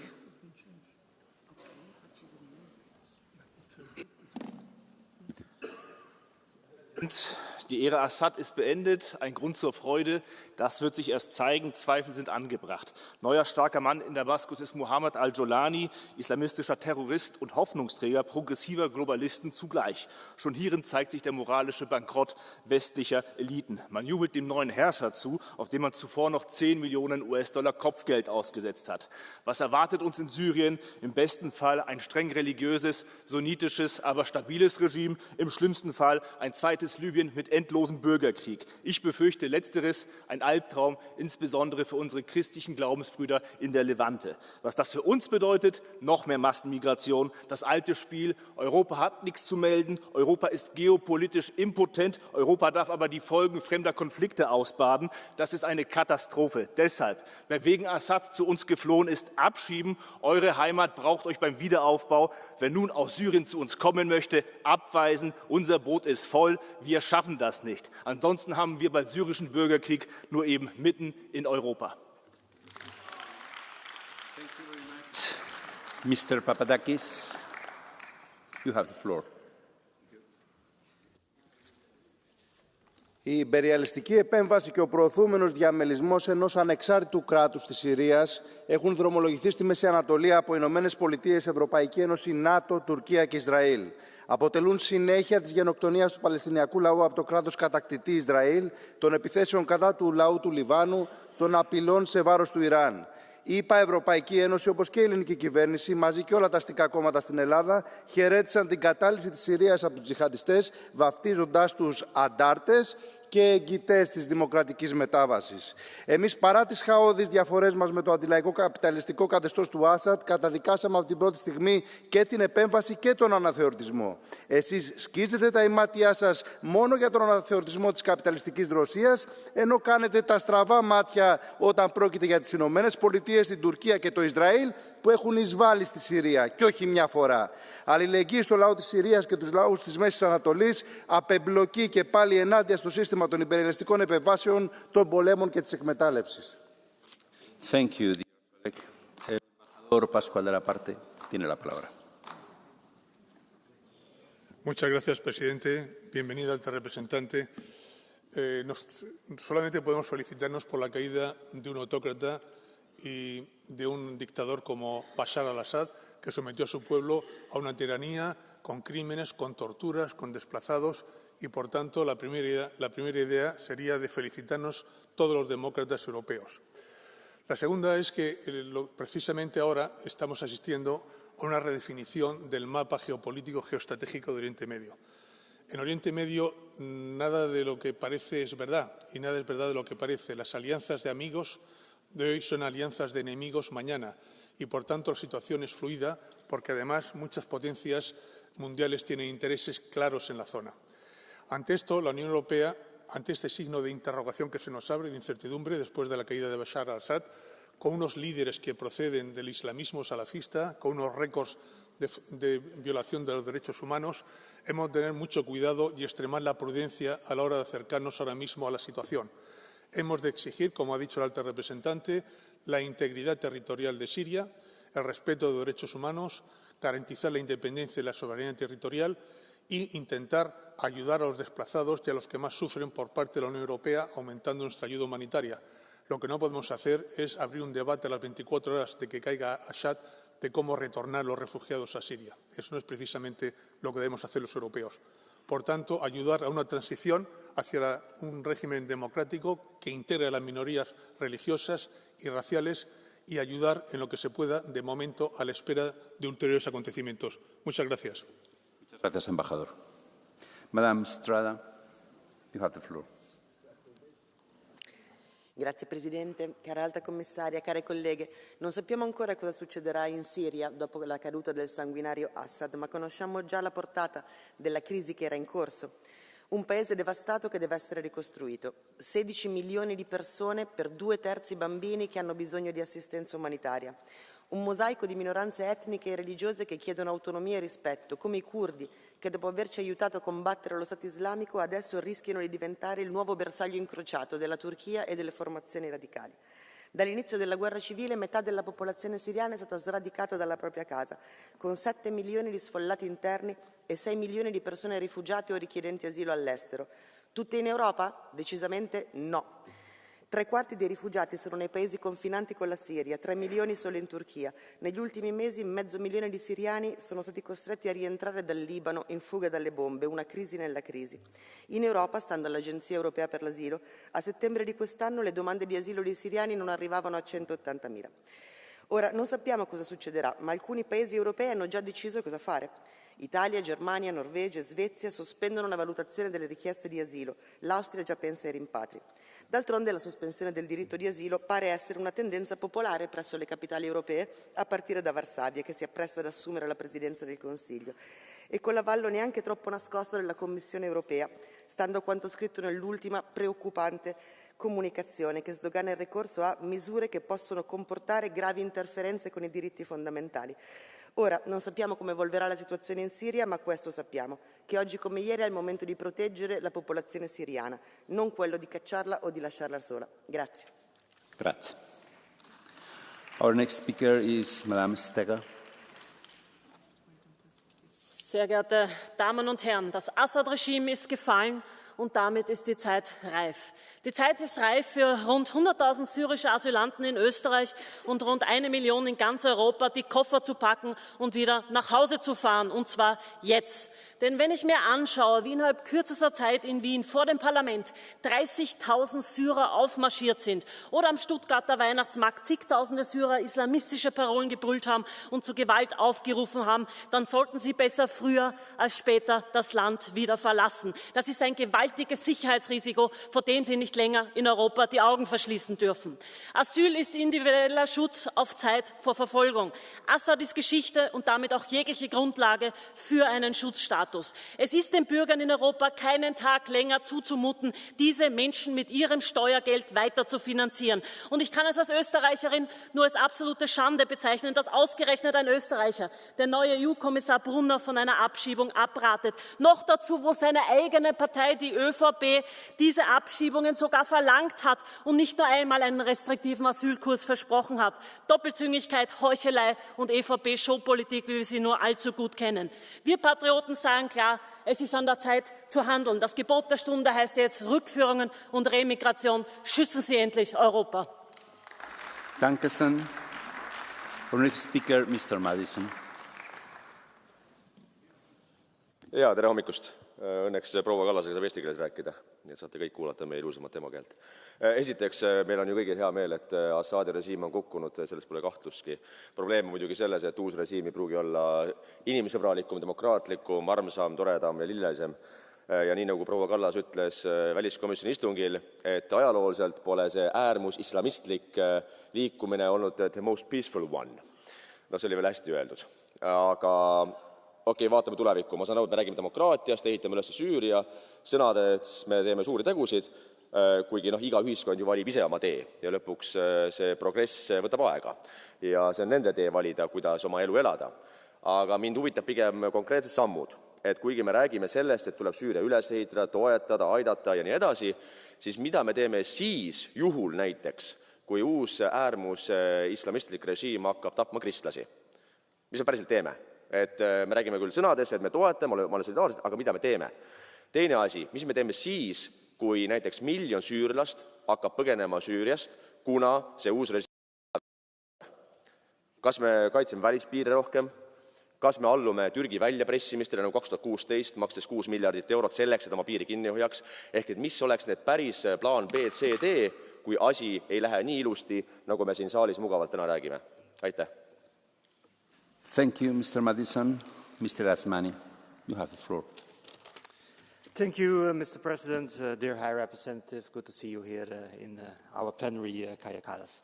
Die Ära Assad ist beendet, ein Grund zur Freude. Das wird sich erst zeigen, Zweifel sind angebracht. Neuer starker Mann in Damaskus ist Mohammed al-Jolani, islamistischer Terrorist und Hoffnungsträger progressiver Globalisten zugleich. Schon hierin zeigt sich der moralische Bankrott westlicher Eliten. Man jubelt dem neuen Herrscher zu, auf den man zuvor noch 10 Millionen US-Dollar Kopfgeld ausgesetzt hat. Was erwartet uns in Syrien? Im besten Fall ein streng religiöses, sunnitisches, aber stabiles Regime. Im schlimmsten Fall ein zweites Libyen mit endlosem Bürgerkrieg. Ich befürchte Letzteres, ein Albtraum, insbesondere für unsere christlichen Glaubensbrüder in der Levante. Was das für uns bedeutet, noch mehr Massenmigration, das alte Spiel, Europa hat nichts zu melden, Europa ist geopolitisch impotent, Europa darf aber die Folgen fremder Konflikte ausbaden, das ist eine Katastrophe. Deshalb, wer wegen Assad zu uns geflohen ist, abschieben, eure Heimat braucht euch beim Wiederaufbau. Wer nun aus Syrien zu uns kommen möchte, abweisen, unser Boot ist voll, wir schaffen das nicht. Ansonsten haben wir bald syrischen Bürgerkrieg, nur eben mitten in Europa. Mr. Papadakis, you have the floor. Η υπεριαλιστική επέμβαση και ο προωθούμενος διαμελισμός ενός ανεξάρτητου κράτους της Συρίας έχουν δρομολογηθεί στη Μέση Ανατολή από Ηνωμένες Πολιτείες, Ευρωπαϊκή Ένωση, ΝΑΤΟ, Τουρκία και Ισραήλ. Αποτελούν συνέχεια της γενοκτονίας του Παλαιστινιακού λαού από το κράτος κατακτητή Ισραήλ, των επιθέσεων κατά του λαού του Λιβάνου, των απειλών σε βάρος του Ιράν. Η ΙΠΑ, Ευρωπαϊκή Ένωση, όπως και η ελληνική κυβέρνηση, μαζί και όλα τα αστικά κόμματα στην Ελλάδα, χαιρέτησαν την κατάλυση της Συρίας από τους τζιχαντιστές, βαφτίζοντάς τους αντάρτες και εγγυητές της δημοκρατικής μετάβασης. Εμείς, παρά τις χαώδεις διαφορές μας με το αντιλαϊκό καπιταλιστικό καθεστώς του Άσαντ, καταδικάσαμε από την πρώτη στιγμή και την επέμβαση και τον αναθεωρητισμό. Εσείς σκίζετε τα ημάτια σας μόνο για τον αναθεωρητισμό της καπιταλιστικής Ρωσίας, ενώ κάνετε τα στραβά μάτια όταν πρόκειται για τις Ηνωμένες Πολιτείες, την Τουρκία και το Ισραήλ, που έχουν εισβάλει στη Συρία, και όχι μια φορά. Αλληλεγγύη στο λαό της Συρίας και τους λαούς της Μέσης Ανατολής, απεμπλοκή και πάλι ενάντια στο σύστημα των υπερελιστικών επεμβάσεων, των πολέμων και της εκμετάλλευσης. Thank you, dear colleague. Embajador Pascual de la Parte tiene la palabra. Muchas gracias, presidente. Bienvenida, alta representante. Solamente podemos felicitarnos por la caída de un autócrata y de un dictador como Bashar al-Assad, que sometió a su pueblo a una tiranía con crímenes, con torturas, con desplazados, y por tanto la primera idea sería de felicitarnos todos los demócratas europeos. La segunda es que precisamente ahora estamos asistiendo a una redefinición del mapa geopolítico geoestratégico de Oriente Medio. En Oriente Medio nada de lo que parece es verdad y nada es verdad de lo que parece. Las alianzas de amigos de hoy son alianzas de enemigos mañana y por tanto la situación es fluida porque además muchas potencias mundiales tienen intereses claros en la zona. Ante esto, la Unión Europea, ante este signo de interrogación que se nos abre, de incertidumbre después de la caída de Bashar al-Assad, con unos líderes que proceden del islamismo salafista, con unos récords de violación de los derechos humanos, hemos de tener mucho cuidado y extremar la prudencia a la hora de acercarnos ahora mismo a la situación. Hemos de exigir, como ha dicho la alta representante, la integridad territorial de Siria, el respeto de derechos humanos, garantizar la independencia y la soberanía territorial e intentar ayudar a los desplazados y a los que más sufren por parte de la Unión Europea, aumentando nuestra ayuda humanitaria. Lo que no podemos hacer es abrir un debate a las 24 horas de que caiga Assad de cómo retornar los refugiados a Siria. Eso no es precisamente lo que debemos hacer los europeos. Por tanto, ayudar a una transición hacia un régimen democrático que integre a las minorías religiosas y raciales y ayudar en lo que se pueda, de momento, a la espera de ulteriores acontecimientos. Muchas gracias. Muchas gracias, embajador. Madame Strada, you have the floor. Grazie Presidente, cara Alta Commissaria, care colleghe. Non sappiamo ancora cosa succederà in Siria dopo la caduta del sanguinario Assad, ma conosciamo già la portata della crisi che era in corso. Un paese devastato che deve essere ricostruito. 16 milioni di persone per 2/3 bambini che hanno bisogno di assistenza umanitaria. Un mosaico di minoranze etniche e religiose che chiedono autonomia e rispetto, come i curdi, che dopo averci aiutato a combattere lo Stato islamico adesso rischiano di diventare il nuovo bersaglio incrociato della Turchia e delle formazioni radicali. Dall'inizio della guerra civile metà della popolazione siriana è stata sradicata dalla propria casa, con 7 milioni di sfollati interni e 6 milioni di persone rifugiate o richiedenti asilo all'estero. Tutte in Europa? Decisamente no. 3/4 dei rifugiati sono nei paesi confinanti con la Siria, 3 milioni solo in Turchia. Negli ultimi mesi 500.000 di siriani sono stati costretti a rientrare dal Libano in fuga dalle bombe, una crisi nella crisi. In Europa, stando all'Agenzia Europea per l'Asilo, a settembre di quest'anno le domande di asilo dei siriani non arrivavano a 180.000. Ora, non sappiamo cosa succederà, ma alcuni paesi europei hanno già deciso cosa fare. Italia, Germania, Norvegia e Svezia sospendono la valutazione delle richieste di asilo. L'Austria già pensa ai rimpatri. D'altronde la sospensione del diritto di asilo pare essere una tendenza popolare presso le capitali europee, a partire da Varsavia, che si appresta ad assumere la presidenza del Consiglio, e con l'avallo neanche troppo nascosto della Commissione europea, stando a quanto scritto nell'ultima preoccupante comunicazione che sdogana il ricorso a misure che possono comportare gravi interferenze con i diritti fondamentali. Ora, non sappiamo come evolverà la situazione in Siria, ma questo sappiamo, che oggi come ieri è il momento di proteggere la popolazione siriana, non quello di cacciarla o di lasciarla sola. Grazie. Grazie. Our next speaker is Madame Steger. Sehr geehrte Damen und Herren, das Assad-Regime ist gefallen und damit ist die Zeit reif. Die Zeit ist reif für rund 100.000 syrische Asylanten in Österreich und rund 1 Million in ganz Europa, die Koffer zu packen und wieder nach Hause zu fahren, und zwar jetzt. Denn wenn ich mir anschaue, wie innerhalb kürzester Zeit in Wien vor dem Parlament 30.000 Syrer aufmarschiert sind oder am Stuttgarter Weihnachtsmarkt zigtausende Syrer islamistische Parolen gebrüllt haben und zu Gewalt aufgerufen haben, dann sollten sie besser früher als später das Land wieder verlassen. Das ist ein gewaltiges Sicherheitsrisiko, vor dem Sie nicht länger in Europa die Augen verschließen dürfen. Asyl ist individueller Schutz auf Zeit vor Verfolgung. Assad ist Geschichte und damit auch jegliche Grundlage für einen Schutzstatus. Es ist den Bürgern in Europa keinen Tag länger zuzumuten, diese Menschen mit ihrem Steuergeld weiter zu finanzieren. Und ich kann es als Österreicherin nur als absolute Schande bezeichnen, dass ausgerechnet ein Österreicher, der neue EU-Kommissar Brunner, von einer Abschiebung abratet. Noch dazu, wo seine eigene Partei, die ÖVP, diese Abschiebungen sogar verlangt hat und nicht nur einmal einen restriktiven Asylkurs versprochen hat. Doppelzüngigkeit, Heuchelei und ÖVP-Showpolitik, wie wir sie nur allzu gut kennen. Wir Patrioten sagen klar, es ist an der Zeit zu handeln. Das Gebot der Stunde heißt jetzt Rückführungen und Remigration. Schützen Sie endlich Europa. Danke schön. Next speaker, Mr. Madison. Ja, tere hommikust. Õnneks proua Kallasega saab eesti keeles rääkida, nii et saate kõik kuulata meie ilusamat emakeelt. Esiteks, meil on ju kõigil hea meel, et Assadi režiim on kukkunud, sellest pole kahtlustki. Probleem on muidugi selles, et uus režiim ei pruugi olla inimsõbralikum, demokraatlikum, armsam, toredam ja lillelisem. Ja nii nagu proua Kallas ütles väliskomisjoni istungil, et ajalooliselt pole see äärmus islamistlik liikumine olnud the most peaceful one. No see oli veel hästi öeldud. Aga okei, vaatame tulevikku. Ma saan aru, et me räägime demokraatiast, ehitame üles Süüria, sõnades me teeme suuri tegusid, kuigi iga ühiskond ju valib ise oma tee ja lõpuks see progress võtab aega. Ja see on nende tee valida, kuidas oma elu elada. Aga mind huvitab pigem konkreetsed sammud, et kuigi me räägime sellest, et tuleb Süüria üles ehitada, toetada, aidata ja nii edasi, siis mida me teeme siis juhul näiteks, kui uus äärmus islamistlik režiim hakkab tapma kristlasi? Mis me päriselt teeme? Et me räägime küll sõnades, et me toetame, oleme solidaarsed, aga mida me teeme? Teine asi, mis me teeme siis, kui näiteks 1 miljon süürlast hakkab põgenema Süüriast, kuna see uus režiim? Kas me kaitseme välispiire rohkem? Kas me allume Türgi väljapressimistele nagu 2016, makstes 6 miljardit eurot selleks, et oma piiri kinni hoiaks? Ehk et mis oleks need päris plaan B, C, D, kui asi ei lähe nii ilusti, nagu me siin saalis mugavalt täna räägime? Aitäh! Thank you, Mr. Madison. Mr. Asmani, you have the floor. Thank you, Mr. President. Dear High Representative, good to see you here in our plenary, Kaja Kallas.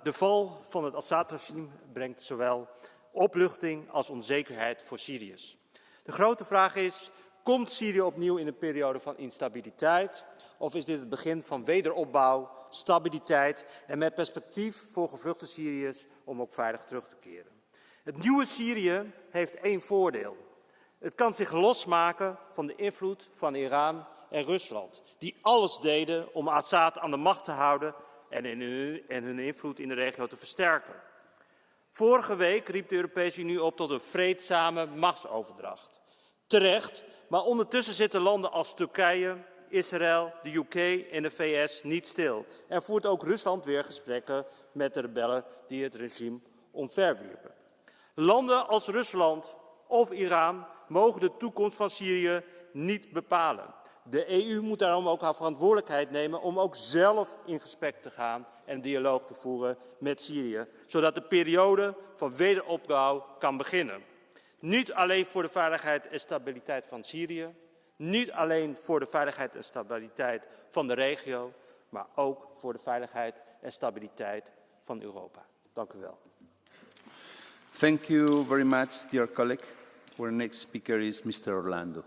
De val van het Assad-regime brengt zowel opluchting als onzekerheid voor Syriërs. De grote vraag is, komt Syrië opnieuw in een periode van instabiliteit? Of is dit het begin van wederopbouw, stabiliteit en met perspectief voor gevluchte Syriërs om ook veilig terug te keren? Het nieuwe Syrië heeft één voordeel. Het kan zich losmaken van de invloed van Iran en Rusland, die alles deden om Assad aan de macht te houden en hun invloed in de regio te versterken. Vorige week riep de Europese Unie op tot een vreedzame machtsoverdracht. Terecht, maar ondertussen zitten landen als Turkije, Israël, de UK en de VS niet stil. En voert ook Rusland weer gesprekken met de rebellen die het regime omverwierpen. Landen als Rusland of Iran mogen de toekomst van Syrië niet bepalen. De EU moet daarom ook haar verantwoordelijkheid nemen om ook zelf in gesprek te gaan en dialoog te voeren met Syrië, zodat de periode van wederopbouw kan beginnen. Niet alleen voor de veiligheid en stabiliteit van Syrië, niet alleen voor de veiligheid en stabiliteit van de regio, maar ook voor de veiligheid en stabiliteit van Europa. Dank u wel. Thank you very much, dear colleague. Our next speaker is Mr. Orlando.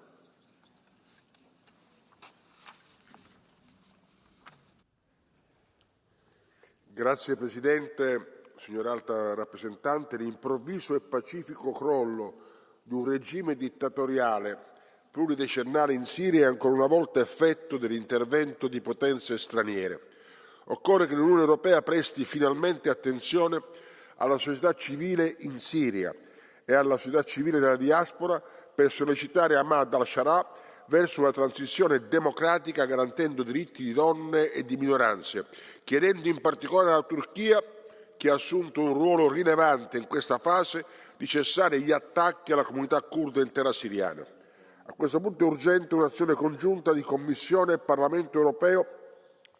Grazie Presidente, signor Alta Rappresentante. L'improvviso e pacifico crollo di un regime dittatoriale pluridecennale in Siria è ancora una volta effetto dell'intervento di potenze straniere. Occorre che l'Unione Europea presti finalmente attenzione alla società civile in Siria e alla società civile della diaspora per sollecitare Ahmad al-Sharaa verso una transizione democratica garantendo diritti di donne e di minoranze, chiedendo in particolare alla Turchia, che ha assunto un ruolo rilevante in questa fase, di cessare gli attacchi alla comunità curda intera siriana. A questo punto è urgente un'azione congiunta di Commissione e Parlamento europeo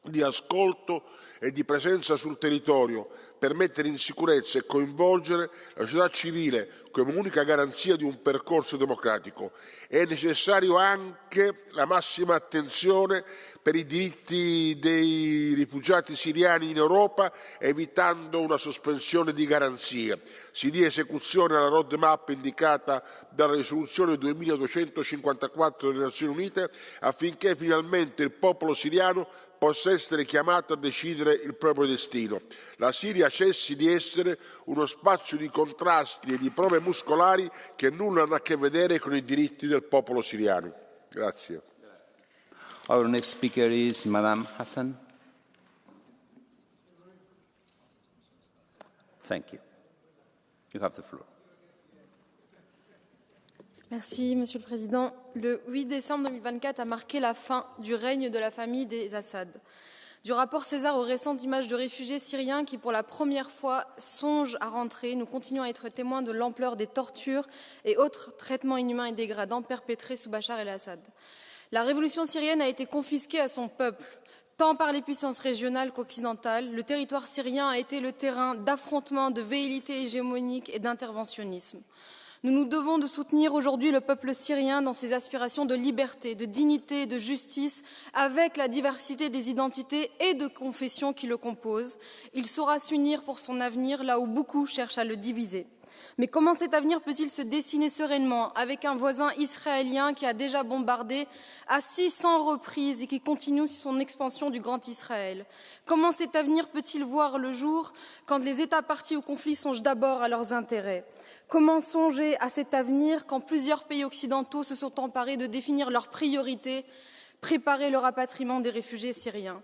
di ascolto e di presenza sul territorio per mettere in sicurezza e coinvolgere la società civile come unica garanzia di un percorso democratico. È necessario anche la massima attenzione per i diritti dei rifugiati siriani in Europa, evitando una sospensione di garanzie. Si dia esecuzione alla roadmap indicata dalla risoluzione 2254 delle Nazioni Unite affinché finalmente il popolo siriano possa essere chiamato a decidere il proprio destino. La Siria cessi di essere uno spazio di contrasti e di prove muscolari che nulla hanno a che vedere con i diritti del popolo siriano. Grazie. Our next speaker is Madame Hassan. Thank you. You have the floor. Merci, Monsieur le Président. Le 8 décembre 2024 a marqué la fin du règne de la famille des Assad. Du rapport César aux récentes images de réfugiés syriens qui, pour la première fois, songent à rentrer, nous continuons à être témoins de l'ampleur des tortures et autres traitements inhumains et dégradants perpétrés sous Bachar el-Assad. La révolution syrienne a été confisquée à son peuple, tant par les puissances régionales qu'occidentales. Le territoire syrien a été le terrain d'affrontements, de velléités hégémoniques et d'interventionnisme. Nous nous devons de soutenir aujourd'hui le peuple syrien dans ses aspirations de liberté, de dignité et de justice, avec la diversité des identités et de confessions qui le composent. Il saura s'unir pour son avenir là où beaucoup cherchent à le diviser. Mais comment cet avenir peut-il se dessiner sereinement avec un voisin israélien qui a déjà bombardé à 600 reprises et qui continue son expansion du Grand Israël? Comment cet avenir peut-il voir le jour quand les États partis au conflit songent d'abord à leurs intérêts? Comment songer à cet avenir quand plusieurs pays occidentaux se sont emparés de définir leurs priorités, préparer le rapatriement des réfugiés syriens?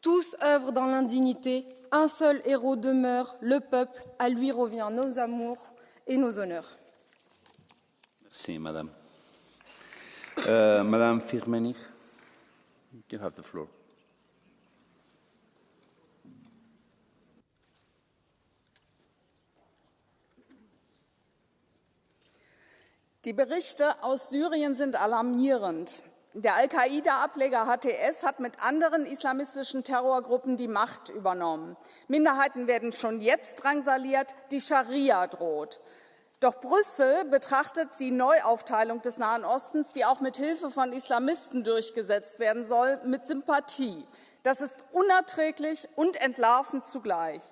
Tous œuvrent dans l'indignité, un seul héros demeure, le peuple, à lui revient nos amours et nos honneurs. Merci, Madame. Madame Firmenich, you have the floor. Die Berichte aus Syrien sind alarmierend. Der Al-Qaida-Ableger HTS hat mit anderen islamistischen Terrorgruppen die Macht übernommen. Minderheiten werden schon jetzt drangsaliert, die Scharia droht. Doch Brüssel betrachtet die Neuaufteilung des Nahen Ostens, die auch mit Hilfe von Islamisten durchgesetzt werden soll, mit Sympathie. Das ist unerträglich und entlarvend zugleich.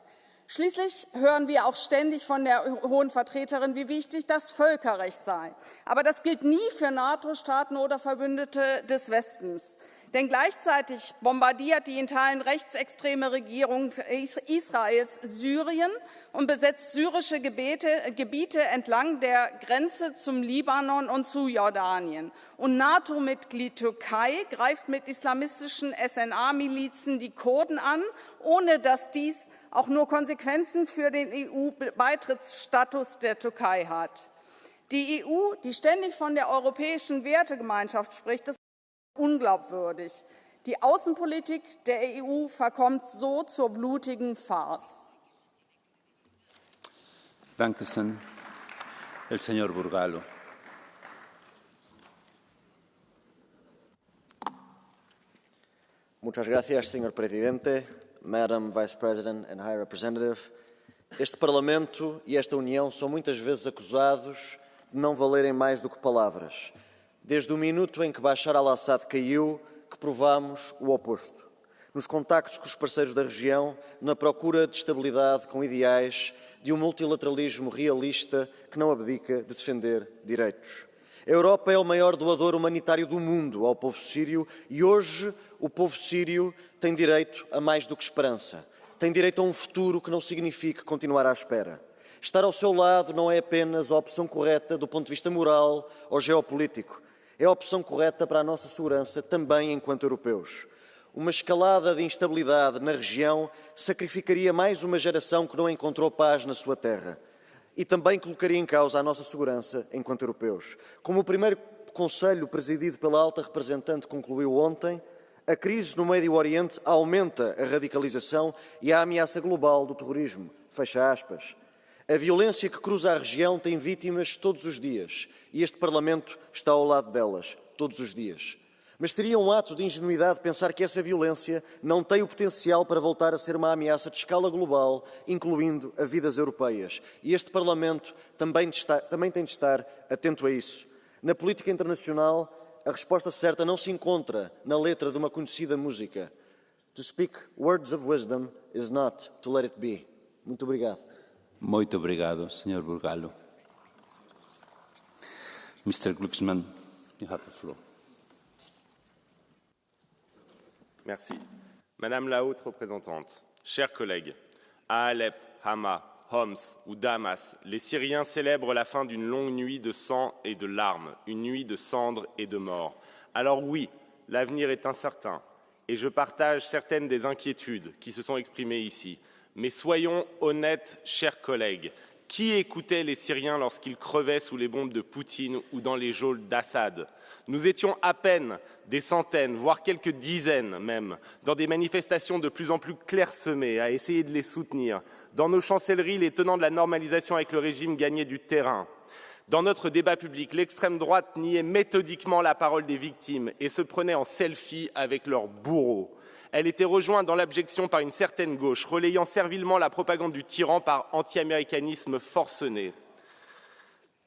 Schließlich hören wir auch ständig von der Hohen Vertreterin, wie wichtig das Völkerrecht sei. Aber das gilt nie für NATO-Staaten oder Verbündete des Westens. Denn gleichzeitig bombardiert die in Teilen rechtsextreme Regierung Israels Syrien und besetzt syrische Gebiete entlang der Grenze zum Libanon und zu Jordanien. Und NATO-Mitglied Türkei greift mit islamistischen SNA-Milizen die Kurden an, ohne dass dies auch nur Konsequenzen für den EU-Beitrittsstatus der Türkei hat. Die EU, die ständig von der europäischen Wertegemeinschaft spricht, ist unglaubwürdig. Die Außenpolitik der EU verkommt so zur blutigen Farce. Danke schön. El señor Burgalo. Muchas gracias, señor presidente, Madam Vice President and High Representative. Este Parlamento e esta União são muitas vezes acusados de não valerem mais do que palavras. Desde o minuto em que Bashar al-Assad caiu, que provamos o oposto. Nos contactos com os parceiros da região, na procura de estabilidade com ideais de um multilateralismo realista que não abdica de defender direitos. A Europa é o maior doador humanitário do mundo ao povo sírio e hoje o povo sírio tem direito a mais do que esperança. Tem direito a um futuro que não signifique continuar à espera. Estar ao seu lado não é apenas a opção correta do ponto de vista moral ou geopolítico. É a opção correta para a nossa segurança também enquanto europeus. Uma escalada de instabilidade na região sacrificaria mais uma geração que não encontrou paz na sua terra. E também colocaria em causa a nossa segurança enquanto europeus. Como o primeiro Conselho presidido pela alta representante concluiu ontem, a crise no Médio Oriente aumenta a radicalização e a ameaça global do terrorismo. Fecha aspas. A violência que cruza a região tem vítimas todos os dias e este Parlamento está ao lado delas todos os dias. Mas seria um ato de ingenuidade pensar que essa violência não tem o potencial para voltar a ser uma ameaça de escala global, incluindo a vidas europeias. E este Parlamento também tem de estar atento a isso. Na política internacional, a resposta certa não se encontra na letra de uma conhecida música. To speak words of wisdom is not to let it be. Muito obrigado. Muito obrigado, Sr. Burgalo. Mr. Glucksmann, you have the floor. Merci. Madame la haute représentante, chers collègues, à Alep, Hama, Homs ou Damas, les Syriens célèbrent la fin d'une longue nuit de sang et de larmes, une nuit de cendres et de morts. Alors oui, l'avenir est incertain et je partage certaines des inquiétudes qui se sont exprimées ici. Mais soyons honnêtes, chers collègues, qui écoutait les Syriens lorsqu'ils crevaient sous les bombes de Poutine ou dans les geôles d'Assad? Nous étions à peine des centaines, voire quelques dizaines même, dans des manifestations de plus en plus clairsemées à essayer de les soutenir. Dans nos chancelleries, les tenants de la normalisation avec le régime gagnaient du terrain. Dans notre débat public, l'extrême droite niait méthodiquement la parole des victimes et se prenait en selfie avec leurs bourreaux. Elle était rejointe dans l'abjection par une certaine gauche, relayant servilement la propagande du tyran par anti-américanisme forcené.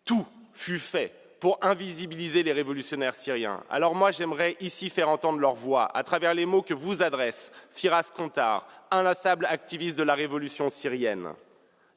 Tout fut fait pour invisibiliser les révolutionnaires syriens. Alors moi, j'aimerais ici faire entendre leur voix à travers les mots que vous adresse Firas Kontar, inlassable activiste de la révolution syrienne.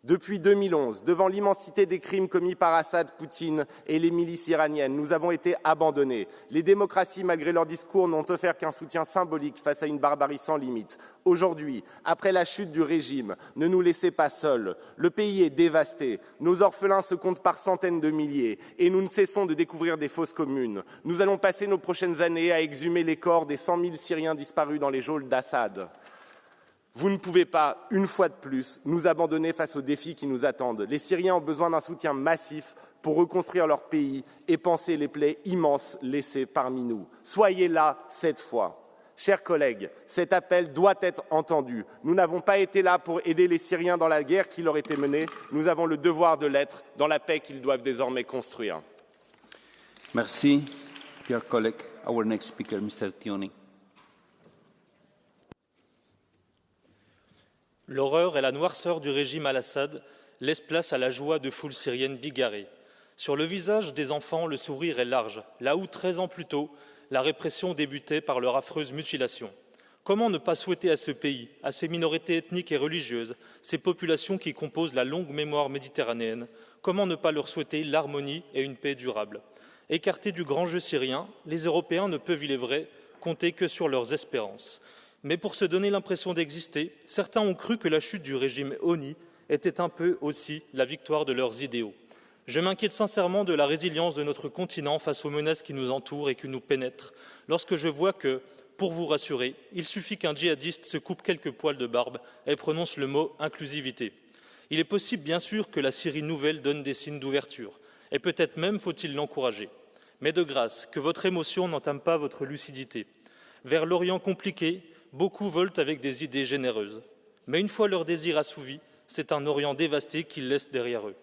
Depuis 2011, devant l'immensité des crimes commis par Assad, Poutine et les milices iraniennes, nous avons été abandonnés. Les démocraties, malgré leurs discours, n'ont offert qu'un soutien symbolique face à une barbarie sans limite. Aujourd'hui, après la chute du régime, ne nous laissez pas seuls. Le pays est dévasté. Nos orphelins se comptent par centaines de milliers et nous ne cessons de découvrir des fosses communes. Nous allons passer nos prochaines années à exhumer les corps des 100 000 Syriens disparus dans les geôles d'Assad. Vous ne pouvez pas, une fois de plus, nous abandonner face aux défis qui nous attendent. Les Syriens ont besoin d'un soutien massif pour reconstruire leur pays et panser les plaies immenses laissées parmi nous. Soyez là cette fois. Chers collègues, cet appel doit être entendu. Nous n'avons pas été là pour aider les Syriens dans la guerre qui leur était menée. Nous avons le devoir de l'être dans la paix qu'ils doivent désormais construire. Merci, dear colleague. Our next speaker, Mr. Tioni. L'horreur et la noirceur du régime al-Assad laissent place à la joie de foules syriennes bigarrées. Sur le visage des enfants, le sourire est large, là où 13 ans plus tôt, la répression débutait par leur affreuse mutilation. Comment ne pas souhaiter à ce pays, à ces minorités ethniques et religieuses, ces populations qui composent la longue mémoire méditerranéenne, comment ne pas leur souhaiter l'harmonie et une paix durable? Écartés du grand jeu syrien, les Européens ne peuvent, il est vrai, compter que sur leurs espérances. Mais pour se donner l'impression d'exister, certains ont cru que la chute du régime honni était un peu aussi la victoire de leurs idéaux. Je m'inquiète sincèrement de la résilience de notre continent face aux menaces qui nous entourent et qui nous pénètrent, lorsque je vois que, pour vous rassurer, il suffit qu'un djihadiste se coupe quelques poils de barbe et prononce le mot « inclusivité ». Il est possible, bien sûr, que la Syrie nouvelle donne des signes d'ouverture, et peut-être même faut-il l'encourager. Mais de grâce, que votre émotion n'entame pas votre lucidité. Vers l'Orient compliqué, beaucoup volent avec des idées généreuses. Mais une fois leur désir assouvi, c'est un Orient dévasté qu'ils laissent derrière eux.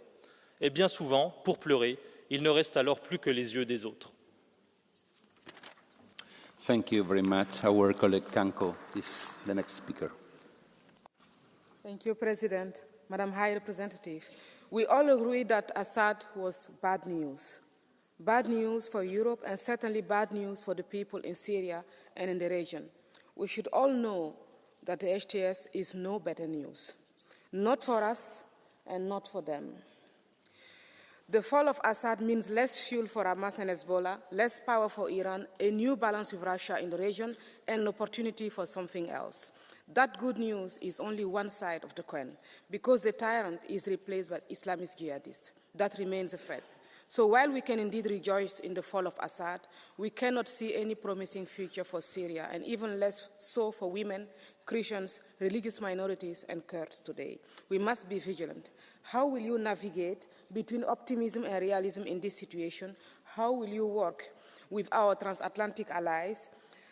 Et bien souvent, pour pleurer, il ne reste alors plus que les yeux des autres. Thank you very much. Our colleague Kanko is the next speaker. Thank you, President. Madam High Representative, we all agree that Assad was bad news. Bad news for Europe and certainly bad news for the people in Syria and in the region. We should all know that the HTS is no better news, not for us and not for them. The fall of Assad means less fuel for Hamas and Hezbollah, less power for Iran, a new balance with Russia in the region, and an opportunity for something else. That good news is only one side of the coin, because the tyrant is replaced by Islamist jihadists. That remains a threat. So while we can indeed rejoice in the fall of Assad, we cannot see any promising future for Syria, and even less so for women, Christians, religious minorities, and Kurds today. We must be vigilant. How will you navigate between optimism and realism in this situation? How will you work with our transatlantic allies,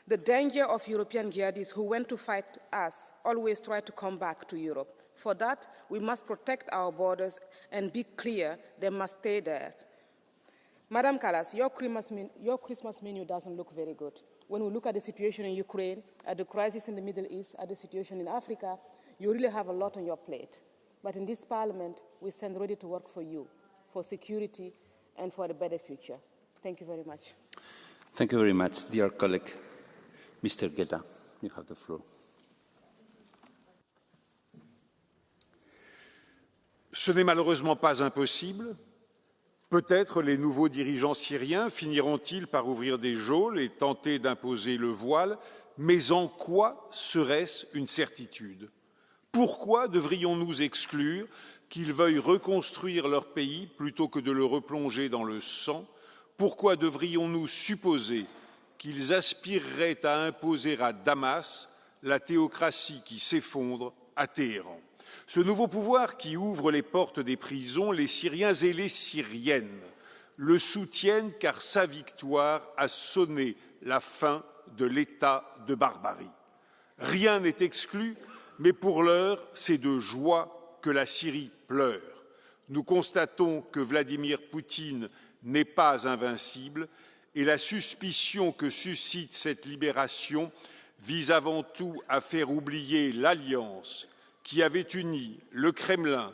the danger of European jihadists who went to fight us always try to come back to Europe. For that, we must protect our borders and be clear they must stay there. Madam Kallas, your Christmas menu doesn't look very good. When we look at the situation in Ukraine, at the crisis in the Middle East, at the situation in Africa, you really have a lot on your plate. But in this Parliament, we stand ready to work for you, for security and for a better future. Thank you very much. Thank you very much, dear colleague. Mr. Guetta, you have the floor. Ce n'est malheureusement pas impossible. Peut-être les nouveaux dirigeants syriens finiront-ils par ouvrir des geôles et tenter d'imposer le voile, mais en quoi serait-ce une certitude? Pourquoi devrions-nous exclure qu'ils veuillent reconstruire leur pays plutôt que de le replonger dans le sang? Pourquoi devrions-nous supposer qu'ils aspireraient à imposer à Damas la théocratie qui s'effondre à Téhéran? Ce nouveau pouvoir qui ouvre les portes des prisons, les Syriens et les Syriennes le soutiennent car sa victoire a sonné la fin de l'état de barbarie. Rien n'est exclu, mais pour l'heure, c'est de joie que la Syrie pleure. Nous constatons que Vladimir Poutine n'est pas invincible et la suspicion que suscite cette libération vise avant tout à faire oublier l'alliance qui avait uni le Kremlin,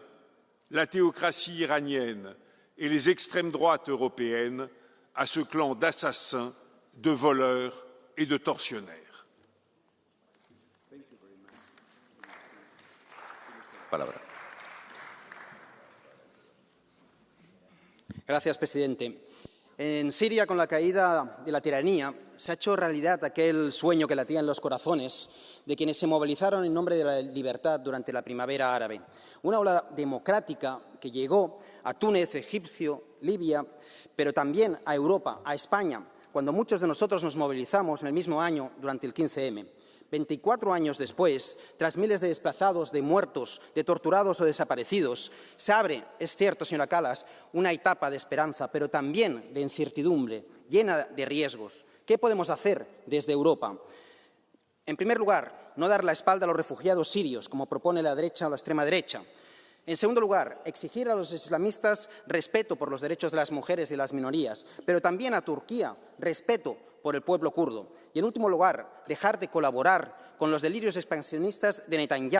la théocratie iranienne et les extrêmes droites européennes à ce clan d'assassins, de voleurs et de tortionnaires. Gracias, presidente. En Siria, con la caída de la tiranía, se ha hecho realidad aquel sueño que latía en los corazones de quienes se movilizaron en nombre de la libertad durante la primavera árabe. Una ola democrática que llegó a Túnez, Egipto, Libia, pero también a Europa, a España, cuando muchos de nosotros nos movilizamos en el mismo año durante el 15M. 24 años después, tras miles de desplazados, de muertos, de torturados o desaparecidos, se abre, es cierto, señora Kallas, una etapa de esperanza, pero también de incertidumbre, llena de riesgos. ¿Qué podemos hacer desde Europa? En primer lugar, no dar la espalda a los refugiados sirios, como propone la derecha o la extrema derecha. En segundo lugar, exigir a los islamistas respeto por los derechos de las mujeres y las minorías, pero también a Turquía respeto por el pueblo kurdo. Y, en último lugar, dejar de colaborar con los delirios expansionistas de Netanyahu.